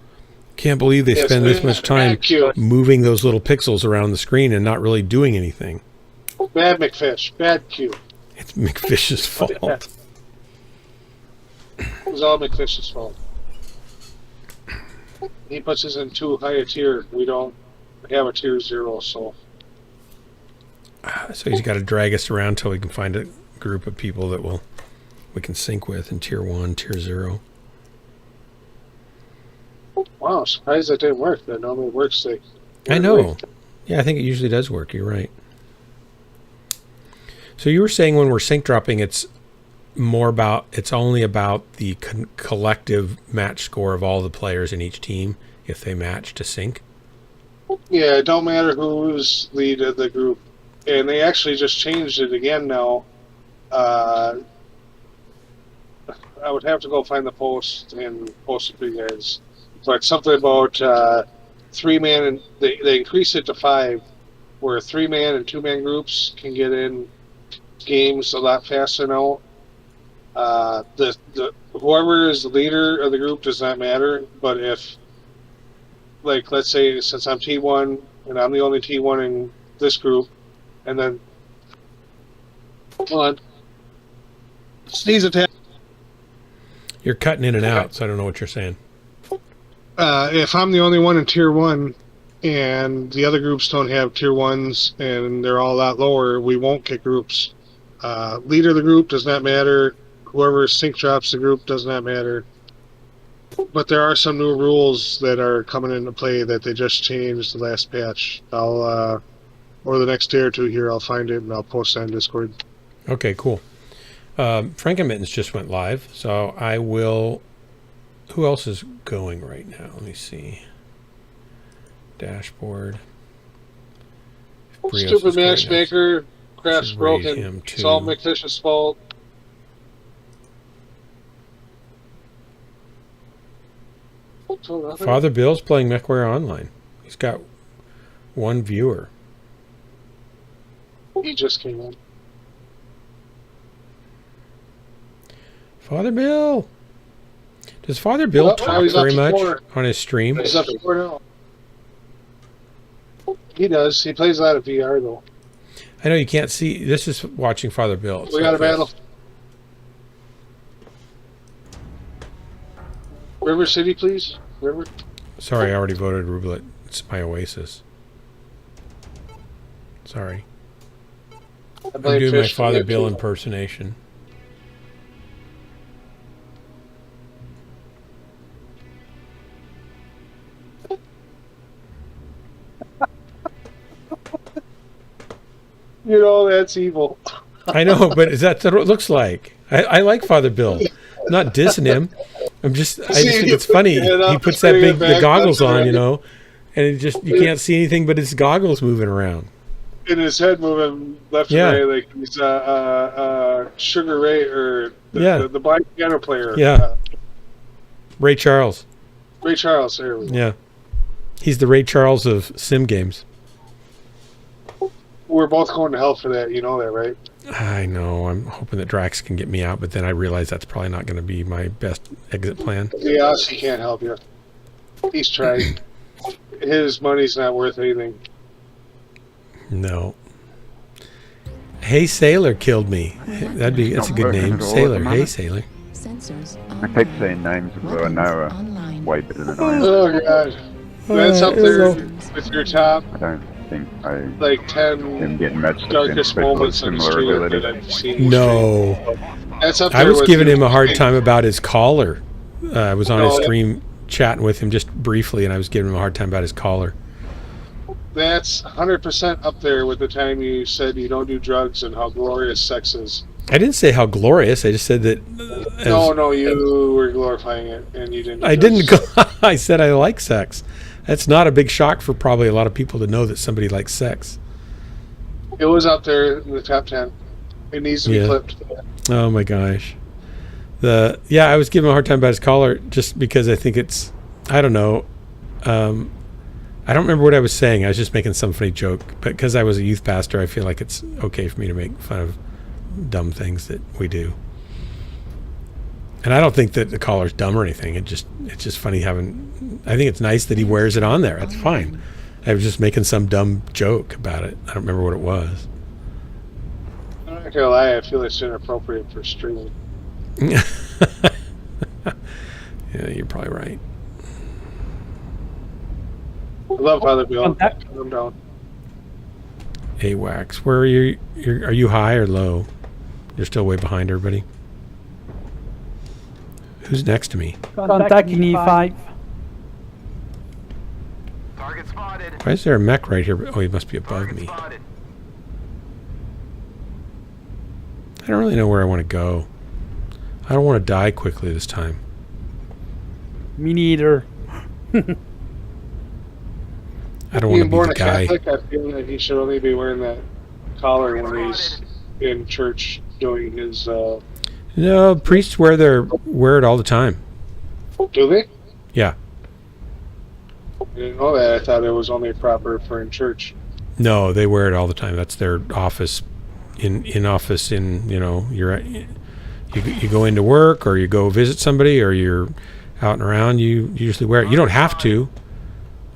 Can't believe they spend this much time moving those little pixels around the screen and not really doing anything.
Bad McFish. Bad queue.
It's McFish's fault.
It was all McFish's fault. He puts us in too high a tier. We don't have a tier 0, so.
So he's got to drag us around until we can find a group of people that we can sync with in tier 1, tier 0.
Wow, surprised that didn't work. That normally works.
I know. Yeah, I think it usually does work. You're right. So you were saying when we're sync dropping, it's only about the collective match score of all the players in each team if they match to sync?
Yeah, it don't matter who's lead of the group. And they actually just changed it again now. I would have to go find the post and post it for you guys. But something about 3-man, and they increase it to 5, where 3-man and 2-man groups can get in games a lot faster now. Whoever is the leader of the group does not matter, but if, like, let's say, since I'm T1 and I'm the only T1 in this group, and then hold on, sneeze attack.
You're cutting in and out, so I don't know what you're saying.
If I'm the only one in tier 1 and the other groups don't have tier 1s and they're all a lot lower, we won't get groups. Leader of the group does not matter. Whoever sync drops the group does not matter. But there are some new rules that are coming into play that they just changed the last patch. I'll over the next day or two here, I'll find it and I'll post it on Discord.
Okay, cool. Frankenmittens just went live, so I will. Who else is going right now? Let me see. Dashboard.
Stupid matchmaker. Craft's broken. It's all McFish's fault.
Father Bill's playing Mechwarrior Online. He's got 1 viewer.
He just came in.
Father Bill! Does Father Bill talk very much on his stream?
He's up to 4 now. He does. He plays a lot of VR, though.
I know you can't see. This is watching Father Bill.
We got a battle. River City, please. River.
Sorry, I already voted Rublet. It's my oasis. Sorry. I'm doing my Father Bill impersonation.
You know that's evil.
I know, but is that what it looks like? I like Father Bill. I'm not dissing him. I just think it's funny. He puts the goggles on, you know, and you can't see anything but his goggles moving around.
And his head moving left and right like he's Sugar Ray or the black piano player.
Yeah. Ray Charles.
Ray Charles, there we go.
Yeah. He's the Ray Charles of sim games.
We're both going to hell for that, you know that, right?
I know. I'm hoping that Drax can get me out, but then I realize that's probably not going to be my best exit plan.
Yeah, he can't help you. He's tried. His money's not worth anything.
No. Hey Sailor killed me. That's a good name. Sailor. Hey Sailor.
I keep saying names that I know are way better than I am.
Oh god. That's up there with your top.
I don't think I
like 10 darkest moments in the stream that I've seen.
No.
That's up there.
I was giving him a hard time about his collar. I was on his stream chatting with him just briefly, and I was giving him a hard time about his collar.
That's 100% up there with the time you said you don't do drugs and how glorious sex is.
I didn't say how glorious. I just said that.
No, you were glorifying it, and you didn't.
I didn't go. I said I like sex. That's not a big shock for probably a lot of people to know that somebody likes sex.
It was up there in the top 10. It needs to be clipped.
Oh my gosh. I was giving him a hard time about his collar just because I think it's. I don't know. I don't remember what I was saying. I was just making some funny joke. But because I was a youth pastor, I feel like it's okay for me to make fun of dumb things that we do. And I don't think that the collar's dumb or anything. It's just funny having. I think it's nice that he wears it on there. That's fine. I was just making some dumb joke about it. I don't remember what it was.
I'm not gonna lie. I feel it's inappropriate for streaming.
Yeah, you're probably right.
I love Father Bill. Calm down.
AWACS. Where are you? Are you high or low? You're still way behind everybody. Who's next to me?
Contacting E5.
Target spotted.
Why is there a mech right here? Oh, he must be above me. I don't really know where I want to go. I don't want to die quickly this time.
Me neither.
I don't want to be
born
the
a
guy.
Catholic, I feel that he should only be wearing that collar when he's in church doing his.
No, priests wear it all the time.
Do they?
Yeah.
I didn't know that. I thought it was only proper for in church.
No, they wear it all the time. That's their office. In office, you go into work or you go visit somebody or you're out and around. You usually wear it. You don't have to,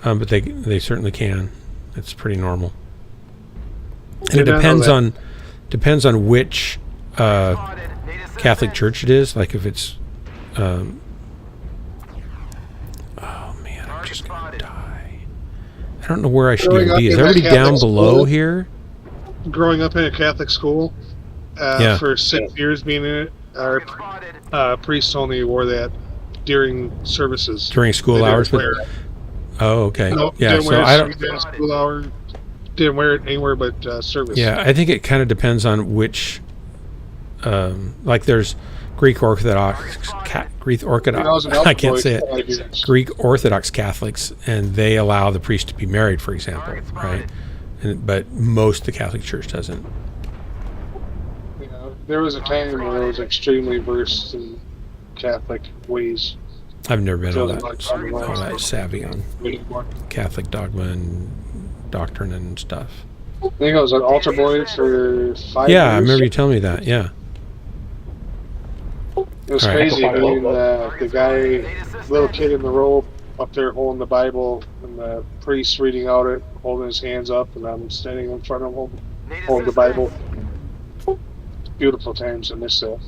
but they certainly can. It's pretty normal. And it depends on which Catholic church it is. Like if it's, oh man, I'm just gonna die. I don't know where I should even be. Is everybody down below here?
Growing up in a Catholic school, for 6 years being in it, our priests only wore that during services.
During school hours? Oh, okay.
No,
yeah, so I don't.
School hour, didn't wear it anywhere but service.
Yeah, I think it kind of depends on which. Like there's Greek Orthodox. I can't say it. Greek Orthodox Catholics, and they allow the priest to be married, for example, right? But most of the Catholic Church doesn't.
Yeah, there was a time when I was extremely versed in Catholic ways.
I've never been all that savvy on Catholic dogma and doctrine and stuff.
I think I was an altar boy for 5 years.
Yeah, I remember you telling me that. Yeah.
It was crazy. I mean, the guy, little kid in the robe, up there holding the Bible, and the priest reading out it, holding his hands up, and I'm standing in front of him, holding the Bible. Beautiful times in this cell.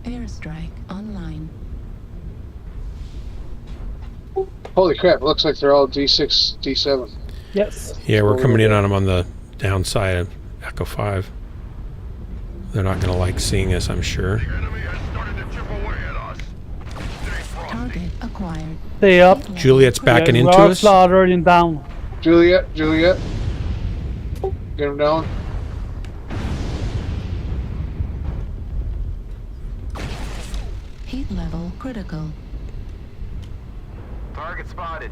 Airstrike online.
Holy crap, it looks like they're all D6, D7.
Yes.
Yeah, we're coming in on them on the downside of Echo 5. They're not going to like seeing us, I'm sure.
Target acquired.
Stay up.
Juliet's backing into us.
Slaughtering down.
Juliet. Get him down.
Heat level critical.
Target spotted.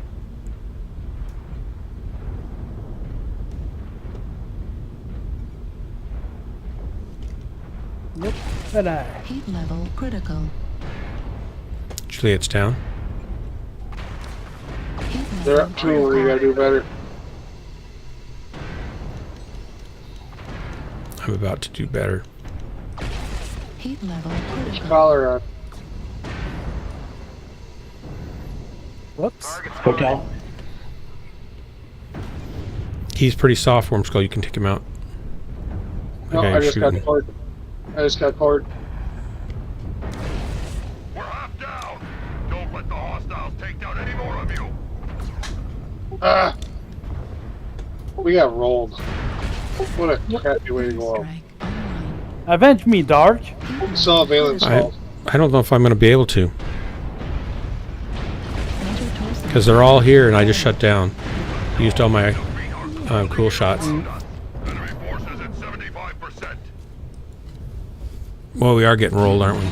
Nope.
Heat level critical.
Juliet's down.
They're up 2. We gotta do better.
I'm about to do better.
Heat level critical.
Collar on.
Whoops.
Hotel.
He's pretty soft, Worm Skull. You can take him out.
No,
Okay,
I just got
shooting.
cored. I just got cored.
We're half down. Don't let the hostiles take down any more of you.
Ah! We got rolled. What a crappy way to go out.
Avenge me, Dark.
Saw Valen's fault.
I don't know if I'm going to be able to. Because they're all here and I just shut down. Used all my cool shots.
Enemy forces at 75%.
Well, we are getting rolled, aren't we?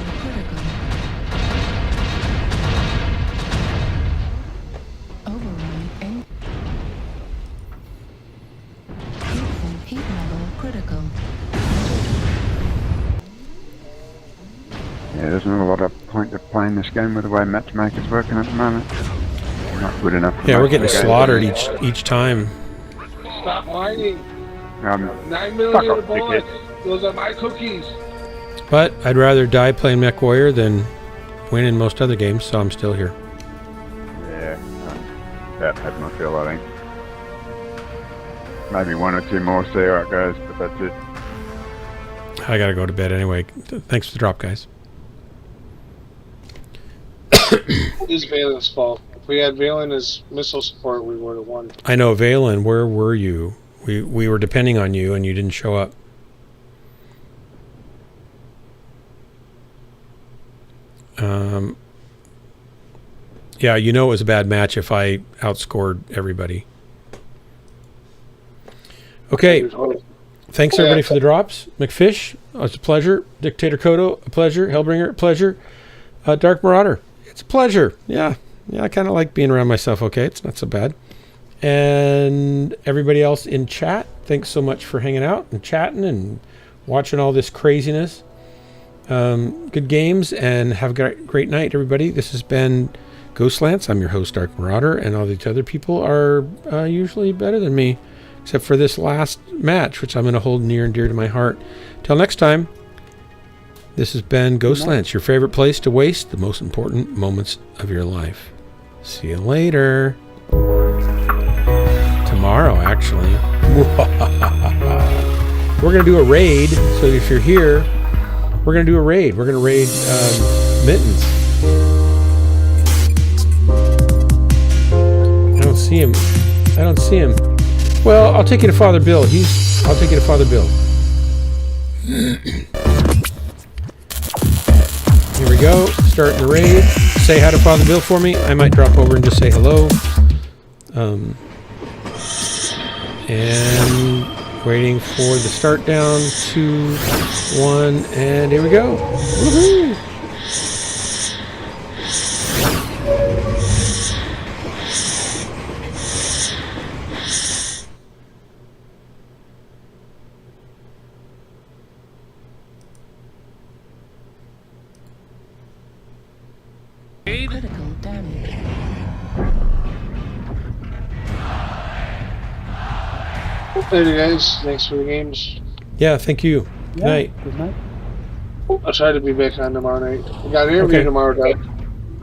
Heat level critical.
Yeah, there's not a lot of point of playing this game with the way matchmaker's working at the moment. Not good enough.
Yeah, we're getting slaughtered each time.
Stop whining.
9
9mm bullets. Those are my cookies.
But I'd rather die playing Mechwarrior than win in most other games, so I'm still here.
Yeah, about had my fill, I think. Maybe 1 or 2 more, see how it goes, but that's it.
I gotta go to bed anyway. Thanks for the drop, guys.
It is Valen's fault. If we had Valen as missile support, we would have won.
I know, Valen, where were you? We were depending on you and you didn't show up. Yeah, you know it was a bad match if I outscored everybody. Okay. Thanks everybody for the drops. McFish, it's a pleasure. Dictator Kodo, a pleasure. Hellbringer, a pleasure. Dark Marauder, it's a pleasure. Yeah, I kind of like being around myself. Okay, it's not so bad. And everybody else in chat, thanks so much for hanging out and chatting and watching all this craziness. Good games and have a great night, everybody. This has been Ghostlance. I'm your host, Dark Marauder, and all these other people are usually better than me, except for this last match, which I'm going to hold near and dear to my heart. Till next time, this has been Ghostlance, your favorite place to waste the most important moments of your life. See you later. Tomorrow, actually. We're going to do a raid, so if you're here, we're going to do a raid. We're going to raid Mittens. I don't see him. Well, I'll take you to Father Bill. I'll take you to Father Bill. Here we go. Starting the raid. Say hi to Father Bill for me. I might drop over and just say hello. And waiting for the start down. 2, 1, and here we go. Woohoo!
Critical damage.
Later, guys. Thanks for the games.
Yeah, thank you. Good night.
Good night.
I'll try to be back on tomorrow night. We got an interview tomorrow, Doug.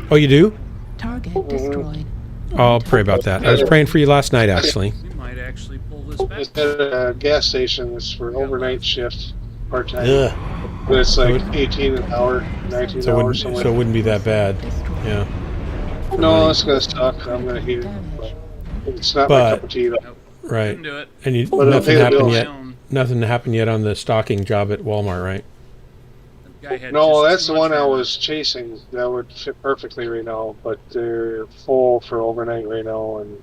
Oh, you do?
Target destroyed.
I'll pray about that. I was praying for you last night, actually.
We might actually pull this back.
It's at a gas station. It's for overnight shift, part-time.
Ugh.
But it's like 18 an hour, 19 hours somewhere.
So it wouldn't be that bad. Yeah.
No, it's going to suck. I'm going to hate it. But it's not my cup of tea, though.
Right.
Do it.
And
But it'll
nothing
pay the
happened
bills.
yet. Nothing happened yet on the stocking job at Walmart, right?
No, that's the one I was chasing. That would fit perfectly right now, but they're full for overnight right now, and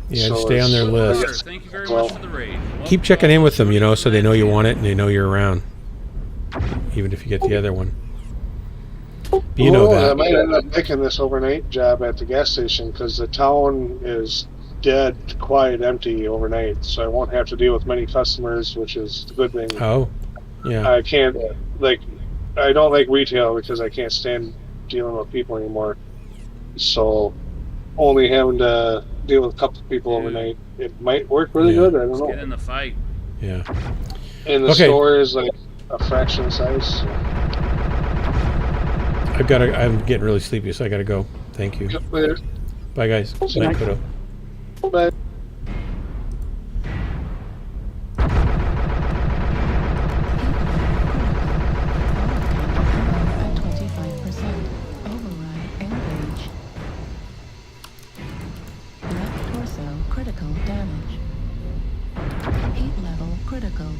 Yeah, just stay on their list.
Thank you very much for the raid.
Keep checking in with them, you know, so they know you want it and they know you're around. Even if you get the other one. You know that.
I might end up taking this overnight job at the gas station because the town is dead, quiet, empty overnight, so I won't have to deal with many customers, which is the good thing.
Oh, yeah.
I can't, I don't like retail because I can't stand dealing with people anymore. So, only having to deal with a couple of people overnight, it might work really good. I don't know.
Get in the fight.
Yeah.
And the store is like a fraction size. So.
I'm getting really sleepy, so I gotta go. Thank you.
Yep, later.
Bye, guys. Bye, Kudo.
Bye.
At 25%. Override engage. Left torso critical damage. Heat level critical.